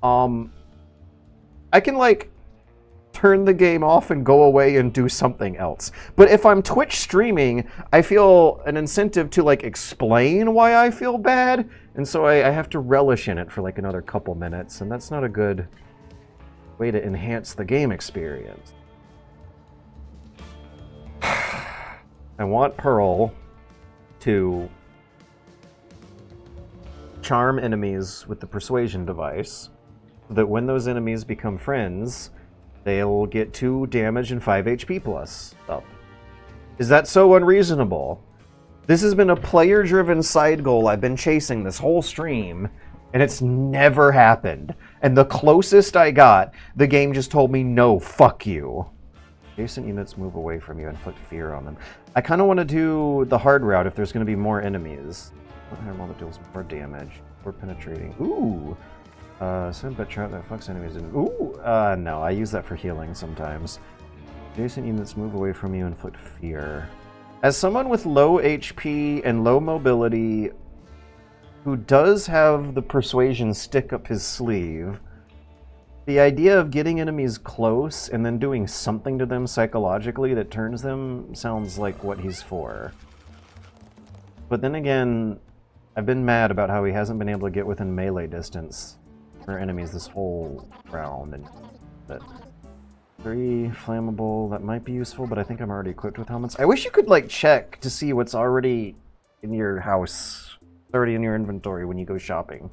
I can, like... turn the game off and go away and do something else. But if I'm Twitch streaming, I feel an incentive to like explain why I feel bad, and so I have to relish in it for like another couple minutes, and that's not a good way to enhance the game experience. I want Pearl to charm enemies with the persuasion device, so that when those enemies become friends, they'll get 2 damage and 5 HP plus up. Is that so unreasonable? This has been a player-driven side goal I've been chasing this whole stream, and it's never happened. And the closest I got, the game just told me, no, fuck you. Adjacent units move away from you and inflict fear on them. I kind of want to do the hard route if there's going to be more enemies. That deals more damage. More penetrating. Ooh! Send bet trap that fucks enemies in. Ooh! No, I use that for healing sometimes. Adjacent units move away from you and inflict fear. As someone with low HP and low mobility who does have the persuasion stick up his sleeve, the idea of getting enemies close and then doing something to them psychologically that turns them sounds like what he's for. But then again, I've been mad about how he hasn't been able to get within melee distance for enemies this whole round. And that 3 flammable, that might be useful, but I think I'm already equipped with helmets. I wish you could like check to see what's already in your house, already in your inventory when you go shopping.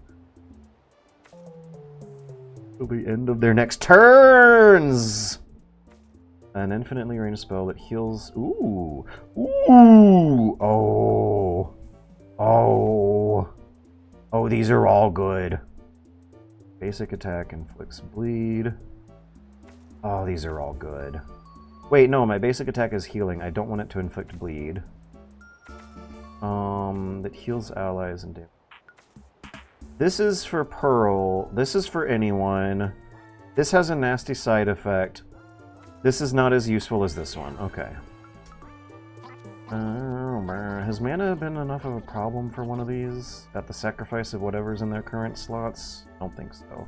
Till the end of their next turns! An infinitely ranged spell that heals... Ooh! Ooh! Oh! Oh! Oh, these are all good. Basic attack inflicts bleed. Oh, these are all good. Wait, no, my basic attack is healing. I don't want it to inflict bleed. That heals allies and damage. This is for Pearl. This is for anyone. This has a nasty side effect. This is not as useful as this one. Okay. Has mana been enough of a problem for one of these? At the sacrifice of whatever's in their current slots? I don't think so.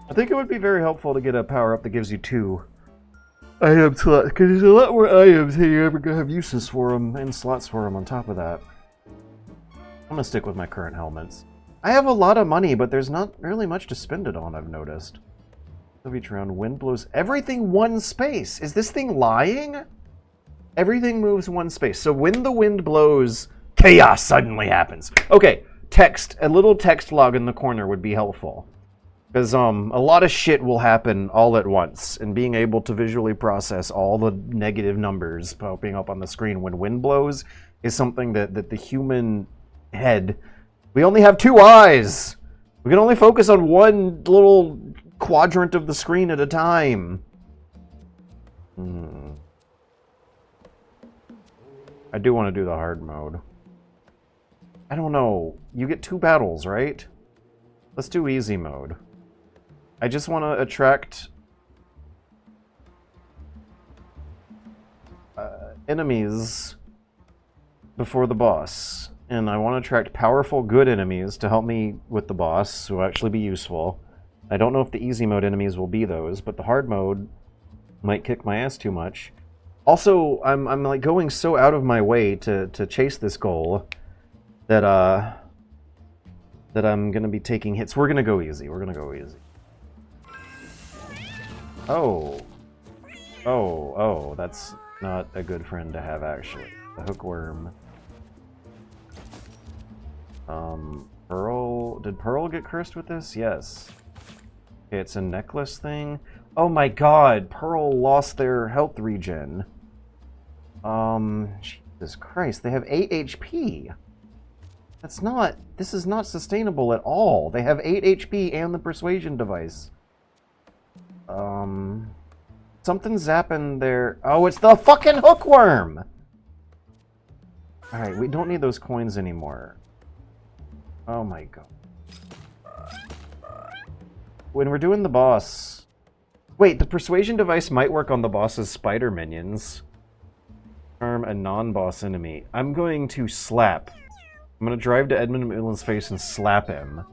I think it would be very helpful to get a power-up that gives you 2 item slots, because there's a lot more items that you're ever going to have uses for them, and slots for them on top of that. I'm going to stick with my current helmets. I have a lot of money, but there's not really much to spend it on, I've noticed. Each round, wind blows everything 1 space. Is this thing lying? Everything moves 1 space. So when the wind blows, chaos suddenly happens. Okay, text. A little text log in the corner would be helpful. Because a lot of shit will happen all at once, and being able to visually process all the negative numbers popping up on the screen when wind blows is something that the human head... We only have 2 eyes! We can only focus on one little quadrant of the screen at a time. I do want to do the hard mode. I don't know. You get 2 battles, right? Let's do easy mode. I just want to attract enemies before the boss. And I want to attract powerful, good enemies to help me with the boss, who will actually be useful. I don't know if the easy mode enemies will be those, but the hard mode might kick my ass too much. Also, I'm like going so out of my way to chase this goal that that I'm gonna be taking hits. We're gonna go easy. We're gonna go easy. Oh. Oh, that's not a good friend to have, actually. The hookworm. Pearl... Did Pearl get cursed with this? Yes. Okay, it's a necklace thing. Oh my god, Pearl lost their health regen. Jesus Christ, they have 8 HP. That's not... This is not sustainable at all. They have 8 HP and the persuasion device. Something's zapping there. Oh, it's the fucking hookworm! Alright, we don't need those coins anymore. Oh my god. When we're doing the boss... Wait, the persuasion device might work on the boss's spider minions. Charm a non-boss enemy. I'm going to slap. I'm going to drive to Edmund Midland's face and slap him.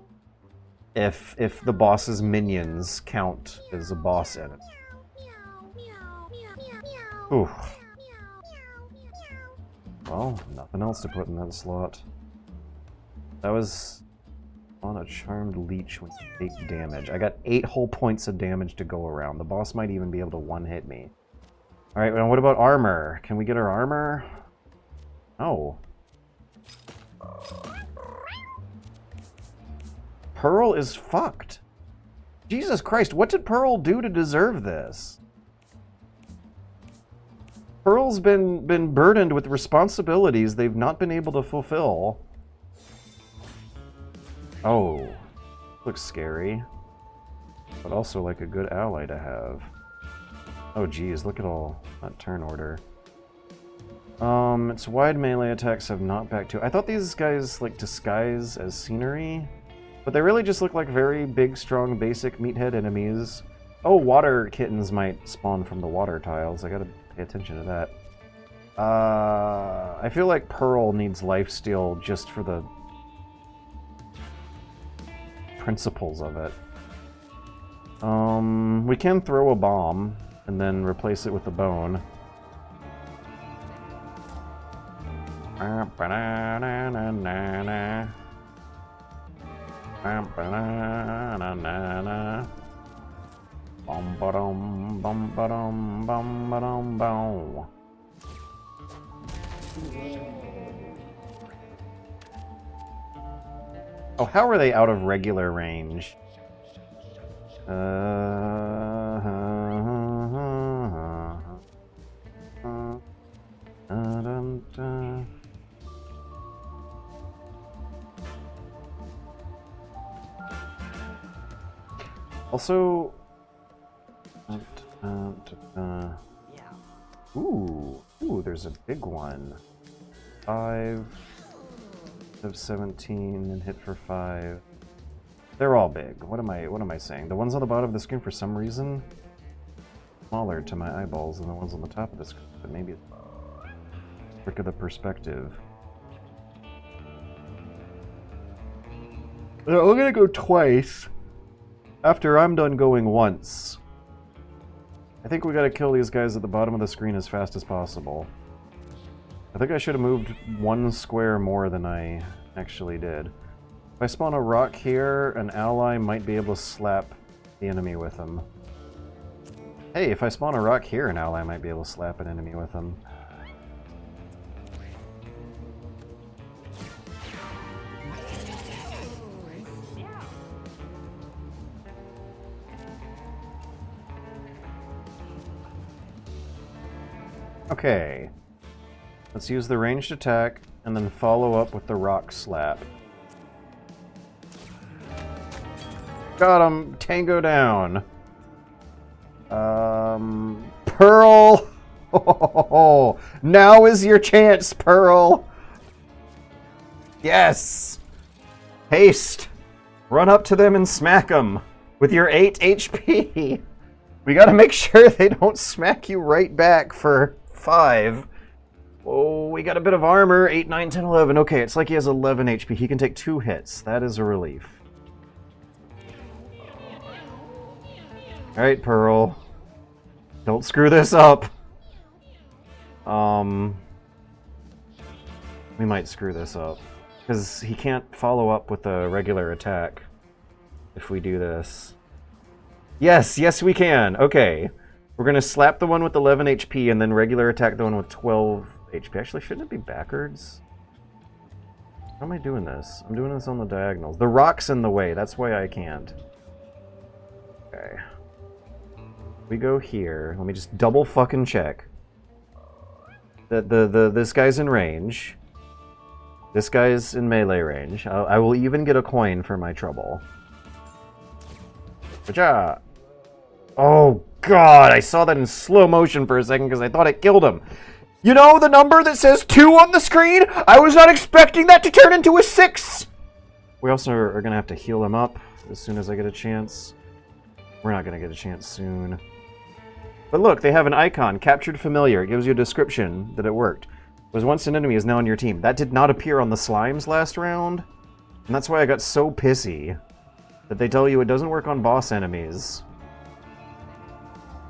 If the boss's minions count as a boss enemy. Ooh. Well, nothing else to put in that slot. That was on a charmed leech when you take damage. I got 8 whole points of damage to go around. The boss might even be able to one-hit me. Alright, well, what about armor? Can we get our armor? Oh. Pearl is fucked. Jesus Christ, what did Pearl do to deserve this? Pearl's been burdened with responsibilities they've not been able to fulfill. Oh, looks scary. But also like a good ally to have. Oh geez, look at all that turn order. Its wide melee attacks have not back to... I thought these guys like disguise as scenery, but they really just look like very big, strong, basic meathead enemies. Oh, water kittens might spawn from the water tiles. I gotta pay attention to that. I feel like Pearl needs lifesteal just for the principles of it. We can throw a bomb and then replace it with a bone. Oh, how are they out of regular range? Also, ooh, there's a big one. 5 of 17 and hit for 5. They're all big. What am I saying? The ones on the bottom of the screen, for some reason, smaller to my eyeballs than the ones on the top of the screen. But maybe it's a trick of the perspective. We're gonna go twice. After I'm done going once. I think we gotta kill these guys at the bottom of the screen as fast as possible. I think I should have moved one square more than I actually did. If I spawn a rock here, an ally might be able to slap the enemy with them. Hey, if I spawn a rock here, an ally might be able to slap an enemy with them. Okay, let's use the ranged attack and then follow up with the rock slap. Got him! Tango down! Pearl! Oh, now is your chance, Pearl! Yes! Haste! Run up to them and smack them with your 8 HP! We gotta make sure they don't smack you right back for 5. Oh, we got a bit of armor. 8, 9, 10, 11. Okay, it's like he has 11 HP. He can take 2 hits. That is a relief. Alright, Pearl. Don't screw this up. We might screw this up. Because he can't follow up with a regular attack if we do this. Yes, yes we can. Okay. We're going to slap the one with 11 HP and then regular attack the one with 12 HP. Actually, shouldn't it be backwards? How am I doing this? I'm doing this on the diagonals. The rock's in the way. That's why I can't. Okay. We go here. Let me just double fucking check. This guy's in range. This guy's in melee range. I will even get a coin for my trouble. Good Oh god, I saw that in slow motion for a second because I thought it killed him. You know the number that says 2 on the screen? I was not expecting that to turn into a 6! We also are going to have to heal him up as soon as I get a chance. We're not going to get a chance soon. But look, they have an icon, Captured Familiar. It gives you a description that it worked. Was once an enemy, is now on your team. That did not appear on the slimes last round. And that's why I got so pissy. That they tell you it doesn't work on boss enemies.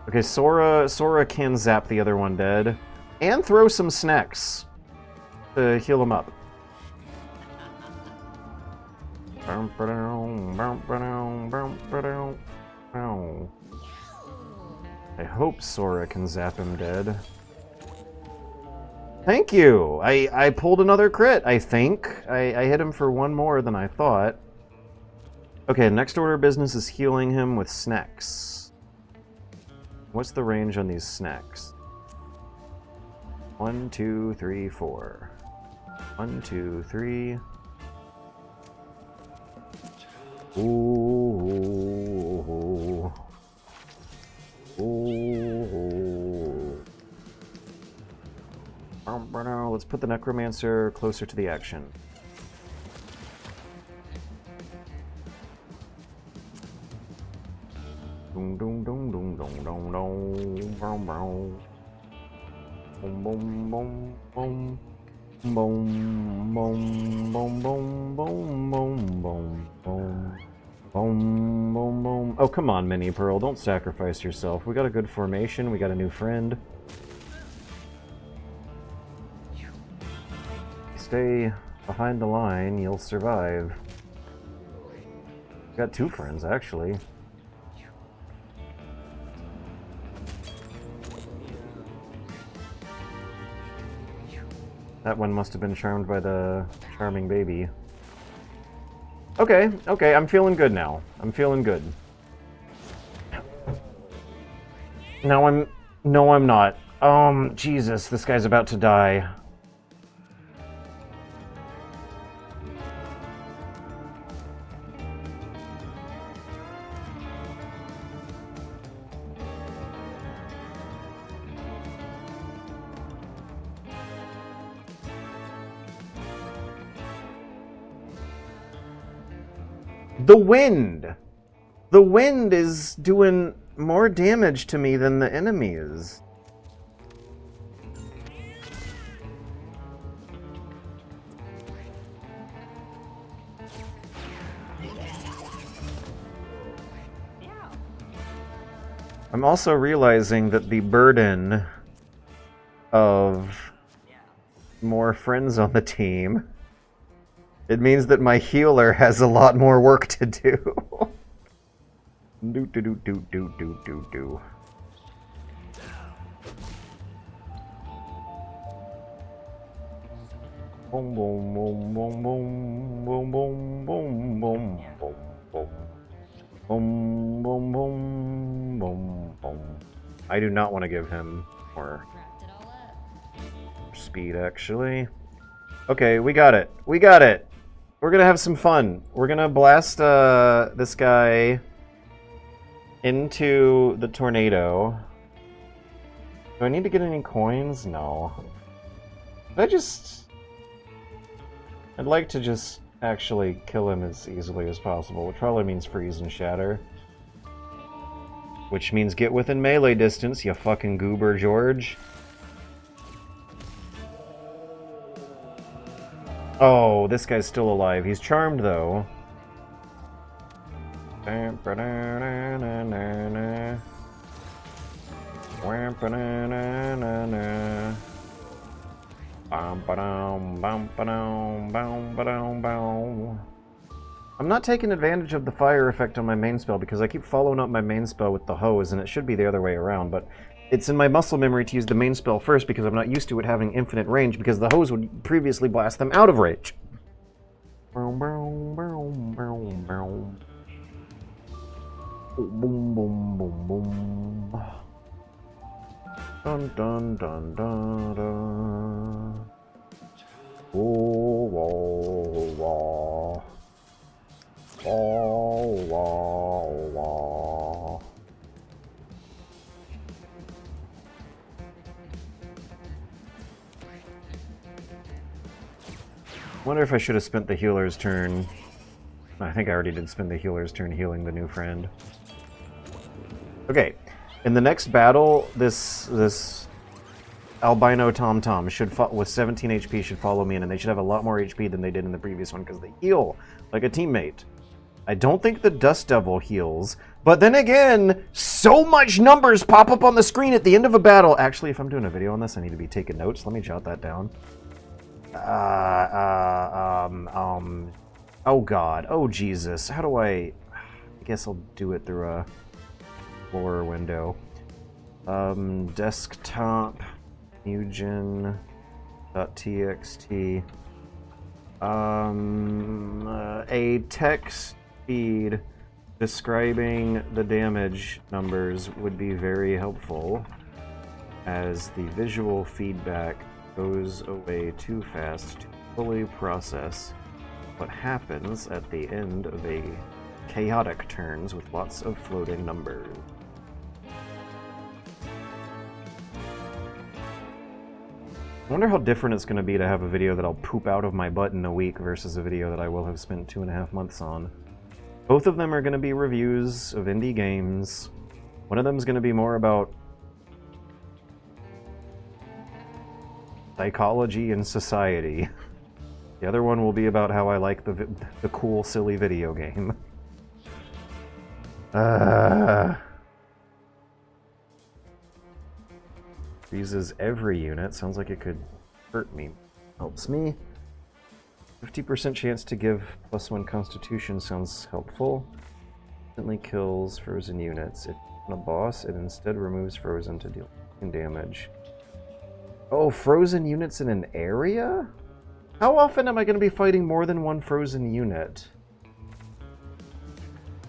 Okay, Sora can zap the other one dead. And throw some snacks to heal him up. I hope Sora can zap him dead. Thank you! I pulled another crit, I think. I hit him for 1 more than I thought. Okay, next order of business is healing him with snacks. What's the range on these snacks? 1, 2, 3, 4. 1, 2, 3. Ooh. Ooh. Let's put the Necromancer closer to the action. Dum dum dum dum dum dum dum boom boom boom boom boom boom boom boom boom boom boom boom boom boom boom. Oh, come on, Mini Pearl, don't sacrifice yourself. We got a good formation, we got a new friend. Stay behind the line, you'll survive. We got 2 friends, actually. That one must have been charmed by the charming baby. Okay, okay, I'm feeling good now. I'm feeling good. No, I'm not. Jesus, this guy's about to die. The wind! The wind is doing more damage to me than the enemy is. I'm also realizing that the burden of more friends on the team, it means that my healer has a lot more work to do. Do do do do do do do do. Boom boom boom boom boom boom boom boom boom boom boom boom boom boom boom boom. I do not want to give him more Wrapped it all up. speed, actually. Okay, we got it. We got it. We're gonna have some fun. We're gonna blast this guy into the tornado. Do I need to get any coins? No. I'd like to just actually kill him as easily as possible, which probably means freeze and shatter. Which means get within melee distance, you fucking goober, George. Oh, this guy's still alive. He's charmed, though. I'm not taking advantage of the fire effect on my main spell because I keep following up my main spell with the hose, and it should be the other way around, but it's in my muscle memory to use the main spell first because I'm not used to it having infinite range because the hose would previously blast them out of range. Boom, boom, boom, boom, boom. Boom, boom, boom, boom. Dun, dun, dun, dun, dun. Oh, whoa, whoa. Oh, whoa, whoa. Wonder if I should have spent the healer's turn. I think I already did spend the healer's turn healing the new friend. Okay, in the next battle, this albino Tom should with 17 HP should follow me in, and they should have a lot more HP than they did in the previous one because they heal like a teammate. I don't think the Dust Devil heals, but then again, so much numbers pop up on the screen at the end of a battle. Actually, if I'm doing a video on this, I need to be taking notes. Let me jot that down. Oh God, oh Jesus, how do I guess I'll do it through a Explorer window. Desktop, Mugen.txt, a text feed describing the damage numbers would be very helpful, as the visual feedback goes away too fast to fully process what happens at the end of a chaotic turns with lots of floating numbers. I wonder how different it's going to be to have a video that I'll poop out of my butt in a week versus a video that I will have spent 2.5 months on. Both of them are going to be reviews of indie games. One of them is going to be more about psychology and society. The other one will be about how I like the cool, silly video game. Freezes every unit. Sounds like it could hurt me. Helps me. 50% chance to give +1 constitution sounds helpful. Instantly kills frozen units. If on a boss, it instead removes frozen to deal damage. Oh, frozen units in an area? How often am I going to be fighting more than one frozen unit?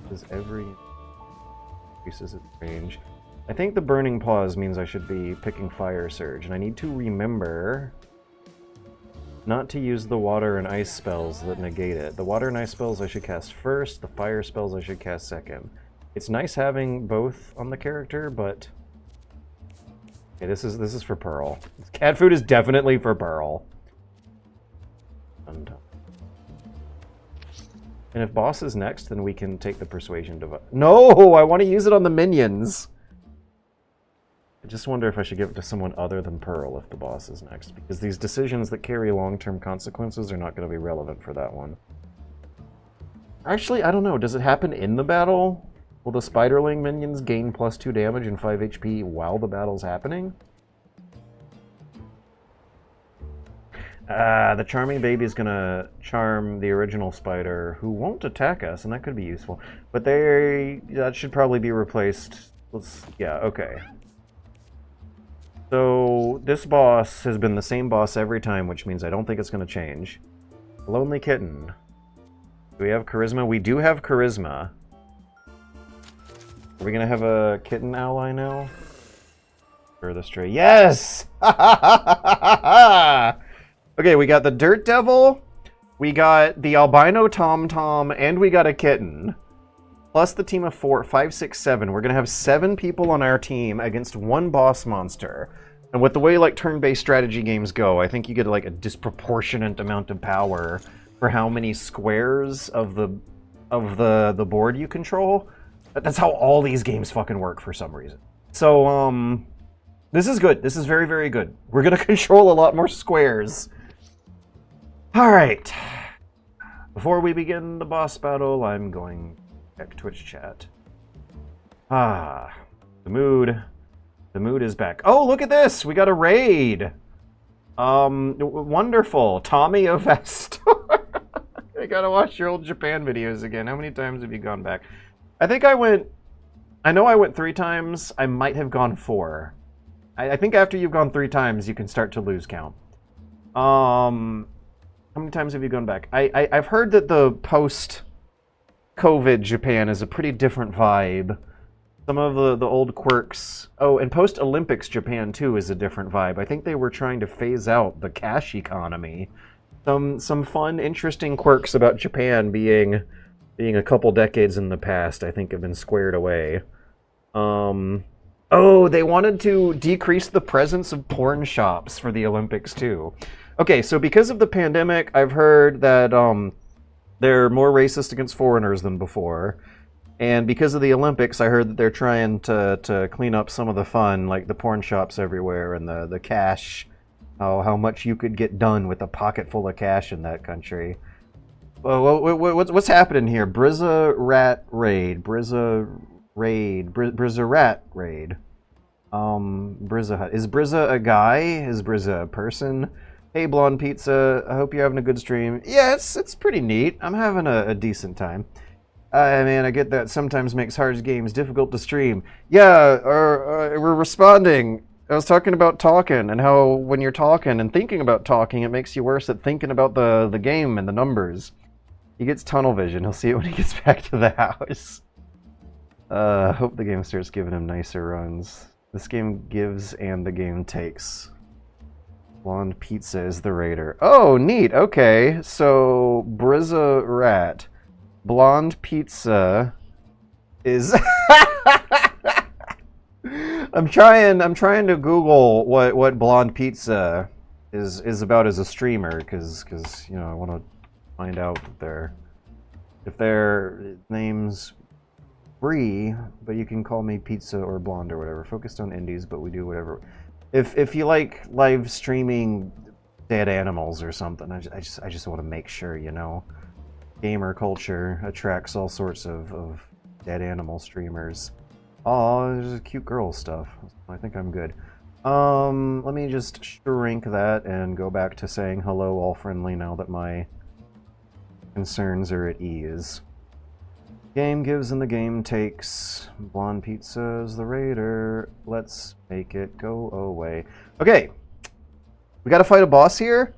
Does every increases its range. I think the burning pause means I should be picking fire surge, and I need to remember not to use the water and ice spells that negate it. The water and ice spells I should cast first, the fire spells I should cast second. It's nice having both on the character, but okay, this is for Pearl. Cat food is definitely for Pearl. And if boss is next, then we can take the persuasion device. No, I want to use it on the minions. I just wonder if I should give it to someone other than Pearl if the boss is next, because these decisions that carry long-term consequences are not going to be relevant for that one. Actually, I don't know. Does it happen in the battle? Will the Spiderling minions gain +2 damage and 5 HP while the battle's happening? The charming baby is gonna charm the original spider, who won't attack us, and that could be useful. But that should probably be replaced. Yeah, okay. So this boss has been the same boss every time, which means I don't think it's gonna change. Lonely Kitten. Do we have charisma? We do have charisma. Are we gonna have a kitten ally now? Or the stray? Yes! Okay, we got the Dirt Devil, we got the Albino Tom Tom, and we got a kitten. Plus the team of 4, 5, 6, 7. We're gonna have 7 people on our team against 1 boss monster. And with the way like turn-based strategy games go, I think you get like a disproportionate amount of power for how many squares of the board you control. That's how all these games fucking work for some reason. So this is good. This is very, very good. We're gonna control a lot more squares. Alright. Before we begin the boss battle, I'm going to check Twitch chat. The mood is back. Oh, look at this! We got a raid! Wonderful. Tommy of Vestor. I gotta watch your old Japan videos again. How many times have you gone back? I know I went 3 times. I might have gone 4. I think after you've gone 3 times, you can start to lose count. How many times have you gone back? I've heard that the post-COVID Japan is a pretty different vibe. Some of the old quirks... Oh, and post-Olympics Japan, too, is a different vibe. I think they were trying to phase out the cash economy. Some fun, interesting quirks about Japan being a couple decades in the past, I think, have been squared away. Oh, they wanted to decrease the presence of porn shops for the Olympics, too. Okay, so because of the pandemic, I've heard that they're more racist against foreigners than before. And because of the Olympics, I heard that they're trying to clean up some of the fun, like the porn shops everywhere and the cash, how much you could get done with a pocket full of cash in that country. What's happening here? Brizza Rat Raid. Brizza Rat Raid. Brizza Hut. Is Brizza a guy? Is Brizza a person? Hey, Blonde Pizza. I hope you're having a good stream. Yeah, it's pretty neat. I'm having a decent time. Man, I get that sometimes makes hard games difficult to stream. Yeah, we're responding. I was talking about talking and how when you're talking and thinking about talking, it makes you worse at thinking about the game and the numbers. He gets tunnel vision. He'll see it when he gets back to the house. Hope the game starts giving him nicer runs. This game gives and the game takes. Blonde Pizza is the raider. Oh, neat. Okay, so Brizza Rat. Blonde Pizza is... I'm trying to Google what Blonde Pizza is about as a streamer, because you know, I want to find out if their name's Bree, but you can call me Pizza or Blonde or whatever. Focused on indies, but we do whatever. If you like live streaming dead animals or something, I just want to make sure, you know, gamer culture attracts all sorts of dead animal streamers. Oh, there's cute girl stuff. I think I'm good. Let me just shrink that and go back to saying hello all friendly now that my concerns are at ease. Game gives and the game takes. Blonde Pizza is the raider. Let's make it go away. Okay. We gotta fight a boss here,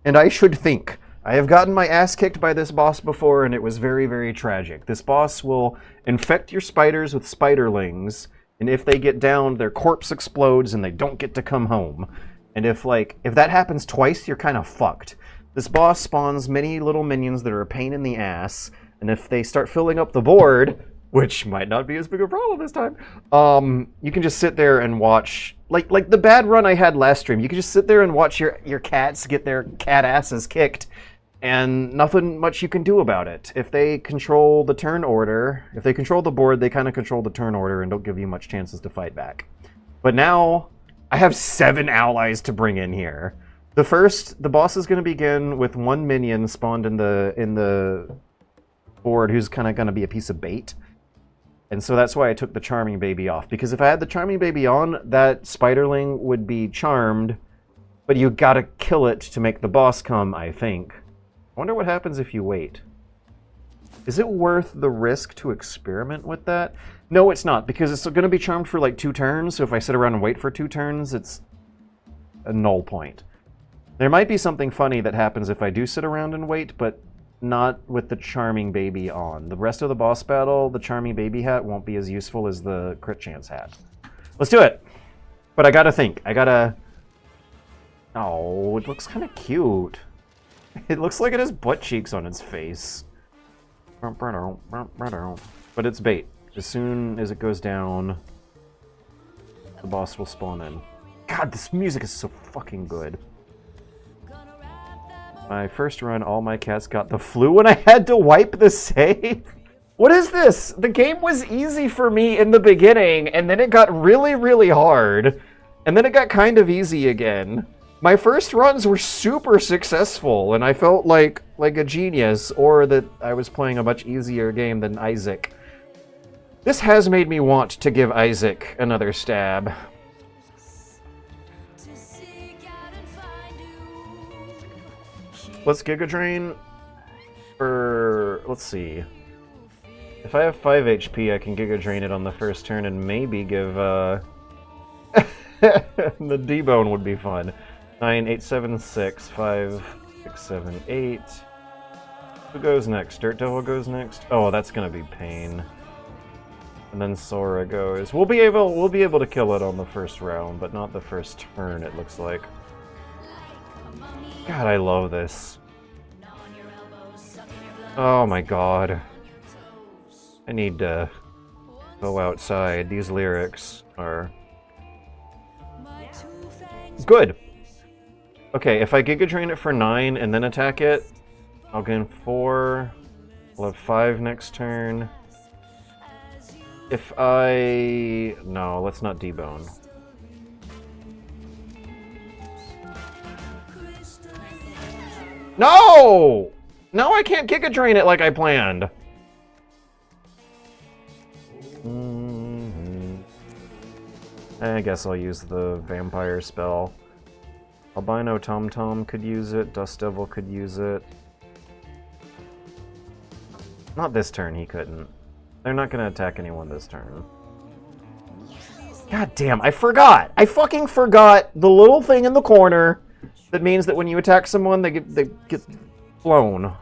and I should think. I have gotten my ass kicked by this boss before, and it was very, very tragic. This boss will infect your spiders with spiderlings, and if they get down, their corpse explodes and they don't get to come home. And if that happens twice, you're kind of fucked. This boss spawns many little minions that are a pain in the ass, and if they start filling up the board, which might not be as big a problem this time, you can just sit there and watch, like the bad run I had last stream, you can just sit there and watch your cats get their cat asses kicked, and nothing much you can do about it. If they control the turn order, if they control the board, they kind of control the turn order and don't give you much chances to fight back. But now, I have 7 allies to bring in here. The boss is going to begin with 1 minion spawned in the board who's kind of going to be a piece of bait. And so that's why I took the Charming Baby off. Because if I had the Charming Baby on, that Spiderling would be charmed, but you gotta kill it to make the boss come, I think. I wonder what happens if you wait. Is it worth the risk to experiment with that? No, it's not, because it's going to be charmed for like 2 turns, so if I sit around and wait for 2 turns, it's a null point. There might be something funny that happens if I do sit around and wait, but not with the Charming Baby on. The rest of the boss battle, the Charming Baby hat won't be as useful as the Crit Chance hat. Let's do it! But I gotta think. Oh, it looks kind of cute. It looks like it has butt cheeks on its face. But it's bait. As soon as it goes down, the boss will spawn in. God, this music is so fucking good. My first run, all my cats got the flu and I had to wipe the save? What is this? The game was easy for me in the beginning, and then it got really, really hard. And then it got kind of easy again. My first runs were super successful, and I felt like a genius, or that I was playing a much easier game than Isaac. This has made me want to give Isaac another stab. Let's Giga Drain for... let's see. If I have 5 HP, I can Giga Drain it on the first turn and maybe give, the D-Bone would be fun. 9, 8, 7, 6, 5, 6, 7, 8. Who goes next? Dirt Devil goes next? Oh, that's gonna be pain. And then Sora goes. We'll be able to kill it on the first round, but not the first turn, it looks like. God, I love this. Oh my god. I need to go outside. These lyrics are good. Okay, if I Giga Drain it for 9 and then attack it, I'll gain 4. I'll have 5 next turn. If I... no, let's not debone. No! No, I can't Giga Drain it like I planned. I guess I'll use the vampire spell. Albino Tom Tom could use it. Dust Devil could use it. Not this turn, he couldn't. They're not gonna attack anyone this turn. God damn, I forgot! I fucking forgot the little thing in the corner that means that when you attack someone, they get blown.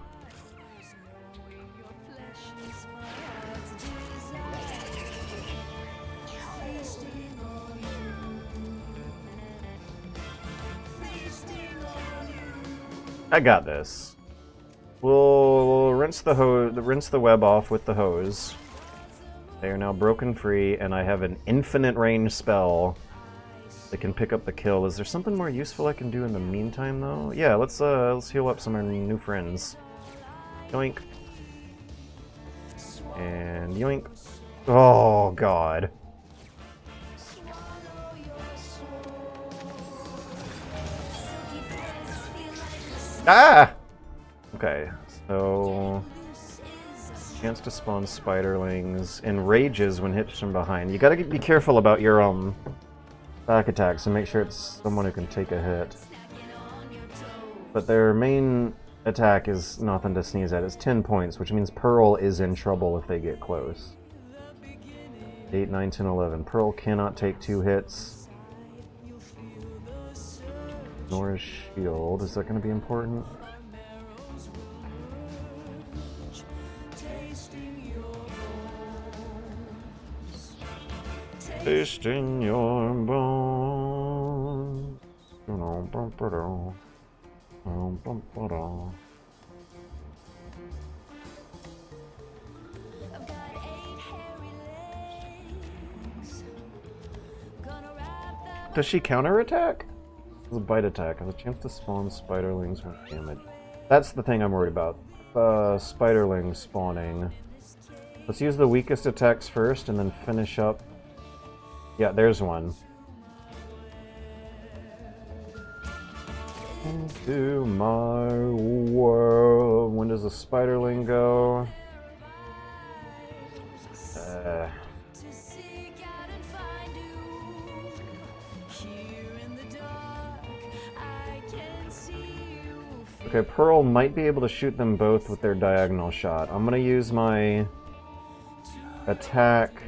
I got this. We'll rinse the web off with the hose. They are now broken free, and I have an infinite range spell that can pick up the kill. Is there something more useful I can do in the meantime, though? Yeah, let's heal up some of our new friends. Yoink. And yoink. Oh, God. Ah! Okay, so... Chance to spawn spiderlings and rages when hit from behind. You gotta be careful about your, back attacks and make sure it's someone who can take a hit. But their main attack is nothing to sneeze at. It's 10 points, which means Pearl is in trouble if they get close. 8, 9, 10, 11. Pearl cannot take 2 hits. Nor is shield. Is that going to be important? Tasting your bones. Does she counterattack? It's a bite attack. Has a chance to spawn spiderlings with damage. That's the thing I'm worried about. Spiderlings spawning. Let's use the weakest attacks first and then finish up. Yeah, there's one. Into my world. When does the spiderling go? Okay, Pearl might be able to shoot them both with their diagonal shot. I'm gonna use my attack.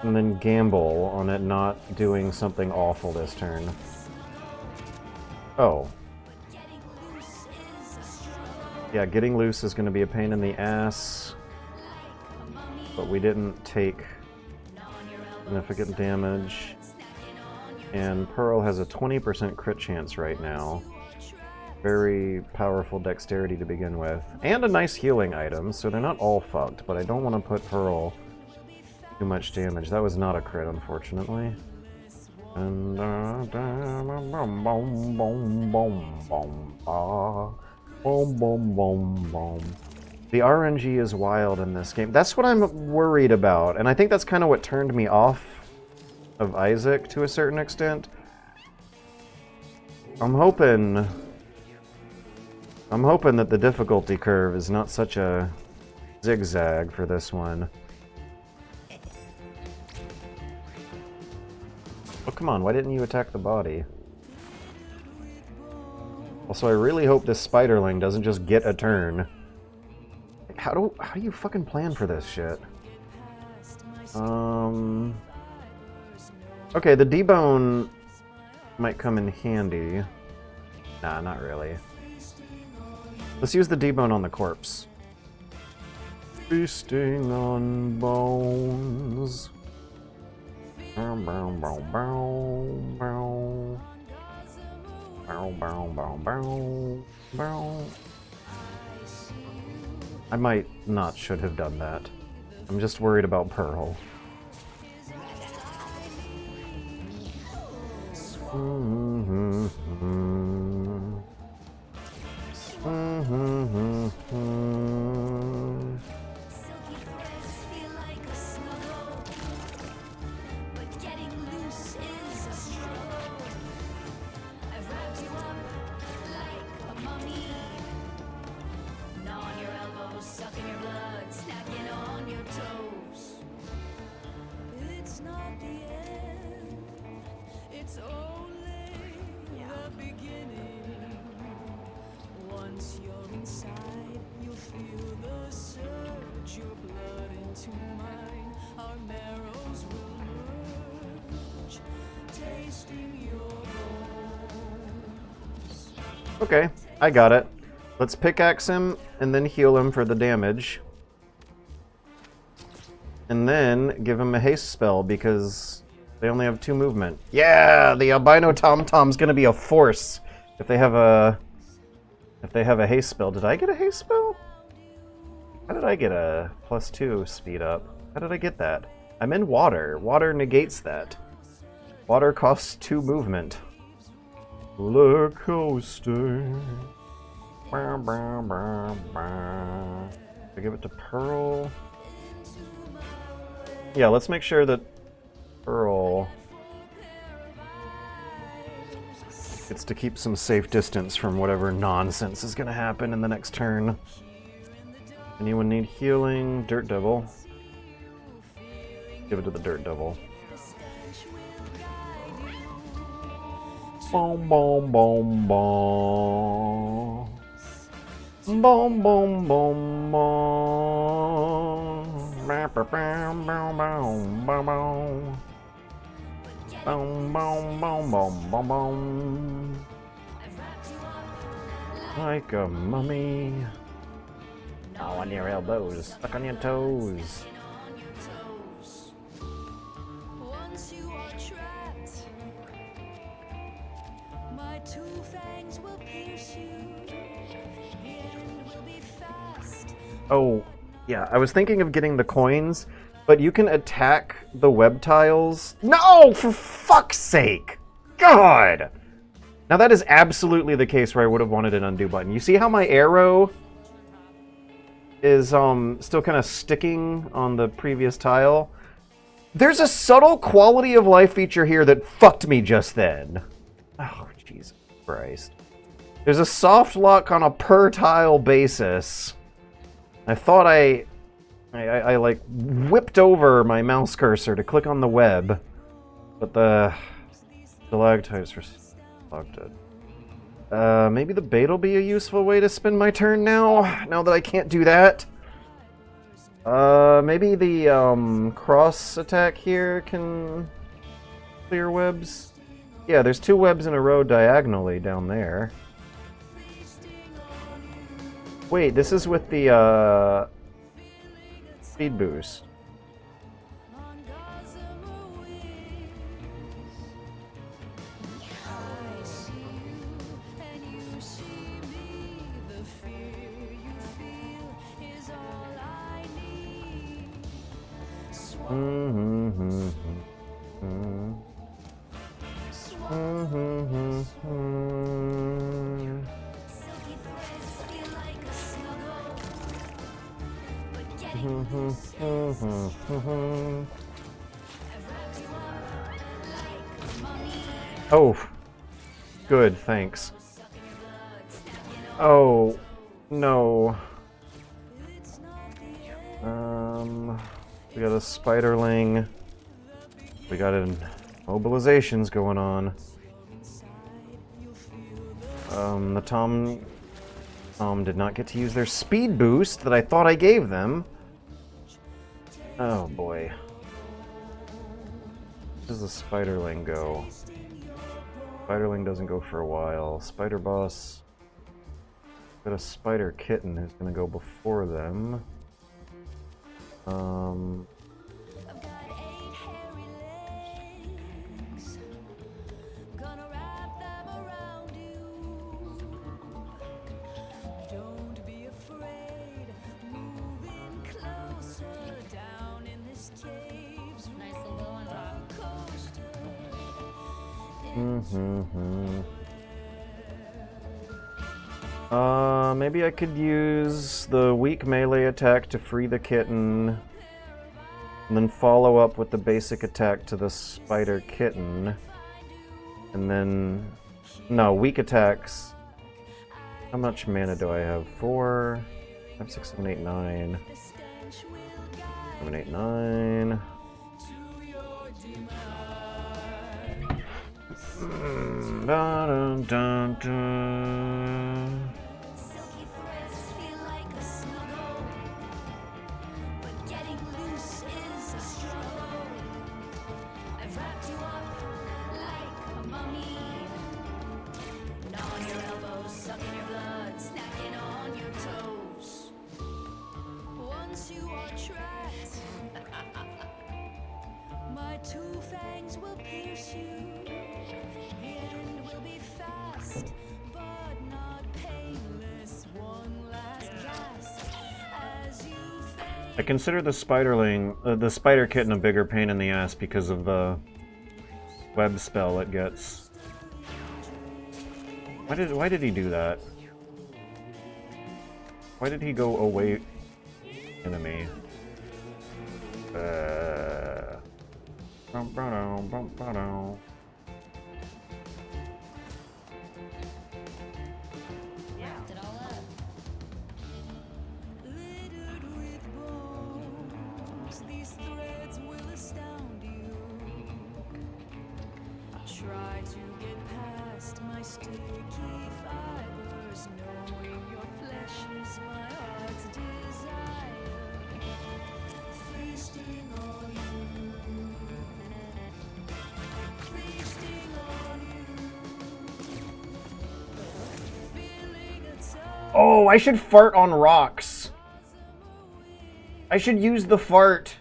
And then gamble on it not doing something awful this turn. Oh. Yeah, getting loose is going to be a pain in the ass. But we didn't take significant damage. And Pearl has a 20% crit chance right now. Very powerful dexterity to begin with. And a nice healing item, so they're not all fucked. But I don't want to put Pearl too much damage. That was not a crit, unfortunately. And the RNG is wild in this game. That's what I'm worried about, and I think that's kind of what turned me off of Isaac to a certain extent. I'm hoping that the difficulty curve is not such a zigzag for this one. Oh, come on, why didn't you attack the body? Also, I really hope this spiderling doesn't just get a turn. How do you fucking plan for this shit? Okay, the debone might come in handy. Nah, not really. Let's use the debone on the corpse. Feasting on bones. I might not should have done that. I'm just worried about Pearl. Okay, I got it. Let's pickaxe him and then heal him for the damage. And then give him a haste spell because They only have 2 movement. Yeah, the albino Tom-Tom's gonna be a force if they have a haste spell. Did I get a haste spell? How did I get a +2 speed up? How did I get that? I'm in water. Water negates that. Water costs 2 movement. Roller coaster. I give it to Pearl. Yeah, let's make sure that Pearl gets to keep some safe distance from whatever nonsense is going to happen in the next turn. Anyone need healing? Dirt Devil. Give it to the Dirt Devil. Boom, boom, boom, boom. Boom, boom, boom, boom. Boom, boom, boom, boom, boom. Boom, boom, boom, boom, boom, boom. Like a mummy. Oh, on your elbows, stuck on your toes. Once you are trapped, my 2 fangs will pierce you. The end will be fast. Oh, yeah, I was thinking of getting the coins, but you can attack the web tiles. No, for fuck's sake! God! Now that is absolutely the case where I would have wanted an undo button. You see how my arrow is still kind of sticking on the previous tile? There's a subtle quality of life feature here that fucked me just then. Oh, Jesus Christ. There's a soft lock on a per tile basis. I thought I like whipped over my mouse cursor to click on the web, but the stalactites were locked in. Maybe the bait will be a useful way to spend my turn now that I can't do that. Maybe the cross attack here can clear webs. Yeah, there's 2 webs in a row diagonally down there. Wait, this is with the speed boost. Oh, good, thanks. Oh, no. We got a spiderling. We got mobilizations going on. The Tom did not get to use their speed boost that I thought I gave them. Oh boy. Where does the spiderling go? Spiderling doesn't go for a while. Spider boss. Got a spider kitten who's gonna go before them. I've got 8 hairy legs. Gonna wrap them around you. Don't be afraid. Moving closer down in this cave's nice roller coaster. Maybe I could use the weak melee attack to free the kitten, and then follow up with the basic attack to the spider kitten, and then... No, weak attacks. How much mana do I have? 4, 5, 6, 7, 8, 9. 7, 8, 9. Dun, dun, dun. Silky threads feel like a snuggle, but getting loose is a struggle. I've wrapped you up like a mummy. Gnaw on your elbows, sucking your blood, snacking on your toes. Once you are trapped, my 2 fangs will fast, but not painless. One last gasp as you fade. I consider the spiderling, the spider kitten a bigger pain in the ass because of the web spell it gets. Why did he do that? Why did he go away enemy? Wrapped it all up. Littered with bones, these threads will astound you. Try to get past my sticky fibers, knowing your flesh is my heart's desire. Feasting on you. Feasting on you. Feeling a touch. Oh, I should fart on rocks. I should use the fart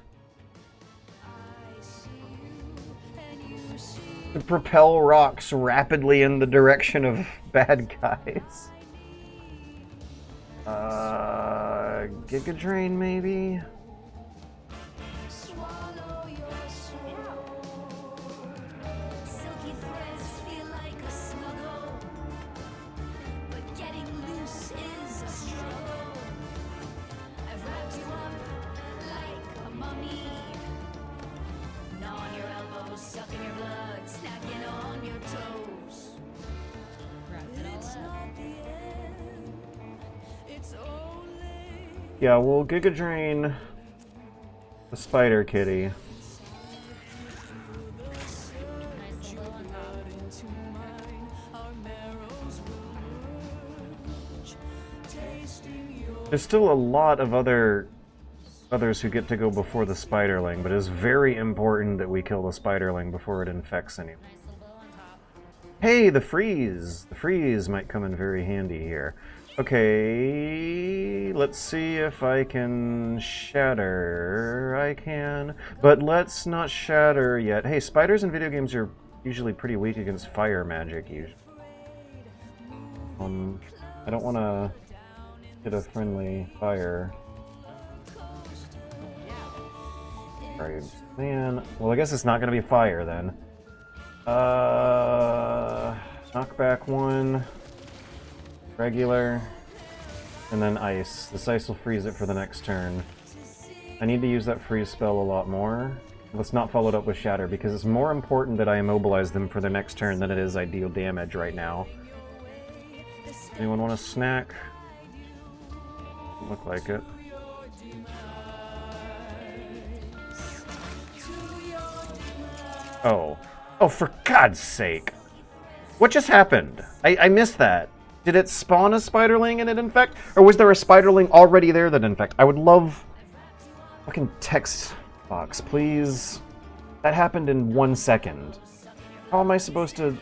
to propel rocks rapidly in the direction of bad guys. Giga Drain maybe? Swallow your soul. Silky threads feel like a snuggle, but getting loose is a struggle. I've wrapped you up like a mummy, gnawing your elbows, sucking your blood, snacking on your toes. It's not the end. It's only. Yeah, we'll Giga Drain the Spider Kitty. There's still a lot of others who get to go before the Spiderling, but it's very important that we kill the Spiderling before it infects anyone. Hey, the freeze! The freeze might come in very handy here. Okay, let's see if I can shatter. I can, but let's not shatter yet. Hey, spiders in video games are usually pretty weak against fire magic. Usually. I don't want to hit a friendly fire. Right, man. Well, I guess it's not going to be fire then. Knockback 1. Regular, and then ice. This ice will freeze it for the next turn. I need to use that freeze spell a lot more. Let's not follow it up with shatter, because it's more important that I immobilize them for the next turn than it is I deal damage right now. Anyone want a snack? Doesn't look like it. Oh. Oh, for God's sake. What just happened? I missed that. Did it spawn a spiderling and it infect? Or was there a spiderling already there that infect? I would love fucking text box, please. That happened in 1 second. How am I supposed to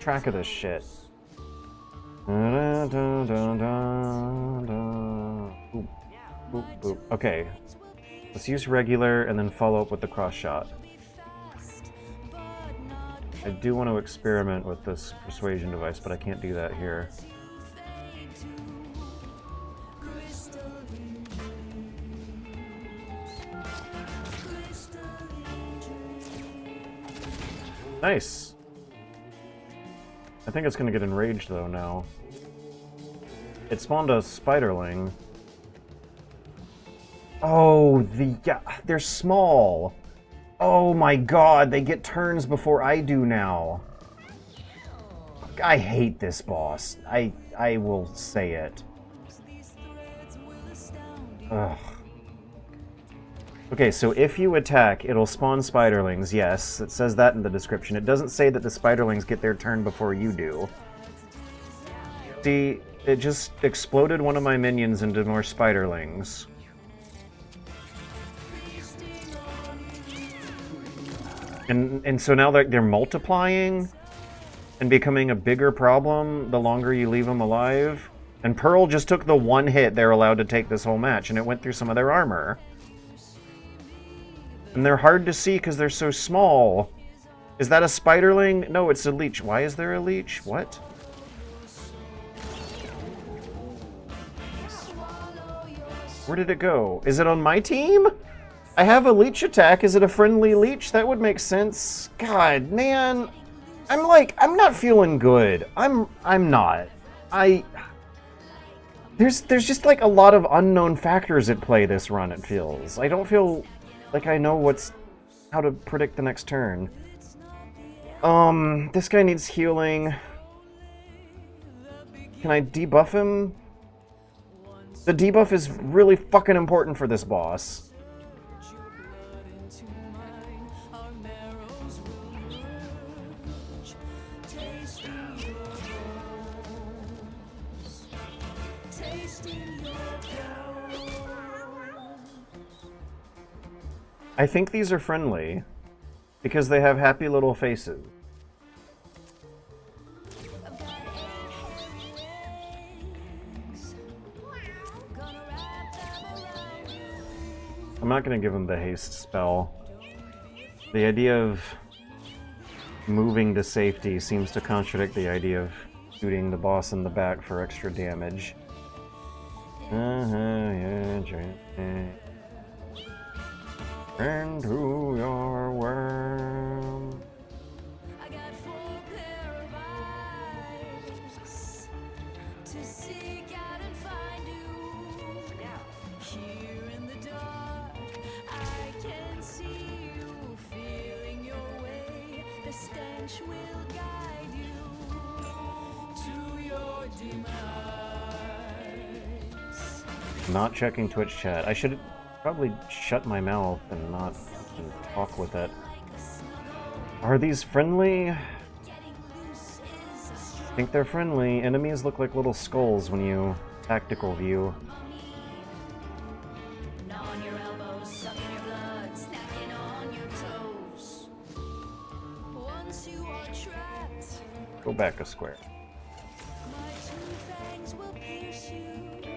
track of this shit? Boop, boop, boop. Okay. Let's use regular and then follow up with the cross shot. I do want to experiment with this persuasion device, but I can't do that here. Nice. I think it's going to get enraged though now. It spawned a spiderling. Oh, they're small. Oh my god, they get turns before I do now. I hate this boss. I will say it. Ugh. Okay, so if you attack, it'll spawn spiderlings. Yes, it says that in the description. It doesn't say that the spiderlings get their turn before you do. See, it just exploded one of my minions into more spiderlings. And so now they're multiplying and becoming a bigger problem the longer you leave them alive. And Pearl just took the one hit they're allowed to take this whole match, and it went through some of their armor. And they're hard to see because they're so small. Is that a spiderling? No, it's a leech. Why is there a leech? What? Where did it go? Is it on my team? I have a leech attack. Is it a friendly leech? That would make sense. God, man. I'm not feeling good. I'm not. There's just like a lot of unknown factors at play this run, it feels. I don't feel like I know how to predict the next turn. This guy needs healing. Can I debuff him? The debuff is really fucking important for this boss. I think these are friendly because they have happy little faces. I'm not going to give him the haste spell. The idea of moving to safety seems to contradict the idea of shooting the boss in the back for extra damage. Turn to your worm. I got 4 pair of eyes to seek out and find you. Here in the dark, I can see you feeling your way. The stench will guide you to your demise. Not checking Twitch chat. I should probably shut my mouth and not talk with it. Are these friendly? I think they're friendly. Enemies look like little skulls when you tactical view. On your elbows, sucking your blood, snacking on your toes. Once you are trapped, Go back a square. my 2 fangs will pierce you. The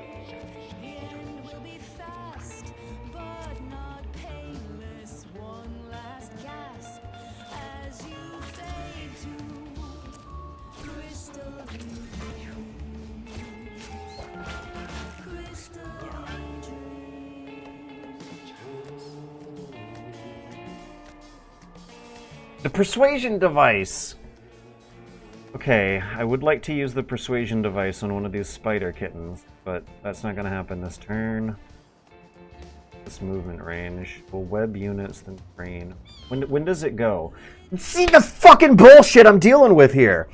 end will be fast, but not painless. One last gasp as you fade to crystalline dreams. Crystalline dreams. The persuasion device! Okay, I would like to use the persuasion device on one of these spider kittens, but that's not gonna happen this turn. This movement range. Well, web units, then train. When does it go? See the fucking bullshit I'm dealing with here!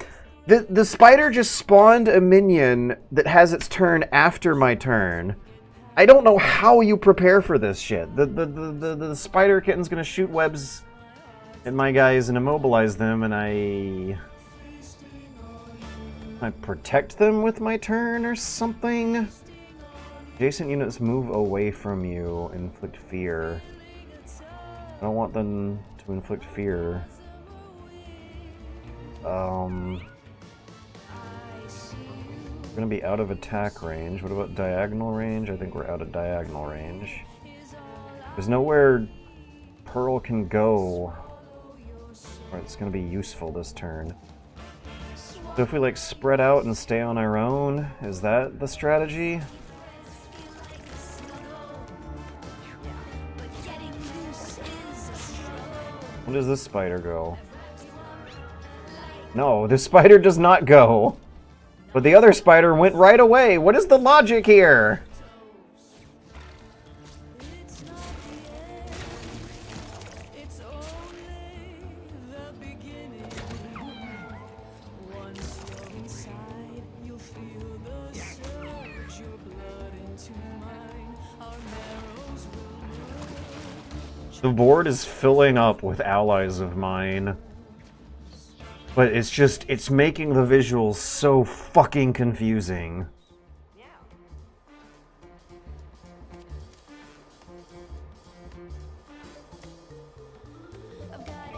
The spider just spawned a minion that has its turn after my turn. I don't know how you prepare for this shit. The spider kitten's gonna shoot webs at my guys and immobilize them, and I protect them with my turn or something? Adjacent units move away from you, inflict fear. I don't want them to inflict fear. We're gonna be out of attack range. What about diagonal range? I think we're out of diagonal range. There's nowhere Pearl can go where it's gonna be useful this turn. So if we like spread out and stay on our own, is that the strategy? Where does this spider go? No, this spider does not go. But the other spider went right away. What is the logic here? It's only the beginning. Once you're inside, you'll feel the surge. Your blood into mine. Our marrows will merge. The board is filling up with allies of mine. But it's making the visuals so fucking confusing. I've got 8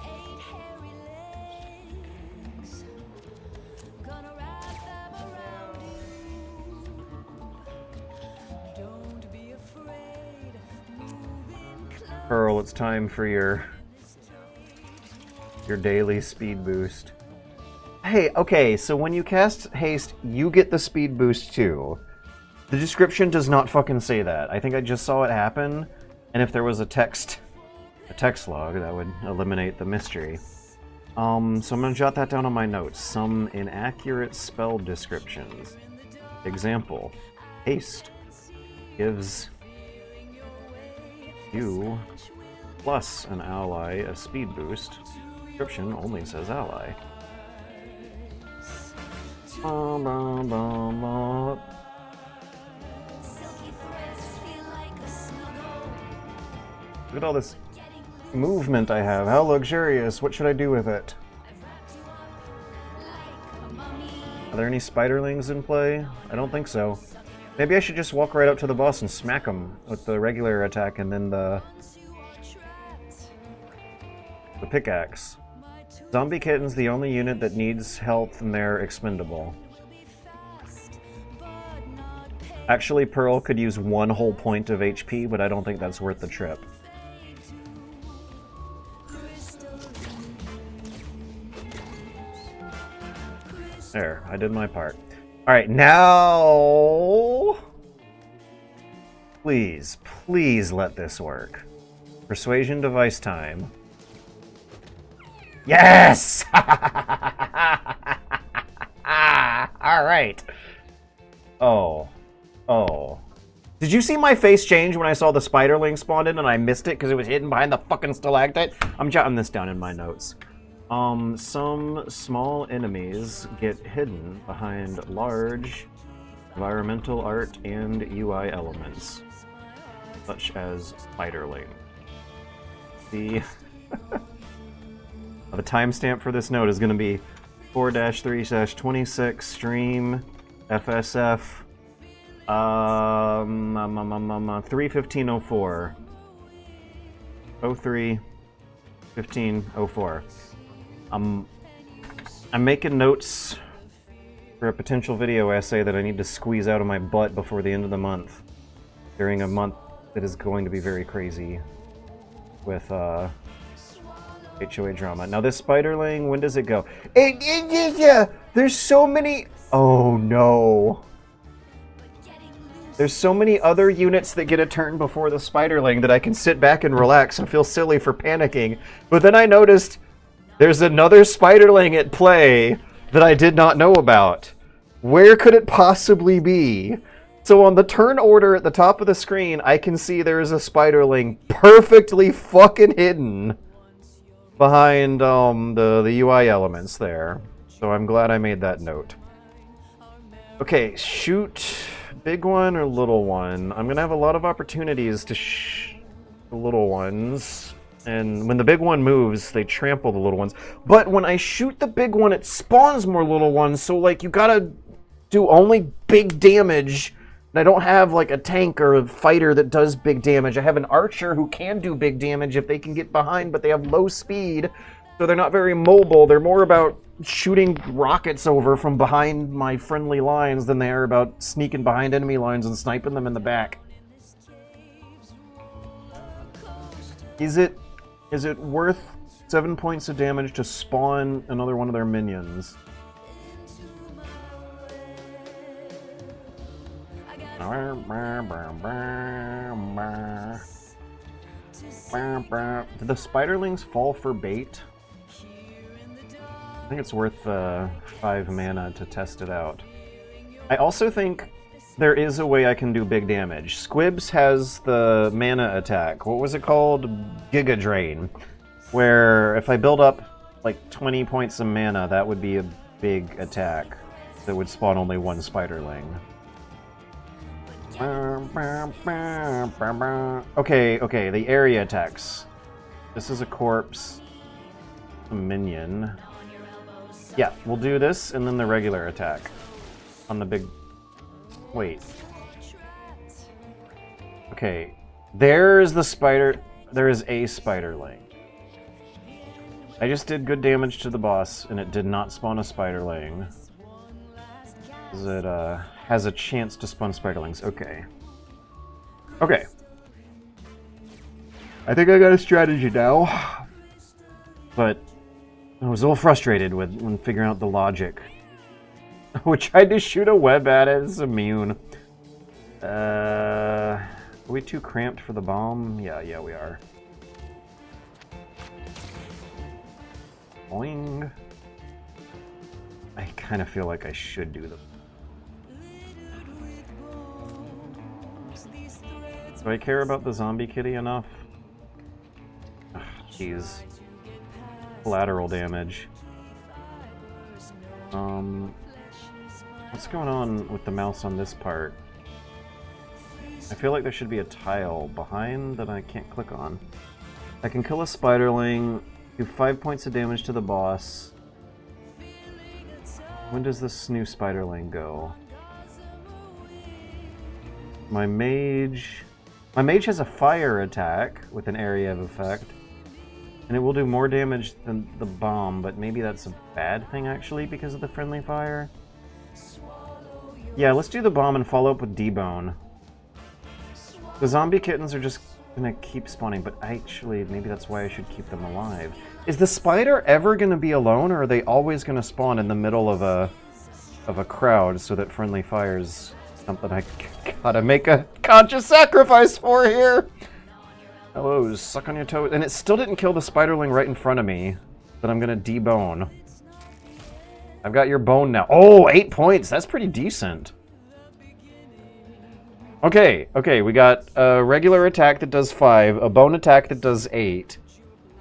hairy legs. Gonna wrap them around you. Don't be afraid. Moving close. Pearl, it's time for your daily speed boost. Hey, okay, so when you cast haste, you get the speed boost too. The description does not fucking say that. I think I just saw it happen, and if there was a text log, that would eliminate the mystery. So I'm gonna jot that down on my notes. Some inaccurate spell descriptions. Example, haste gives you plus an ally a speed boost. Description only says ally. Look at all this movement I have. How luxurious. What should I do with it? Are there any spiderlings in play? I don't think so. Maybe I should just walk right up to the boss and smack him with the regular attack and then the pickaxe. Zombie Kitten's the only unit that needs health and they're expendable. Actually, Pearl could use 1 whole point of HP, but I don't think that's worth the trip. There, I did my part. Alright, now... Please, please let this work. Persuasion device time. Yes! Alright. Oh. Oh. Did you see my face change when I saw the spiderling spawned in and I missed it because it was hidden behind the fucking stalactite? I'm jotting this down in my notes. Some small enemies get hidden behind large environmental art and UI elements, such as spiderling. The timestamp for this note is going to be 4-3/26 stream FSF 3:15:04 03:15:04. I'm making notes for a potential video essay that I need to squeeze out of my butt before the end of the month, during a month that is going to be very crazy with HOA drama. Now this spiderling, when does it go? There's so many... Oh no. There's so many other units that get a turn before the spiderling that I can sit back and relax and feel silly for panicking. But then I noticed there's another spiderling at play that I did not know about. Where could it possibly be? So on the turn order at the top of the screen, I can see there's a spiderling perfectly fucking hidden behind the UI elements there. So I'm glad I made that note. Okay, shoot big one or little one? I'm gonna have a lot of opportunities to the little ones. And when the big one moves, they trample the little ones. But when I shoot the big one, it spawns more little ones, so like you gotta do only big damage. And I don't have like a tank or a fighter that does big damage. I have an archer who can do big damage if they can get behind, but they have low speed, so they're not very mobile. They're more about shooting rockets over from behind my friendly lines than they are about sneaking behind enemy lines and sniping them in the back. Is it worth 7 points of damage to spawn another one of their minions? Did the spiderlings fall for bait? I think it's worth 5 mana to test it out. I also think there is a way I can do big damage. Squibs has the mana attack. What was it called? Giga Drain. Where if I build up like 20 points of mana, that would be a big attack that would spawn only one spiderling. Okay, the area attacks. This is a corpse. A minion. Yeah, we'll do this and then the regular attack. On the big... Wait. Okay. There's the spider... There is a spiderling. I just did good damage to the boss and it did not spawn a spiderling. It has a chance to spawn spiderlings. Okay. Okay. I think I got a strategy now. But I was a little frustrated when figuring out the logic. We tried to shoot a web at it, it's immune. Are we too cramped for the bomb? Yeah, we are. Boing. I kind of feel like I should do the... Do I care about the zombie kitty enough? Jeez. Collateral damage. What's going on with the mouse on this part? I feel like there should be a tile behind that I can't click on. I can kill a spiderling, do 5 points of damage to the boss. When does this new spiderling go? My mage has a fire attack with an area of effect. And it will do more damage than the bomb, but maybe that's a bad thing actually because of the friendly fire. Yeah, let's do the bomb and follow up with debone. The zombie kittens are just gonna keep spawning, but actually maybe that's why I should keep them alive. Is the spider ever gonna be alone, or are they always gonna spawn in the middle of a crowd so that friendly fire's something I gotta make a conscious sacrifice for here? Hello, suck on your toes. And it still didn't kill the spiderling right in front of me that I'm gonna debone. I've got your bone now. Oh, 8 points. That's pretty decent. Okay, we got a regular attack that does 5, a bone attack that does 8,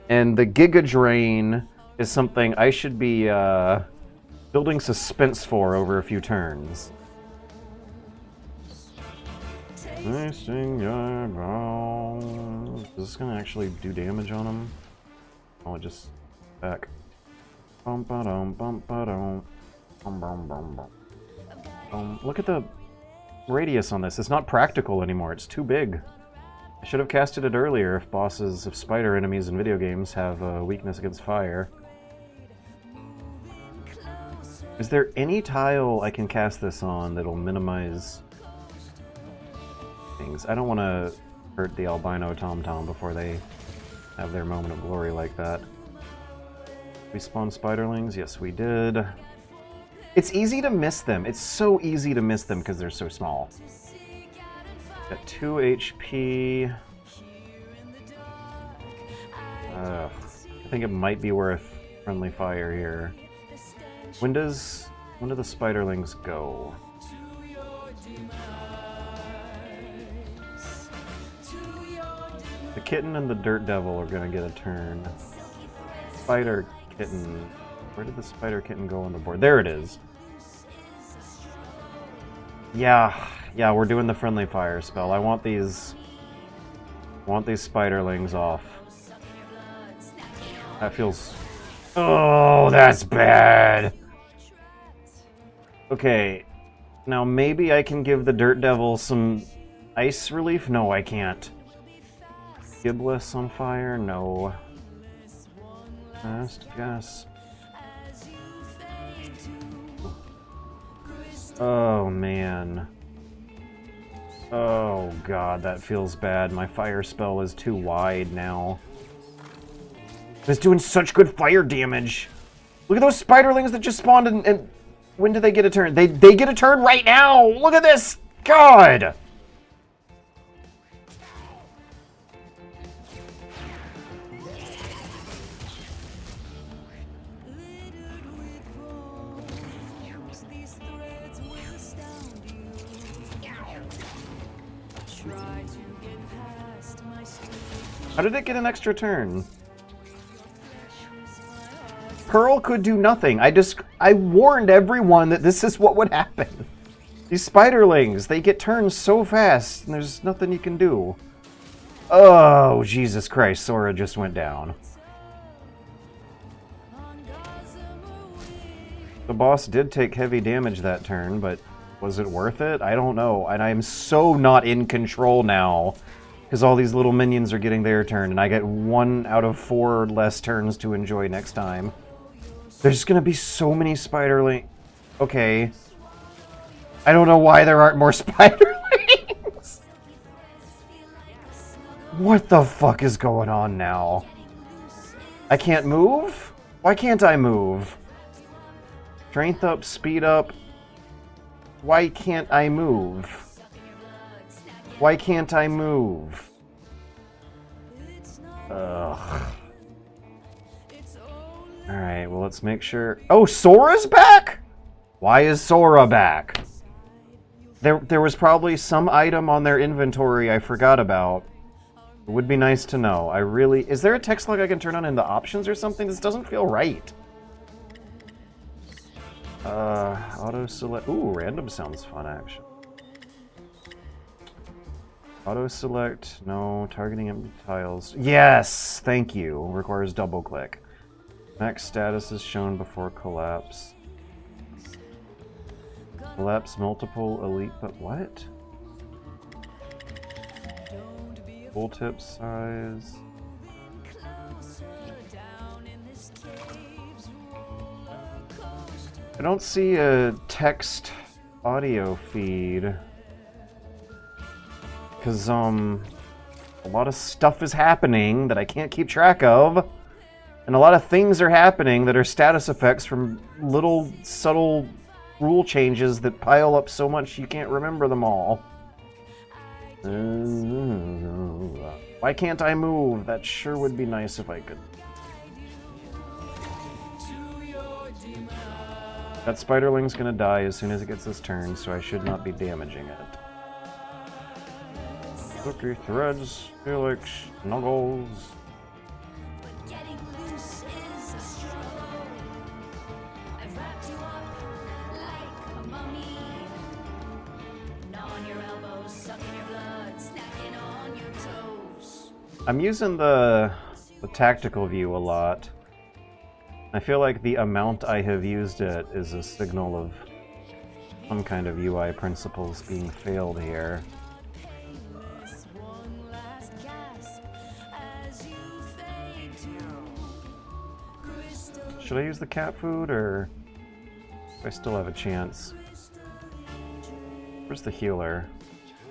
and the Giga Drain is something I should be building suspense for over a few turns. Wasting your bones. Is this gonna actually do damage on him? Oh, just back. Look at the radius on this. It's not practical anymore. It's too big. I should have casted it earlier if spider enemies in video games have a weakness against fire. Is there any tile I can cast this on that'll minimize things? I don't want to hurt the albino Tom before they have their moment of glory like that. We spawned spiderlings? Yes, we did. It's easy to miss them. It's so easy to miss them because they're so small. Got 2 HP. I think it might be worth friendly fire here. When do the spiderlings go? The kitten and the dirt devil are gonna get a turn. Spider kitten. Where did the spider kitten go on the board? There it is. Yeah, we're doing the friendly fire spell. I want these spiderlings off. That feels... Oh, that's bad! Okay, now maybe I can give the dirt devil some ice relief? No, I can't. Gibless on fire? No. Last guess. Oh, man. Oh, God, that feels bad. My fire spell is too wide now. It's doing such good fire damage. Look at those spiderlings that just spawned, and when do they get a turn? They get a turn right now! Look at this! God! How did it get an extra turn? Pearl could do nothing. I warned everyone that this is what would happen. These spiderlings, they get turns so fast, and there's nothing you can do. Oh, Jesus Christ, Sora just went down. The boss did take heavy damage that turn, but was it worth it? I don't know, and I'm so not in control now. Because all these little minions are getting their turn, and I get 1 out of 4 less turns to enjoy next time. There's gonna be so many spiderlings. Okay. I don't know why there aren't more spiderlings. What the fuck is going on now? I can't move? Why can't I move? Strength up, speed up. Why can't I move? Why can't I move? Ugh. Alright, well, let's make sure... Oh, Sora's back?! Why is Sora back? There was probably some item on their inventory I forgot about. It would be nice to know. I really... Is there a text log I can turn on in the options or something? This doesn't feel right. Auto select... Ooh, random sounds fun, actually. Auto select... No. Targeting empty tiles. Yes! Thank you. Requires double click. Max status is shown before collapse. Collapse multiple elite... But what? Full tip size. I don't see a text audio feed. Because, a lot of stuff is happening that I can't keep track of. And a lot of things are happening that are status effects from little subtle rule changes that pile up so much you can't remember them all. Why can't I move? That sure would be nice if I could. That spiderling's gonna die as soon as it gets this turn, so I should not be damaging it. Cookie threads, Felix, Snuggles. But getting loose is a struggle. I've wrapped you up like a mummy. Gnawing your elbows, sucking your blood, snacking on your toes. I'm using the tactical view a lot. I feel like the amount I have used it is a signal of some kind of UI principles being failed here. One last gasp as you fade to crystal. Should I use the cat food, or do I still have a chance? Where's the healer?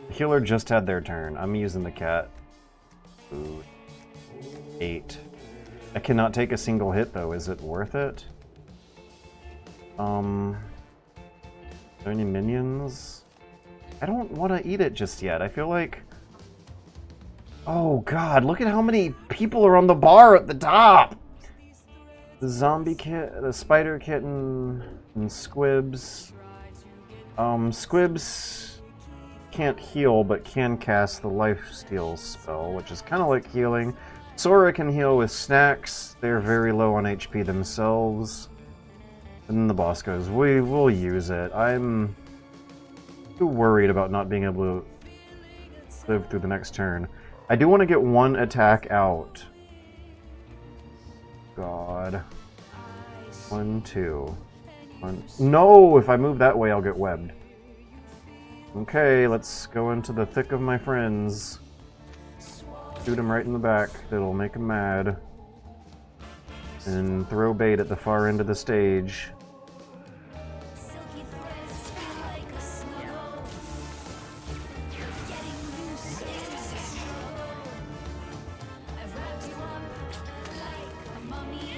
The healer just had their turn. I'm using the cat food. 8. I cannot take a single hit, though. Is it worth it? Are there any minions? I don't want to eat it just yet. I feel like... Oh, God. Look at how many people are on the bar at the top! The zombie kit, the spider kitten, and squibs. Squibs can't heal, but can cast the lifesteal spell, which is kind of like healing. Sora can heal with snacks. They're very low on HP themselves. And then the boss goes, we will use it. I'm too worried about not being able to live through the next turn. I do want to get one attack out. God. 1, 2. 1. No! If I move that way, I'll get webbed. Okay, let's go into the thick of my friends. Shoot him right in the back. That'll make him mad. And throw bait at the far end of the stage. Silky threads feel like a snuggle. Getting loose is a struggle. I've wrapped you up like a mummy.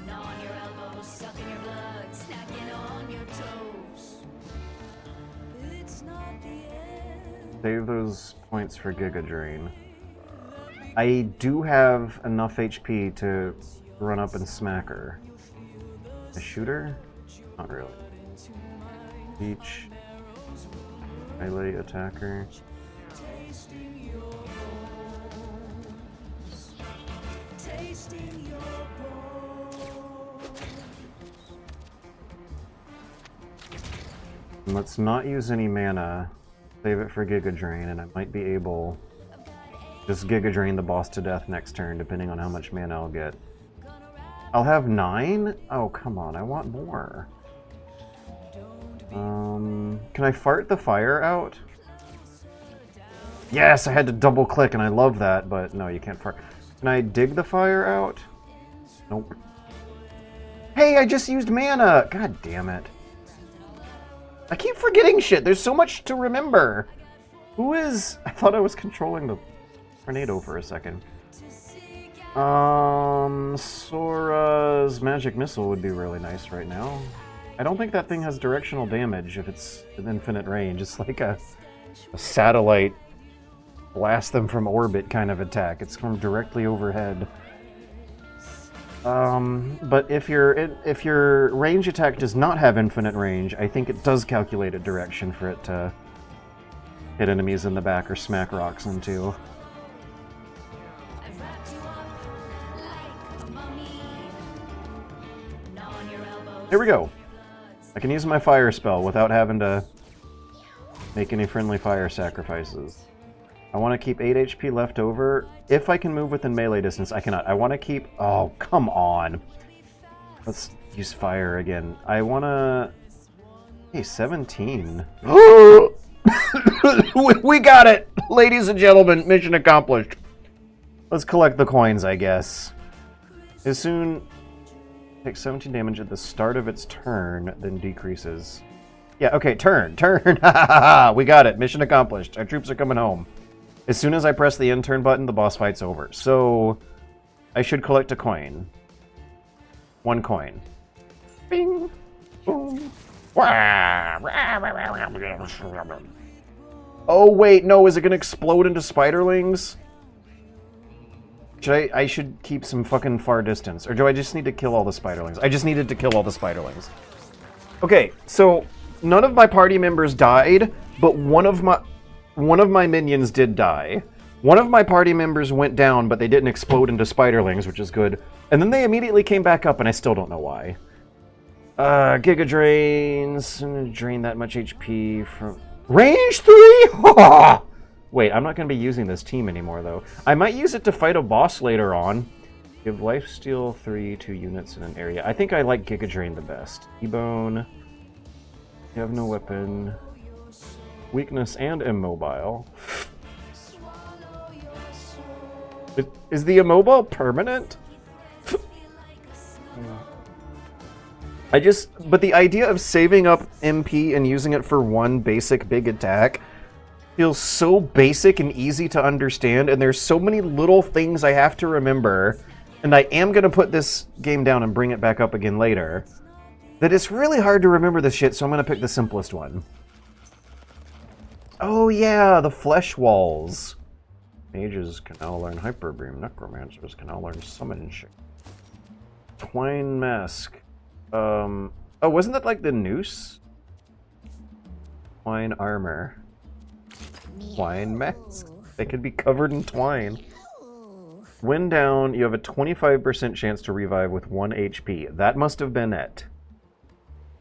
Gnawing your elbows, sucking your blood, snacking on your toes. It's not the end. Save those points for Giga Drain. I do have enough HP to run up and smack her. A shooter? Not really. Peach. Melee attacker. Tasting your And let's not use any mana. Save it for Giga Drain, and I might be able just Giga Drain the boss to death next turn, depending on how much mana I'll get. I'll have 9? Oh, come on, I want more. Can I fart the fire out? Yes, I had to double click, and I love that, but no, you can't fart. Can I dig the fire out? Nope. Hey, I just used mana! God damn it. I keep forgetting shit. There's so much to remember. Who is... I thought I was controlling the tornado for a second. Sora's magic missile would be really nice right now. I don't think that thing has directional damage if it's an infinite range. It's like a a satellite blast them from orbit kind of attack. It's from directly overhead. But if your range attack does not have infinite range, I think it does calculate a direction for it to hit enemies in the back or smack rocks into. I've wrapped you up like a mummy. Now on your elbows. Here we go. I can use my fire spell without having to make any friendly fire sacrifices. I want to keep 8 HP left over. If I can move within melee distance, I cannot. I want to keep... Oh, come on. Let's use fire again. I want to... Hey, 17. We got it! Ladies and gentlemen, mission accomplished. Let's collect the coins, I guess. As soon... Takes 17 damage at the start of its turn, then decreases. Yeah, okay, turn. We got it. Mission accomplished. Our troops are coming home. As soon as I press the end turn button, the boss fight's over. So, I should collect a coin. 1 coin. Bing! Boom! Oh, wait, no, is it gonna explode into spiderlings? I should keep some fucking far distance. Or do I just need to kill all the spiderlings? I just needed to kill all the spiderlings. Okay, so, none of my party members died, but one of my minions did die. One of my party members went down, but they didn't explode into spiderlings, which is good. And then they immediately came back up, and I still don't know why. Giga Drains. Drain that much HP from... Range 3? Wait, I'm not going to be using this team anymore, though. I might use it to fight a boss later on. Give lifesteal 3 to units in an area. I think I like Giga Drain the best. E-Bone. You have no weapon. Weakness and immobile. Is the immobile permanent? But the idea of saving up MP and using it for one basic big attack feels so basic and easy to understand, and there's so many little things I have to remember, and I am going to put this game down and bring it back up again later, that it's really hard to remember this shit, so I'm going to pick the simplest one. Oh yeah, the flesh walls. Mages can now learn Hyper Beam. Necromancers can now learn Summon Shit. Twine Mask. Oh, wasn't that like the noose? Twine Armor. Twine Mask. They could be covered in twine. When down, you have a 25% chance to revive with 1 HP. That must have been it.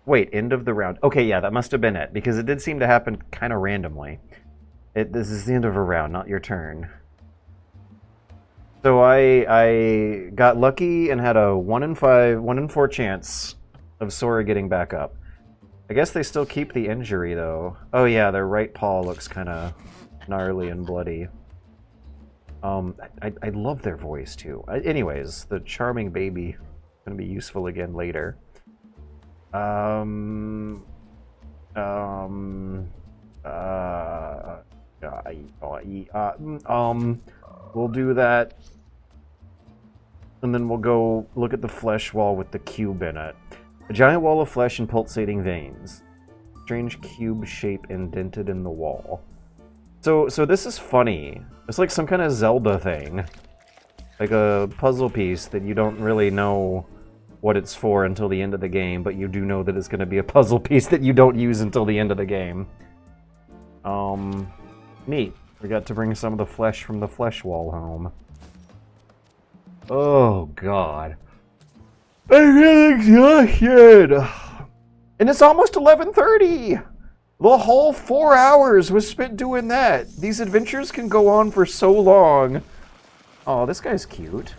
Wait, end of the round. Okay, yeah, that must have been it, because it did seem to happen kind of randomly. This is the end of a round, not your turn. So I got lucky and had a 1 in 4 chance of Sora getting back up. I guess they still keep the injury, though. Oh yeah, their right paw looks kind of gnarly and bloody. I love their voice, too. Anyways, the charming baby is going to be useful again later. We'll do that. And then we'll go look at the flesh wall with the cube in it. A giant wall of flesh and pulsating veins. Strange cube shape indented in the wall. So this is funny. It's like some kind of Zelda thing. Like a puzzle piece that you don't really know what it's for until the end of the game, but you do know that it's going to be a puzzle piece that you don't use until the end of the game. Neat. We got to bring some of the flesh from the flesh wall home. Oh, God. I'm exhausted. And it's almost 11:30. The whole 4 hours was spent doing that. These adventures can go on for so long. Oh, this guy's cute.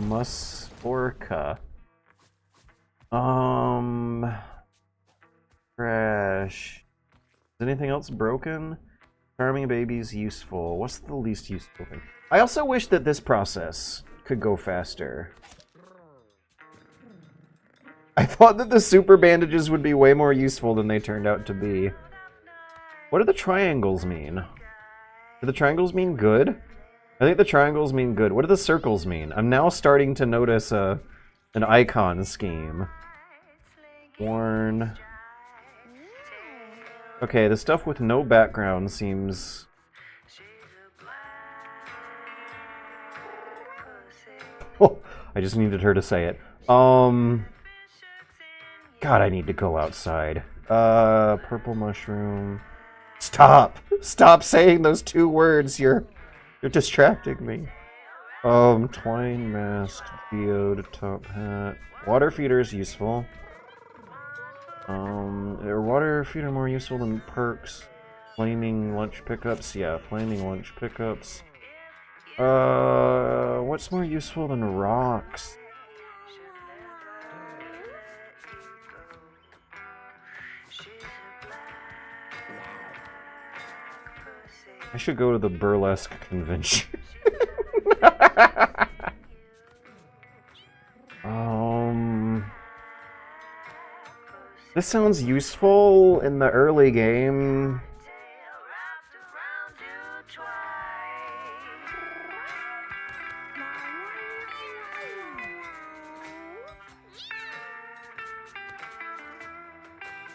Musporka. Trash. Is anything else broken? Charming baby's useful. What's the least useful thing? I also wish that this process could go faster. I thought that the super bandages would be way more useful than they turned out to be. What do the triangles mean? Do the triangles mean good? I think the triangles mean good. What do the circles mean? I'm now starting to notice an icon scheme. Worn. Okay, the stuff with no background seems... Oh, I just needed her to say it. God, I need to go outside. Purple mushroom. Stop! Stop saying those two words. You're distracting me. Twine mask, geode, top hat. Water feeder is useful. Are water feeder more useful than perks? Flaming lunch pickups? Yeah, flaming lunch pickups. What's more useful than rocks? I should go to the burlesque convention. This sounds useful in the early game.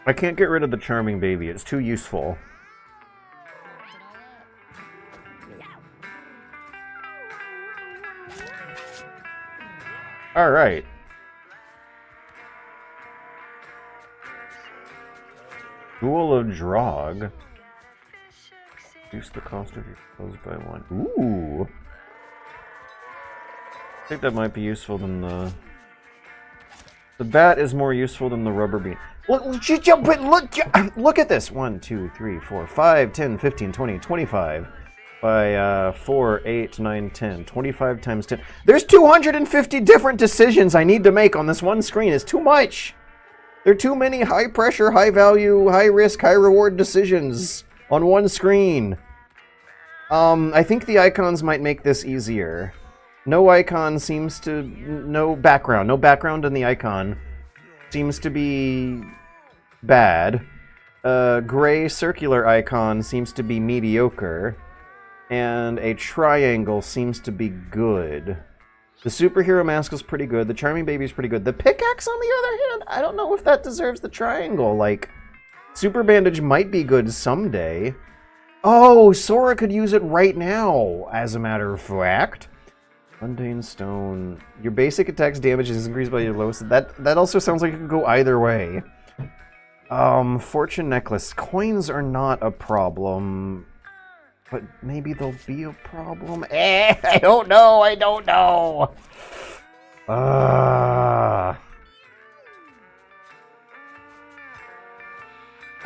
I can't get rid of the charming baby, it's too useful. Alright. Jewel of Drog. Reduce the cost of your clothes by 1. Ooh! I think that might be useful than the... The bat is more useful than the rubber bean. Look at this! 1, 2, 3, 4, 5, 10, 15, 20, 25. By 4, 8, 9, 10. 25 times 10. There's 250 different decisions I need to make on this one screen. It's too much! There are too many high pressure, high value, high risk, high reward decisions on one screen. I think the icons might make this easier. No icon seems to... No background. No background in the icon seems to be bad. Gray circular icon seems to be mediocre. And a triangle seems to be good. The superhero mask is pretty good. The charming baby is pretty good. The pickaxe, on the other hand, I don't know if that deserves the triangle. Like, super bandage might be good someday. Oh, Sora could use it right now, as a matter of fact. Mundane stone. Your basic attack's damage is increased by your lowest. That also sounds like it could go either way. Fortune necklace. Coins are not a problem. But maybe they'll be a problem? I don't know, I don't know! I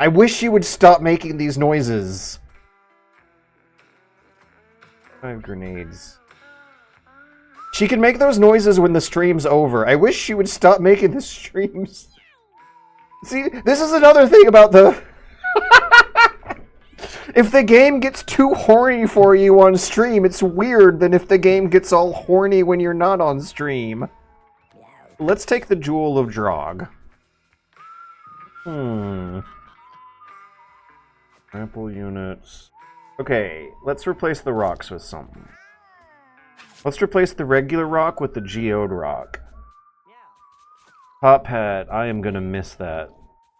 wish she would stop making these noises. 5 grenades. She can make those noises when the stream's over. I wish she would stop making the streams. See, this is another thing about the... If the game gets too horny for you on stream, it's weird than if the game gets all horny when you're not on stream. Let's take the Jewel of Drog. Trample units. Okay, let's replace the rocks with something. Let's replace the regular rock with the geode rock. Top hat, I am gonna miss that.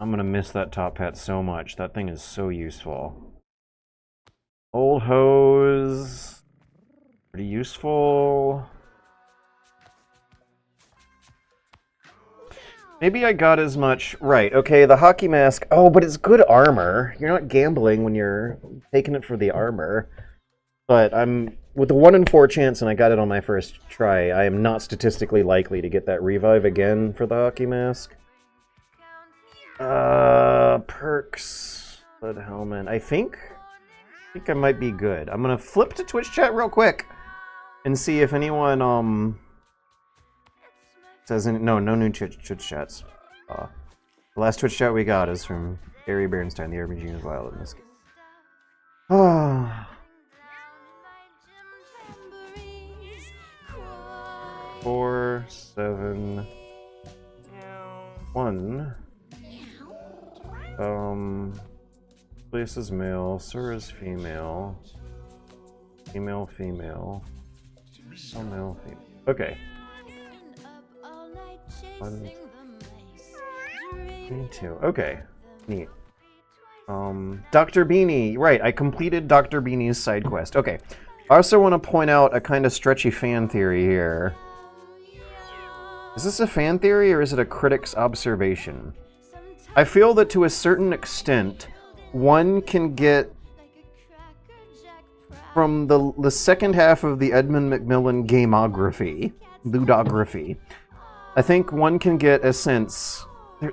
I'm gonna miss that top hat so much. That thing is so useful. Old hose, pretty useful. Maybe I got as much, right, okay, the hockey mask, oh, but it's good armor. You're not gambling when you're taking it for the armor. But I'm, with the 1 in 4 chance, and I got it on my first try, I am not statistically likely to get that revive again for the hockey mask. Perks, lead helmet, I think I might be good. I'm gonna flip to Twitch chat real quick and see if anyone says any, no new Twitch chats. The last Twitch chat we got is from Gary Bernstein, the Urban Genius Violet in this game. 4, 7, 1. Place is male, Sir is female. Female. Oh, male, female. Okay. 1, 2. Okay. Neat. Dr. Beanie. Right, I completed Dr. Beanie's side quest. Okay. I also want to point out a kind of stretchy fan theory here. Is this a fan theory or is it a critic's observation? I feel that to a certain extent, one can get from the second half of the Edmund Macmillan gameography, ludography. I think one can get a sense.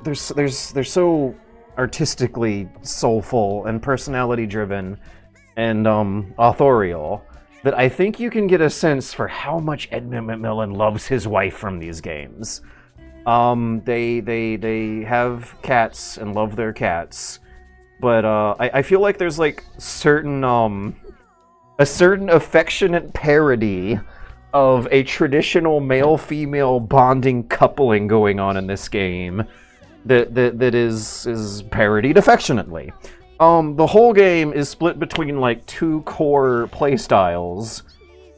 They're so artistically soulful and personality driven and authorial that I think you can get a sense for how much Edmund Macmillan loves his wife from these games. They have cats and love their cats, but I feel like there's like a certain affectionate parody of a traditional male-female bonding coupling going on in this game that is parodied affectionately. The whole game is split between like two core playstyles.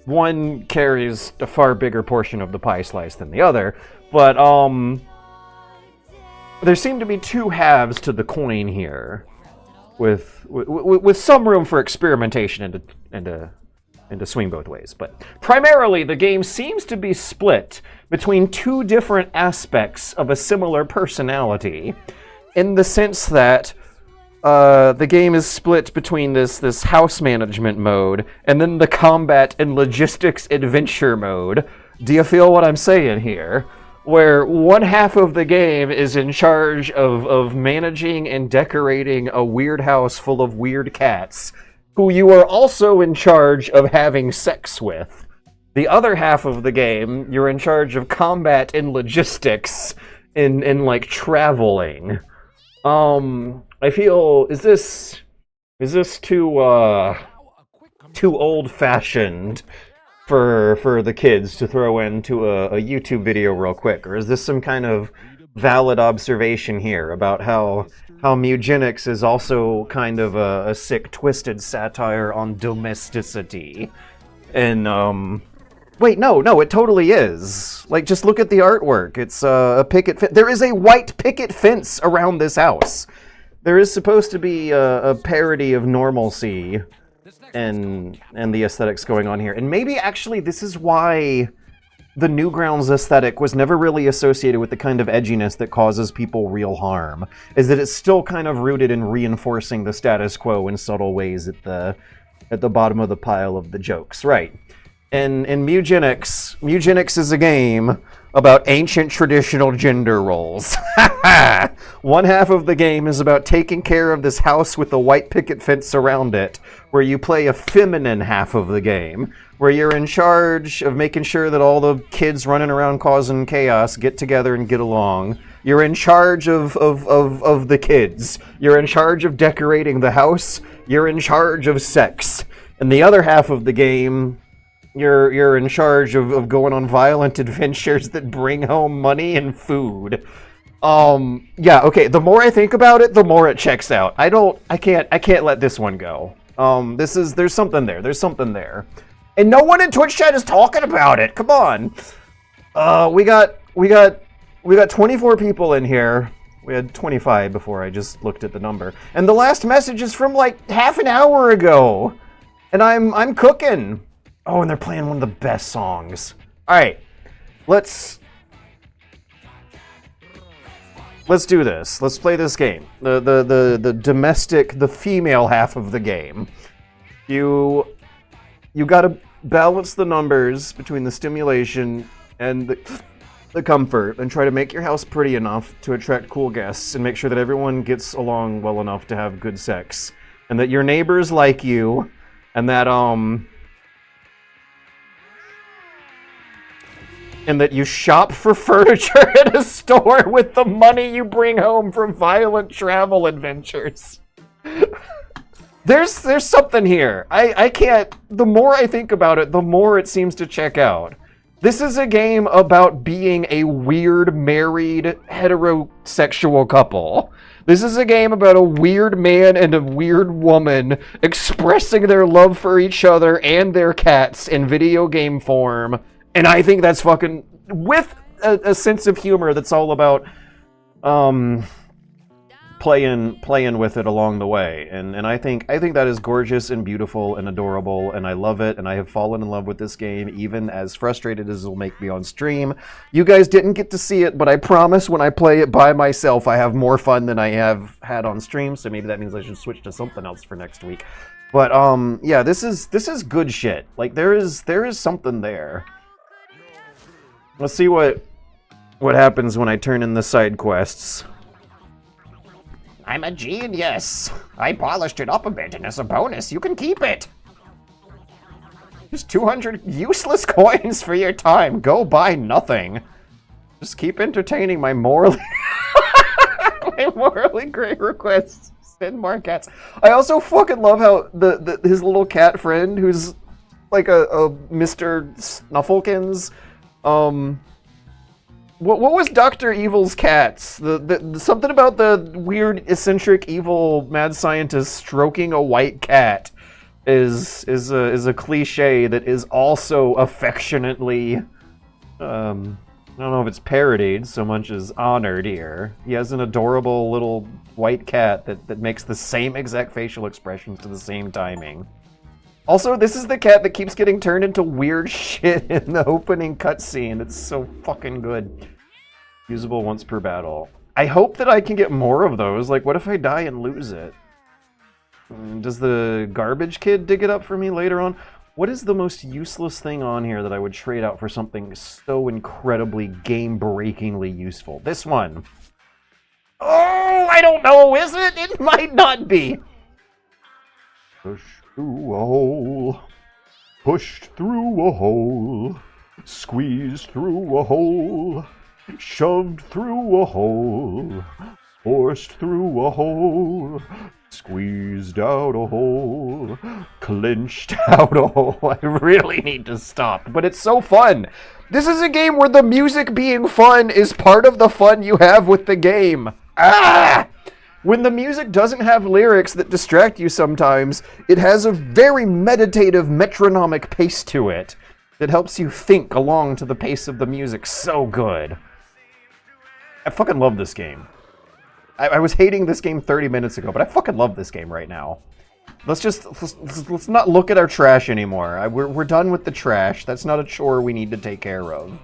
One carries a far bigger portion of the pie slice than the other, but there seem to be two halves to the coin here, with some room for experimentation and to swing both ways. But primarily, the game seems to be split between two different aspects of a similar personality, in the sense that the game is split between this house management mode and then the combat and logistics adventure mode. Do you feel what I'm saying here? Where one half of the game is in charge of managing and decorating a weird house full of weird cats, who you are also in charge of having sex with. The other half of the game, you're in charge of combat and logistics in like traveling. I feel, is this too old-fashioned for the kids to throw into a YouTube video real quick, or is this some kind of valid observation here about how Mewgenics is also kind of a sick, twisted satire on domesticity? And wait, no, it totally is. Like, just look at the artwork. It's a picket fence. There is a white picket fence around this house. There is supposed to be a parody of normalcy and the aesthetics going on here. And maybe actually this is why the Newgrounds aesthetic was never really associated with the kind of edginess that causes people real harm, is that it's still kind of rooted in reinforcing the status quo in subtle ways at the bottom of the pile of the jokes, right? And Mewgenics is a game about ancient traditional gender roles. One half of the game is about taking care of this house with a white picket fence around it, where you play a feminine half of the game, where you're in charge of making sure that all the kids running around causing chaos get together and get along. You're in charge of the kids. You're in charge of decorating the house. You're in charge of sex. And the other half of the game, you're in charge of going on violent adventures that bring home money and food. Yeah, okay, the more I think about it, the more it checks out. I can't let this one go. There's something there. And no one in Twitch chat is talking about it. Come on. We got 24 people in here. We had 25 before I just looked at the number. And the last message is from like half an hour ago. And I'm cooking. Oh, and they're playing one of the best songs. All right, let's do this. Let's play this game. The domestic, the female half of the game. You gotta balance the numbers between the stimulation and the comfort, and try to make your house pretty enough to attract cool guests, and make sure that everyone gets along well enough to have good sex, and that your neighbors like you, and that and that you shop for furniture at a store with the money you bring home from violent travel adventures. There's something here. I can't... The more I think about it, the more it seems to check out. This is a game about being a weird, married, heterosexual couple. This is a game about a weird man and a weird woman expressing their love for each other and their cats in video game form. And I think that's fucking... With a sense of humor that's all about... playing with it along the way, and I think that is gorgeous and beautiful and adorable, and I love it, and I have fallen in love with this game, even as frustrated as it'll make me on stream. You guys didn't get to see it, but I promise when I play it by myself, I have more fun than I have had on stream, so maybe that means I should switch to something else for next week. But yeah, this is good shit. Like there is something there. Let's see what happens when I turn in the side quests. I'm a genius. I polished it up a bit, and as a bonus, you can keep it. Just 200 useless coins for your time. Go buy nothing. Just keep entertaining my morally great requests. Send more cats. I also fucking love how his little cat friend, who's like a Mr. Snufflekins, What was Dr. Evil's cats? The something about the weird, eccentric, evil mad scientist stroking a white cat is a cliche that is also affectionately, I don't know if it's parodied so much as honored here. He has an adorable little white cat that makes the same exact facial expressions to the same timing. Also, this is the cat that keeps getting turned into weird shit in the opening cutscene. It's so fucking good. Usable once per battle. I hope that I can get more of those. Like, what if I die and lose it? Does the garbage kid dig it up for me later on? What is the most useless thing on here that I would trade out for something so incredibly game-breakingly useful? This one. Oh, I don't know, is it? It might not be. Push through a hole. Pushed through a hole. Squeezed through a hole. Shoved through a hole, forced through a hole, squeezed out a hole, clenched out a hole. I really need to stop, but it's so fun. This is a game where the music being fun is part of the fun you have with the game. Ah! When the music doesn't have lyrics that distract you sometimes, it has a very meditative, metronomic pace to it that helps you think along to the pace of the music. So good. I fucking love this game. I was hating this game 30 minutes ago, but I fucking love this game right now. Let's not look at our trash anymore. We're done with the trash. That's not a chore we need to take care of.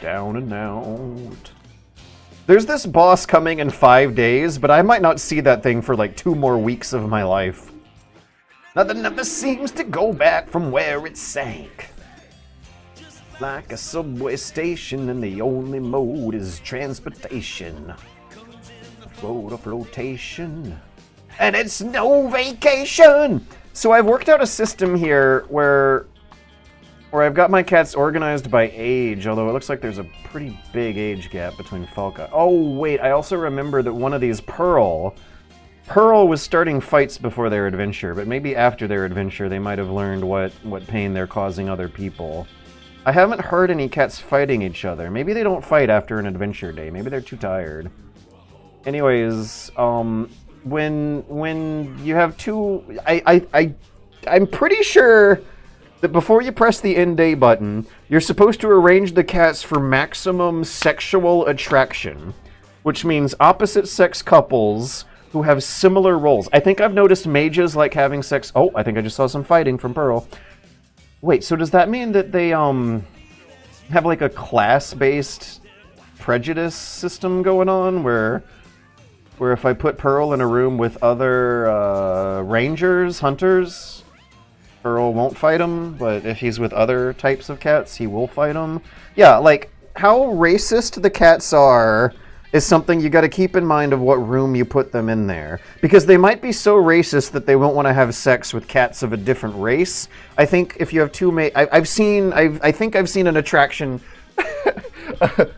Down and out. There's this boss coming in 5 days, but I might not see that thing for like 2 more weeks of my life. Nothing ever seems to go back from where it sank. Like a subway station, and the only mode is transportation. Flotation. And it's no vacation! So I've worked out a system here where I've got my cats organized by age, although it looks like there's a pretty big age gap between Falca. Oh, wait, I also remember that one of these, Pearl was starting fights before their adventure, but maybe after their adventure they might have learned what pain they're causing other people. I haven't heard any cats fighting each other. Maybe they don't fight after an adventure day. Maybe they're too tired. Anyways, when you have two... I'm pretty sure that before you press the end day button, you're supposed to arrange the cats for maximum sexual attraction, which means opposite sex couples who have similar roles. I think I've noticed mages like having sex... Oh, I think I just saw some fighting from Pearl. Wait, so does that mean that they have like a class-based prejudice system going on where if I put Pearl in a room with other rangers, hunters, Pearl won't fight him, but if he's with other types of cats, he will fight him? Yeah, like, how racist the cats are is something you got to keep in mind of what room you put them in there. Because they might be so racist that they won't want to have sex with cats of a different race. I think if you have two I think I've seen an attraction...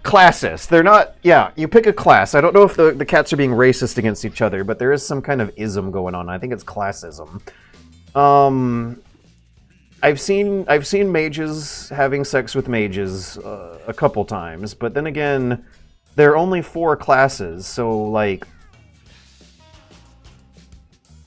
classist. They're not... Yeah, you pick a class. I don't know if the cats are being racist against each other, but there is some kind of ism going on. I think it's classism. I've seen mages having sex with mages a couple times, but then again, there are only 4 classes, so like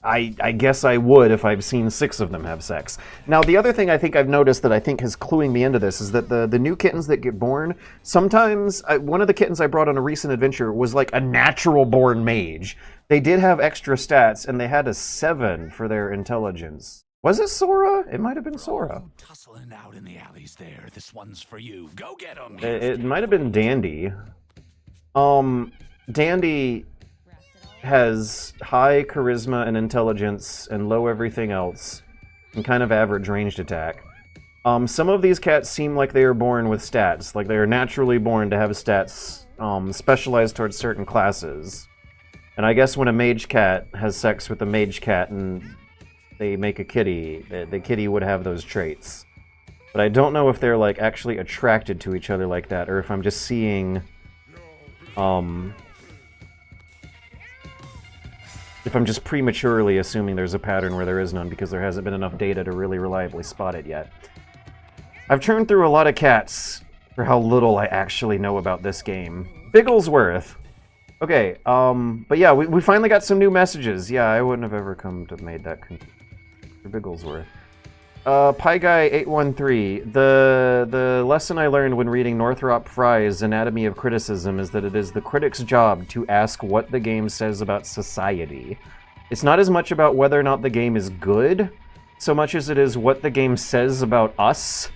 I guess I would if I've seen 6 of them have sex. Now, the other thing I think I've noticed that I think is cluing me into this is that the new kittens that get born, sometimes, one of the kittens I brought on a recent adventure was like a natural-born mage. They did have extra stats, and they had a 7 for their intelligence. Was it Sora? It might have been Sora. Tussling out in the alleys there. This one's for you. Go get him. It might have been Dandy. Dandy has high charisma and intelligence and low everything else, and kind of average ranged attack. Some of these cats seem like they are born with stats, like they are naturally born to have stats specialized towards certain classes. And I guess when a mage cat has sex with a mage cat and they make a kitty, the kitty would have those traits. But I don't know if they're like actually attracted to each other like that, or if I'm just seeing, if I'm just prematurely assuming there's a pattern where there is none because there hasn't been enough data to really reliably spot it yet. I've churned through a lot of cats for how little I actually know about this game. Bigglesworth. Okay, but yeah, we finally got some new messages. Yeah, I wouldn't have ever come to have made that conclusion. For Bigglesworth. PieGuy813, the lesson I learned when reading Northrop Frye's Anatomy of Criticism is that it is the critic's job to ask what the game says about society. It's not as much about whether or not the game is good, so much as it is what the game says about us,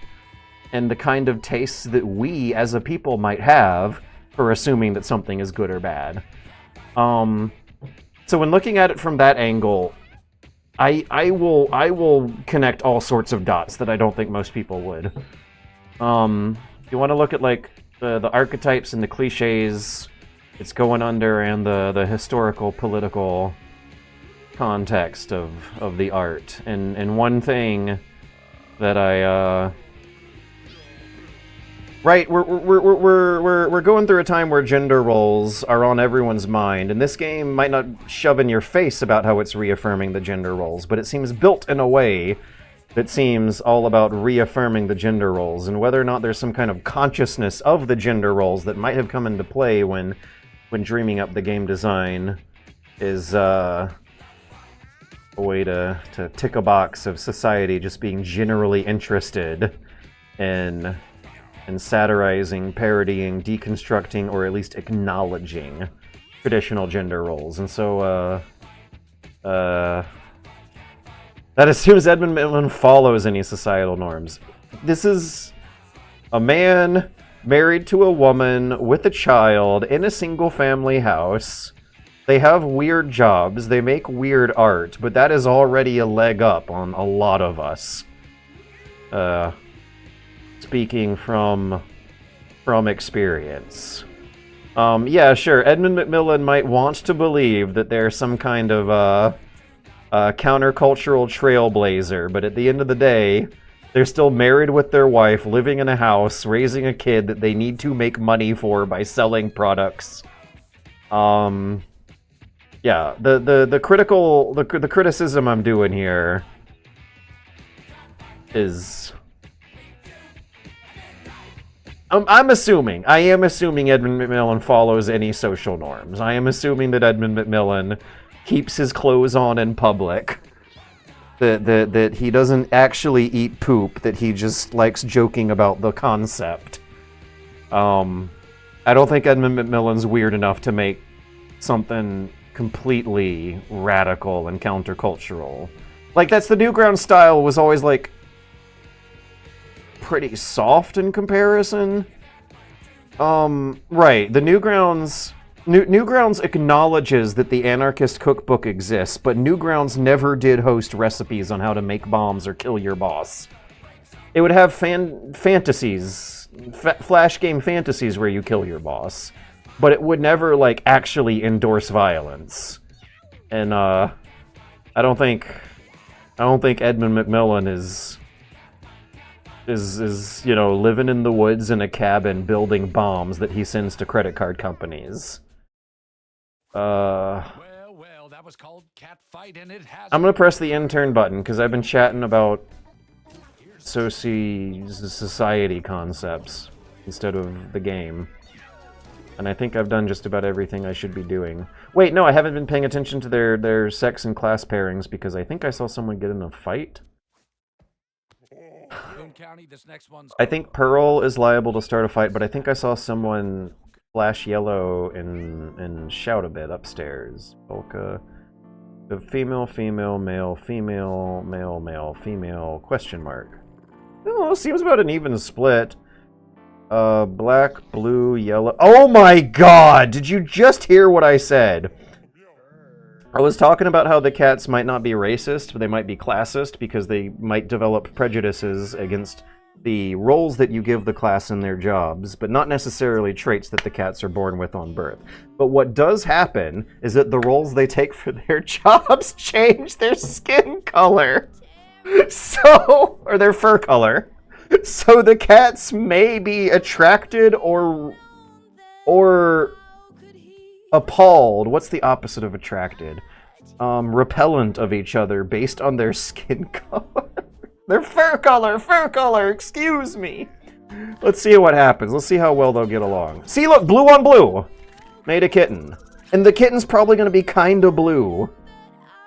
and the kind of tastes that we, as a people, might have for assuming that something is good or bad. So when looking at it from that angle, I will connect all sorts of dots that I don't think most people would. If you want to look at like the archetypes and the cliches it's going under, and the historical political context of the art, and one thing that I right, we're going through a time where gender roles are on everyone's mind, and this game might not shove in your face about how it's reaffirming the gender roles, but it seems built in a way that seems all about reaffirming the gender roles, and whether or not there's some kind of consciousness of the gender roles that might have come into play when dreaming up the game design is a way to tick a box of society just being generally interested in satirizing, parodying, deconstructing, or at least acknowledging traditional gender roles. And so, that assumes Edmund Midland follows any societal norms. This is a man married to a woman with a child in a single-family house. They have weird jobs, they make weird art, but that is already a leg up on a lot of us. Speaking from experience. Yeah, sure, Edmund Macmillan might want to believe that they're some kind of countercultural trailblazer, but at the end of the day, they're still married with their wife, living in a house, raising a kid that they need to make money for by selling products. Yeah, the criticism I'm doing here is, I am assuming Edmund Macmillan follows any social norms. I am assuming that Edmund Macmillan keeps his clothes on in public, that he doesn't actually eat poop, that he just likes joking about the concept. I don't think Edmund Macmillan's weird enough to make something completely radical and countercultural. Like, that's the Newgrounds style was always like pretty soft in comparison. Right, the Newgrounds acknowledges that the anarchist cookbook exists, but Newgrounds never did host recipes on how to make bombs or kill your boss. It would have fantasies, flash game fantasies where you kill your boss, but it would never, like, actually endorse violence. And, I don't think Edmund Macmillan is, you know, living in the woods in a cabin building bombs that he sends to credit card companies. Well, that was called catfight, and it has. I'm gonna press the intern button because I've been chatting about society concepts instead of the game. And I think I've done just about everything I should be doing. Wait, no, I haven't been paying attention to their sex and class pairings because I think I saw someone get in a fight. County, this next one's I think Pearl is liable to start a fight, but I think I saw someone flash yellow and shout a bit upstairs. Polka. The female, female, male, female, male, male, female, question mark. Oh, seems about an even split. Black, blue, yellow. Oh my god! Did you just hear what I said? I was talking about how the cats might not be racist, but they might be classist because they might develop prejudices against the roles that you give the class in their jobs, but not necessarily traits that the cats are born with on birth. But what does happen is that the roles they take for their jobs change their skin color. So, or their fur color. So the cats may be attracted or appalled. What's the opposite of attracted? Repellent of each other based on their skin color. Their fur color, excuse me. Let's see what happens. Let's see how well they'll get along. See, look, blue on blue. Made a kitten. And the kitten's probably going to be kind of blue.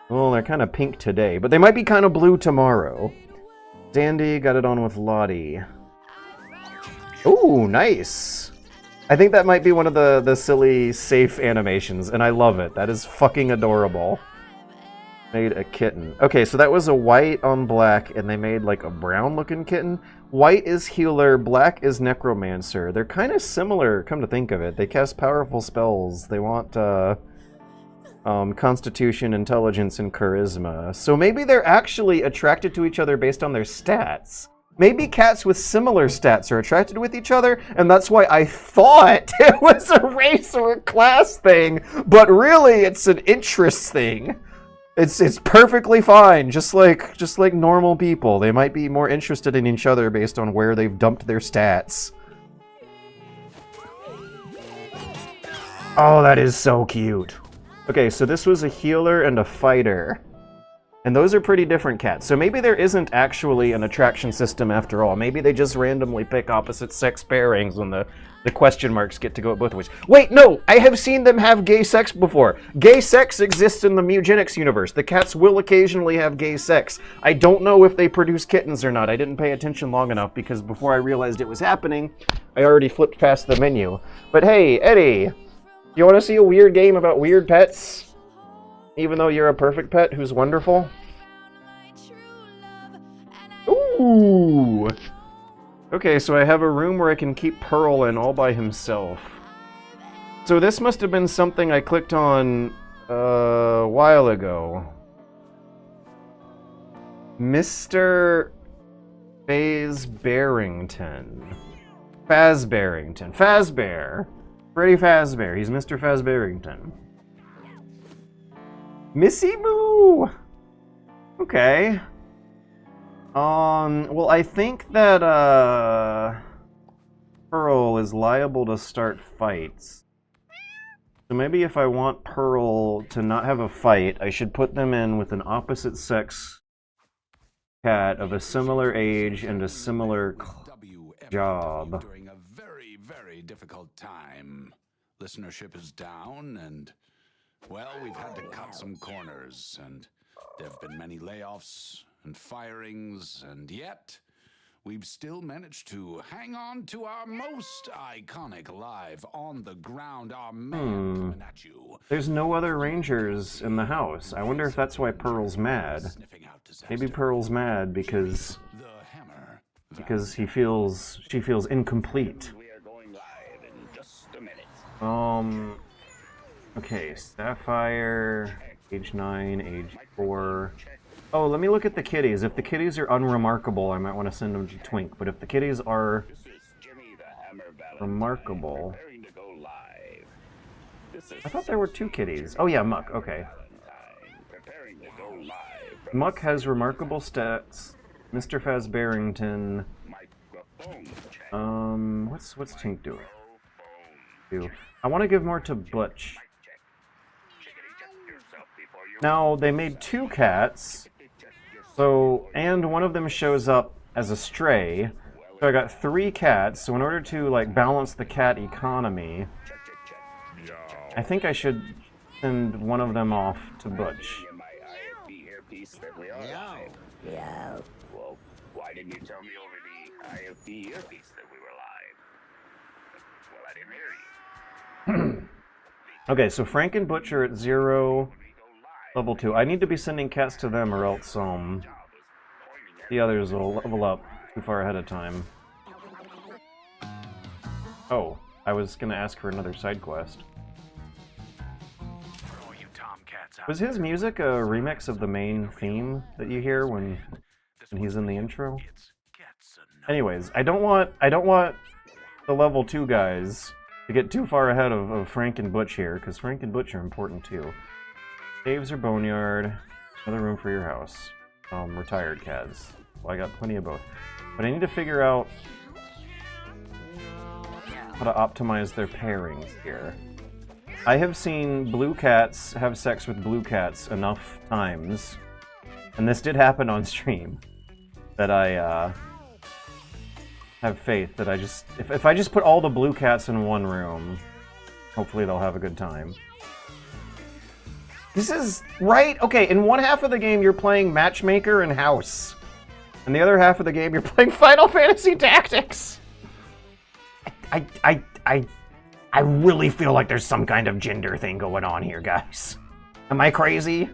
Well, they're kind of pink today, but they might be kind of blue tomorrow. Sandy got it on with Lottie. Ooh, nice. I think that might be one of the silly, safe animations, and I love it. That is fucking adorable. Made a kitten. Okay, so that was a white on black, and they made like a brown-looking kitten. White is healer, black is necromancer. They're kind of similar, come to think of it. They cast powerful spells. They want constitution, intelligence, and charisma. So maybe they're actually attracted to each other based on their stats. Maybe cats with similar stats are attracted with each other, and that's why I thought it was a race or a class thing, but really it's an interest thing. It's perfectly fine, just like normal people. They might be more interested in each other based on where they've dumped their stats. Oh, that is so cute. Okay, so this was a healer and a fighter. And those are pretty different cats. So maybe there isn't actually an attraction system after all. Maybe they just randomly pick opposite sex pairings when the question marks get to go both ways. Wait, no! I have seen them have gay sex before. Gay sex exists in the Mewgenics universe. The cats will occasionally have gay sex. I don't know if they produce kittens or not. I didn't pay attention long enough because before I realized it was happening, I already flipped past the menu. But hey, Eddie, you want to see a weird game about weird pets? Even though you're a perfect pet who's wonderful? Ooh! Okay, so I have a room where I can keep Pearl in all by himself. So this must have been something I clicked on a while ago. Mr. Fazbearrington. Fazbear. Freddy Fazbear. He's Mr. Fazbearrington. Missy Moo! Okay. Well, I think that, Pearl is liable to start fights. So maybe if I want Pearl to not have a fight, I should put them in with an opposite sex cat of a similar age and a similar job. During a very, very difficult time. Listenership is down, and, well, we've had to cut some corners, and there have been many layoffs and firings, and yet we've still managed to hang on to our most iconic live on the ground, our man coming at you. There's no other rangers in the house. I wonder if that's why Pearl's mad. Maybe Pearl's mad because she feels incomplete. Okay, Sapphire, age 9, age 4. Oh, let me look at the kitties. If the kitties are unremarkable, I might want to send them to Twink. But if the kitties are remarkable... I thought there were 2 kitties. Oh yeah, Muck, okay. Muck has remarkable stats. Mr. Fazbearrington... what's Tink doing? I want to give more to Butch. Now, they made 2 cats, so, and one of them shows up as a stray, so I got 3 cats, so in order to, like, balance the cat economy, I think I should send one of them off to Butch. My IFB earpiece that we are Meow. live. Meow. Well, why didn't you tell me over the IFB earpiece that we were live? Well, I didn't hear you. Okay, so Frank and Butch are at 0, level 2. I need to be sending cats to them or else the others will level up too far ahead of time. Oh, I was gonna ask for another side quest. Was his music a remix of the main theme that you hear when he's in the intro? Anyways, I don't want the level 2 guys to get too far ahead of Frank and Butch here, because Frank and Butch are important too. Caves or boneyard, another room for your house. Retired cats. Well, I got plenty of both. But I need to figure out how to optimize their pairings here. I have seen blue cats have sex with blue cats enough times, and this did happen on stream, that I have faith that I just... If I just put all the blue cats in one room, hopefully they'll have a good time. This is... Right? Okay, in one half of the game you're playing Matchmaker and House. In the other half of the game you're playing Final Fantasy Tactics! I really feel like there's some kind of gender thing going on here, guys. Am I crazy?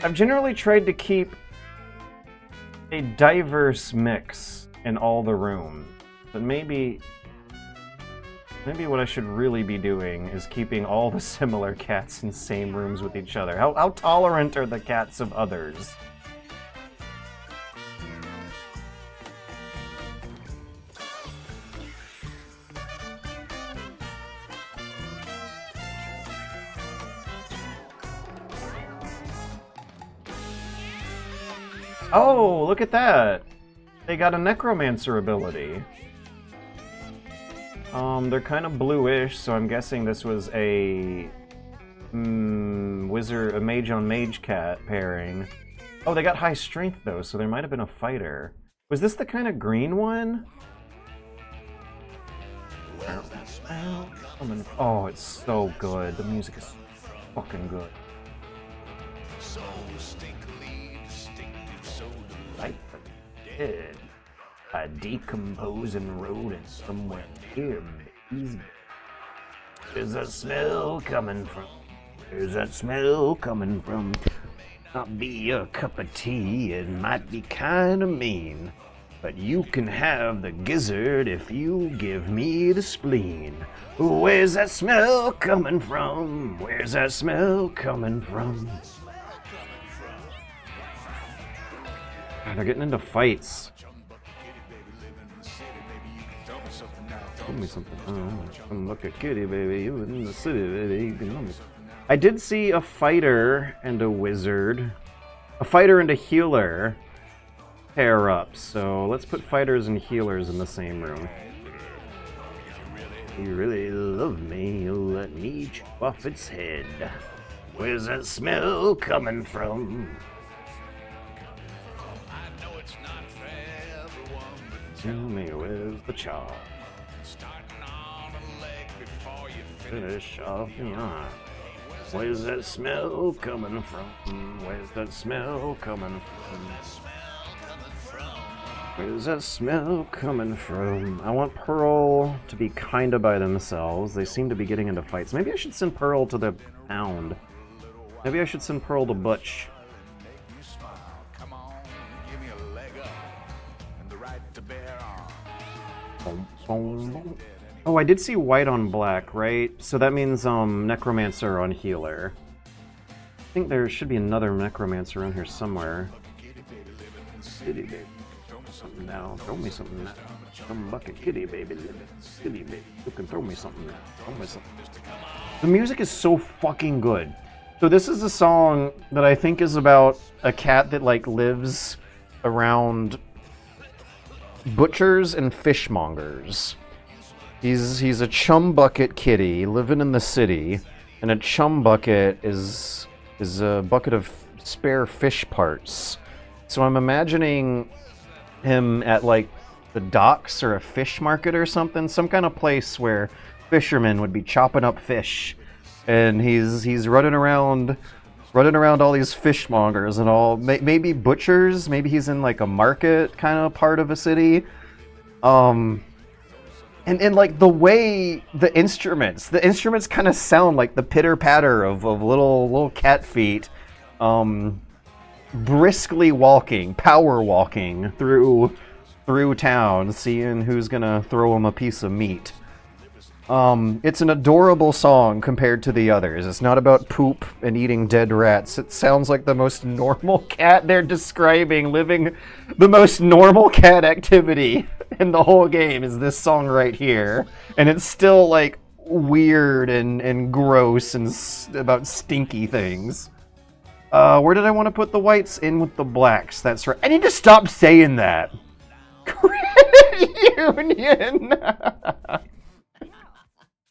I've generally tried to keep a diverse mix in all the rooms, but maybe what I should really be doing is keeping all the similar cats in same rooms with each other. How tolerant are the cats of others? Oh, look at that! They got a Necromancer ability. They're kind of bluish, so I'm guessing this was a wizard, a mage on mage cat pairing. Oh, they got high strength though, so there might have been a fighter. Was this the kind of green one? Oh, it's so good. The music is fucking good. Light from the dead. A decomposing rodent somewhere here. Where's that smell coming from? Where's that smell coming from? Not be a cup of tea, it might be kinda mean. But you can have the gizzard if you give me the spleen. Where's that smell coming from? Where's that smell coming from? God, they're getting into fights. Tell me something. Come look at kitty, baby. You in the city, baby. You can know me. I did see a fighter and a wizard. A fighter and a healer pair up. So let's put fighters and healers in the same room. You really love me, you'll let me chop off its head. Where's that smell coming from? Tell me where's the chop? Finish off your arm. Where's that smell coming from? Where's that smell coming from? Where's that smell coming from? I want Pearl to be kinda by themselves. They seem to be getting into fights. Maybe I should send Pearl to the pound. Maybe I should send Pearl to Butch. Oh, I did see white on black, right? So that means Necromancer on healer. I think there should be another Necromancer around here somewhere. Kitty baby, throw me something now. Throw me something now. Come bucket, kitty baby, kitty baby. You can throw me something now. Throw me something. The music is so fucking good. So this is a song that I think is about a cat that like lives around butchers and fishmongers. He's a chum bucket kitty living in the city, and a chum bucket is a bucket of spare fish parts. So I'm imagining him at like the docks or a fish market or something, some kind of place where fishermen would be chopping up fish, and he's running around all these fishmongers and all, maybe butchers, maybe he's in like a market kind of part of a city. And like the way the instruments kind of sound like the pitter patter of little cat feet, briskly walking, power walking through town, seeing who's gonna throw him a piece of meat. It's an adorable song compared to the others. It's not about poop and eating dead rats. It sounds like the most normal cat they're describing, living the most normal cat activity in the whole game is this song right here. And it's still like weird and gross and about stinky things. Where did I want to put the whites? In with the blacks. That's right. I need to stop saying that. Credit Union!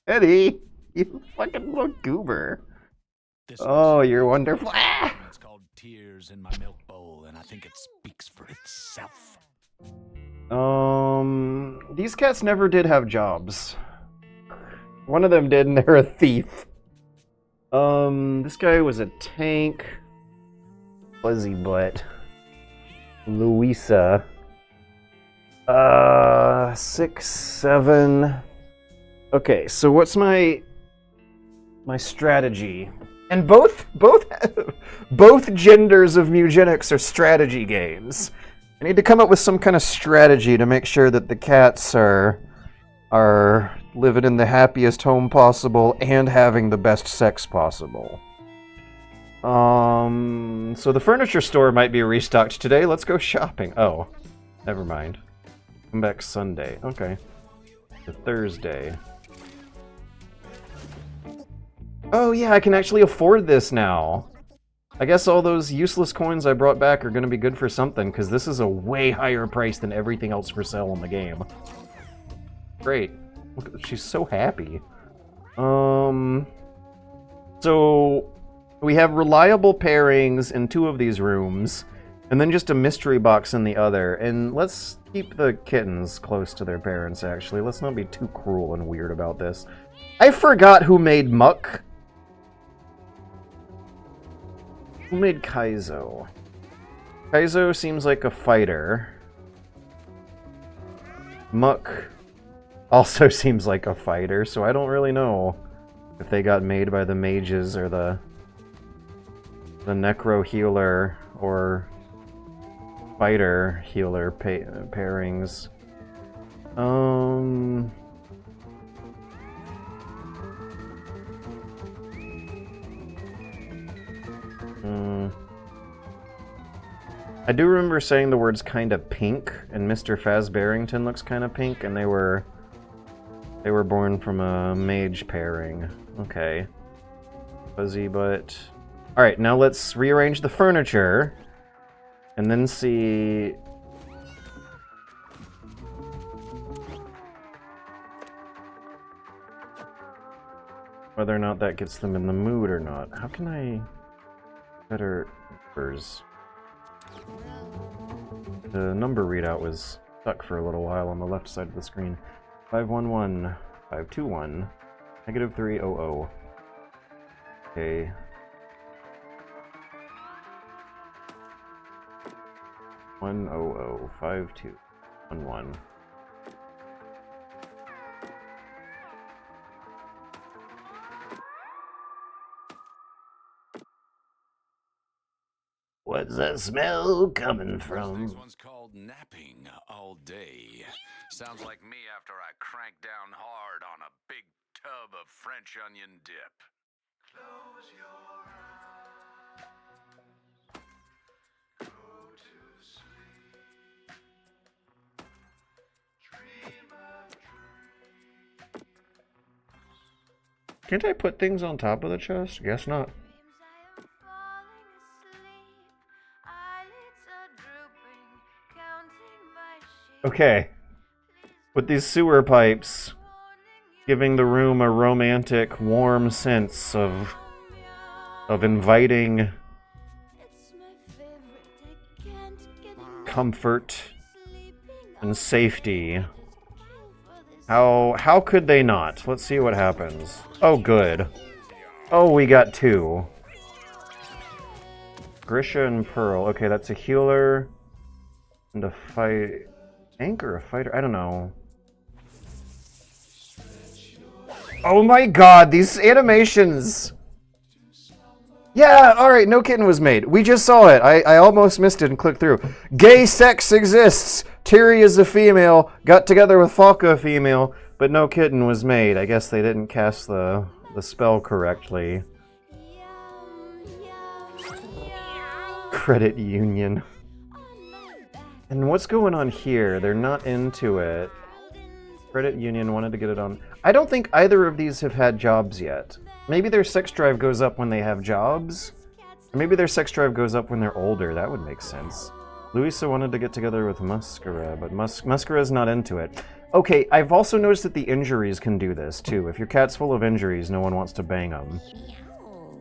Eddie, you fucking little goober. Oh, you're wonderful. Ah! It's called Tears in My Milk Bowl, and I think it speaks for itself. These cats never did have jobs. One of them did, and they're a thief. This guy was a tank. Fuzzy butt. Louisa. 6, 7. Okay, so what's my strategy? And both genders of Mewgenics are strategy games. I need to come up with some kind of strategy to make sure that the cats are living in the happiest home possible and having the best sex possible. So the furniture store might be restocked today. Let's go shopping. Oh, never mind. Come back Sunday. Okay. The Thursday. Oh yeah, I can actually afford this now. I guess all those useless coins I brought back are going to be good for something, because this is a way higher price than everything else for sale in the game. Great. Look, she's so happy. So we have reliable pairings in 2 of these rooms, and then just a mystery box in the other. And let's keep the kittens close to their parents, actually. Let's not be too cruel and weird about this. I forgot who made Muck. Who made Kaizo? Kaizo seems like a fighter. Muck also seems like a fighter, so I don't really know if they got made by the mages or the necro healer or fighter healer pairings. I do remember saying the words kinda pink, and Mr. Fazbarrington looks kinda pink, and they were born from a mage pairing. Okay. Fuzzy butt. Alright, now let's rearrange the furniture, and then see... whether or not that gets them in the mood or not. How can I... better numbers? The number readout was stuck for a little while on the left side of the screen. 511, 521, -300. Okay. One 5211. What's that smell coming from? One's called napping all day. Sounds like me after I crank down hard on a big tub of French onion dip. Close your eyes. Go to sleep. Dream of dreams. Can't I put things on top of the chest? Guess not. Okay. With these sewer pipes, giving the room a romantic, warm sense of inviting comfort. and safety. How could they not? Let's see what happens. Oh, good. Oh, we got 2. Grisha and Pearl. Okay, that's a healer and a fight. Anchor, a fighter? I don't know. Oh my god, these animations! Yeah, alright, no kitten was made. We just saw it. I almost missed it and clicked through. Gay sex exists! Tiri is a female, got together with Falca a female, but no kitten was made. I guess they didn't cast the spell correctly. Credit union. And what's going on here? They're not into it. Credit union wanted to get it on. I don't think either of these have had jobs yet. Maybe their sex drive goes up when they have jobs. Or maybe their sex drive goes up when they're older. That would make sense. Louisa wanted to get together with Muscara, but Muscara's not into it. Okay, I've also noticed that the injuries can do this, too. If your cat's full of injuries, no one wants to bang them.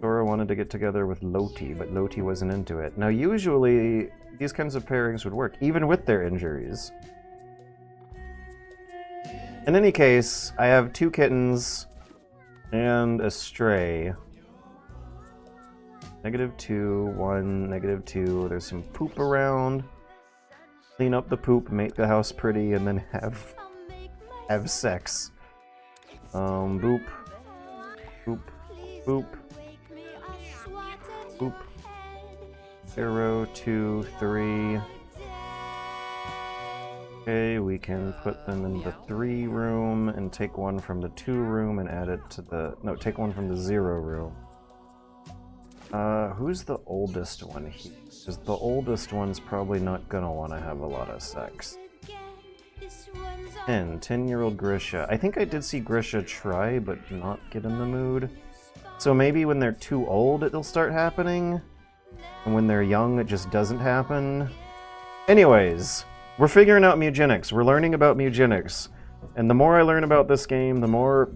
Dora wanted to get together with Loti, but Loti wasn't into it. Now, usually, these kinds of pairings would work, even with their injuries. In any case, I have 2 kittens and a stray. -2, 1, -2. There's some poop around. Clean up the poop, make the house pretty, and then have sex. Boop. Boop. Boop. Boop. 0, 2, 3. Okay, we can put them in the 3 room and take one from the 2 room and add it to the... No, take one from the 0 room. Who's the oldest one here? Because the oldest one's probably not gonna want to have a lot of sex. 10-year-old Grisha. I think I did see Grisha try, but not get in the mood. So maybe when they're too old it'll start happening, and when they're young it just doesn't happen. Anyways, we're figuring out Mewgenics. We're learning about Mewgenics. And the more I learn about this game, the more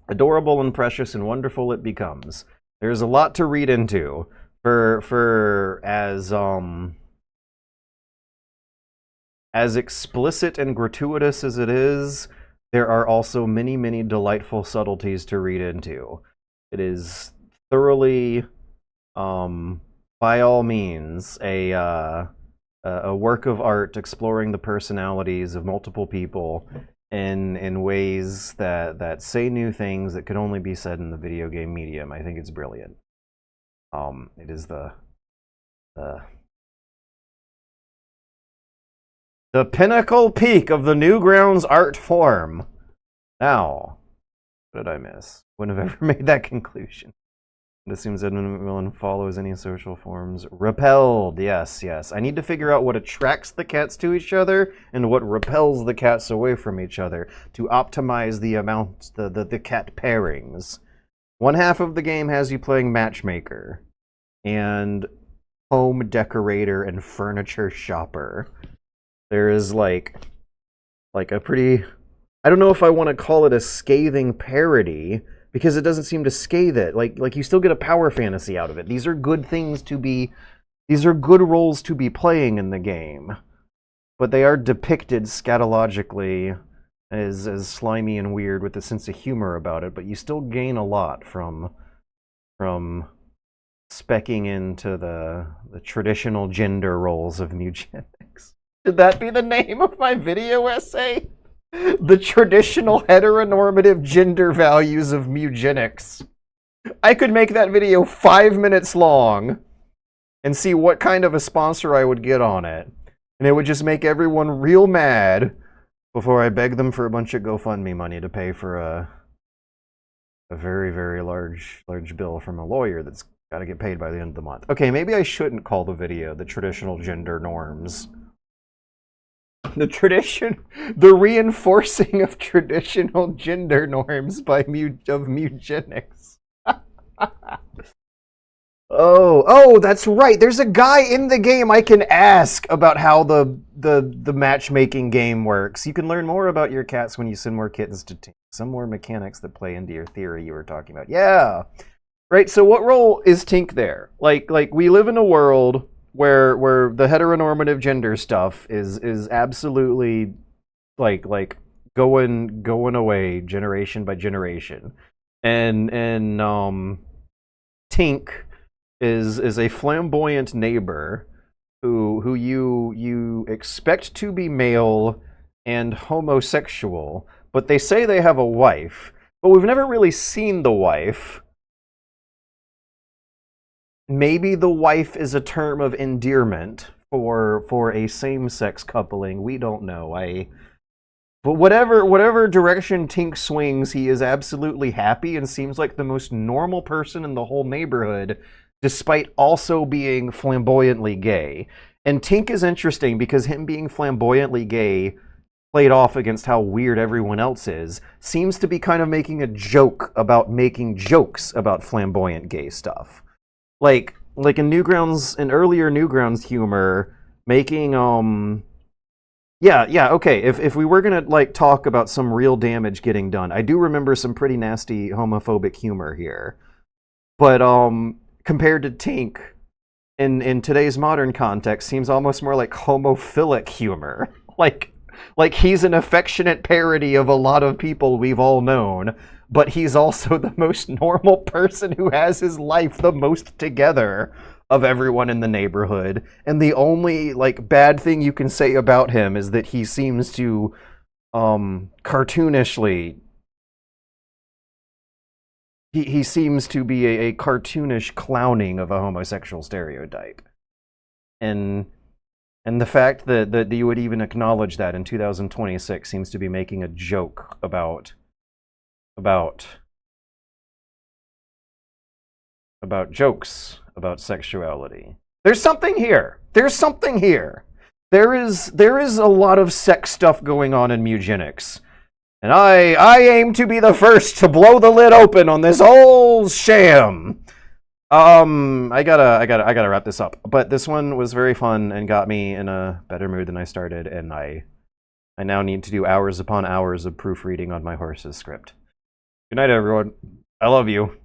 adorable and precious and wonderful it becomes. There's a lot to read into. For as explicit and gratuitous as it is, there are also many, many delightful subtleties to read into. It is thoroughly, by all means, a work of art exploring the personalities of multiple people in ways that say new things that could only be said in the video game medium. I think it's brilliant. It is the pinnacle peak of the Newgrounds art form. Now, what did I miss? Wouldn't have ever made that conclusion. It assumes Edmund McMillan follows any social forms. Repelled, yes, yes. I need to figure out what attracts the cats to each other and what repels the cats away from each other to optimize the amount, the cat pairings. One half of the game has you playing matchmaker and home decorator and furniture shopper. There is like a pretty, I don't know if I want to call it a scathing parody, because it doesn't seem to scathe it. Like you still get a power fantasy out of it. These are good things to be, these are good roles to be playing in the game. But they are depicted scatologically as slimy and weird with a sense of humor about it, but you still gain a lot from specking into the traditional gender roles of Mewgenics. Should that be the name of my video essay? The traditional heteronormative gender values of Mewgenics. I could make that video 5 minutes long and see what kind of a sponsor I would get on it. And it would just make everyone real mad before I beg them for a bunch of GoFundMe money to pay for a very, very large bill from a lawyer that's got to get paid by the end of the month. Okay, maybe I shouldn't call the video the traditional gender norms. The reinforcing of traditional gender norms by Mewgenics. Oh, that's right. There's a guy in the game I can ask about how the matchmaking game works. You can learn more about your cats when you send more kittens to Tink. Some more mechanics that play into your theory you were talking about. Yeah. Right, so what role is Tink there? Like we live in a world where the heteronormative gender stuff is absolutely like going away generation by generation, and Tink is a flamboyant neighbor who you expect to be male and homosexual, but they say they have a wife, but we've never really seen the wife. Maybe the wife is a term of endearment for a same-sex coupling. We don't know. But whatever direction Tink swings, he is absolutely happy and seems like the most normal person in the whole neighborhood, despite also being flamboyantly gay. And Tink is interesting because him being flamboyantly gay, played off against how weird everyone else is, seems to be kind of making a joke about making jokes about flamboyant gay stuff. Like in earlier Newgrounds humor, making okay. If we were gonna like talk about some real damage getting done, I do remember some pretty nasty homophobic humor here. But compared to Tink, in today's modern context, seems almost more like homophilic humor. Like he's an affectionate parody of a lot of people we've all known, but he's also the most normal person who has his life the most together of everyone in the neighborhood. And the only like bad thing you can say about him is that he seems to cartoonishly he seems to be a cartoonish clowning of a homosexual stereotype. And the fact that you would even acknowledge that in 2026 seems to be making a joke about jokes about sexuality. There's something here. There's something here. There is a lot of sex stuff going on in Mewgenics. And I aim to be the first to blow the lid open on this whole sham. I gotta wrap this up. But this one was very fun and got me in a better mood than I started, and I now need to do hours upon hours of proofreading on my horse's script. Good night, everyone. I love you.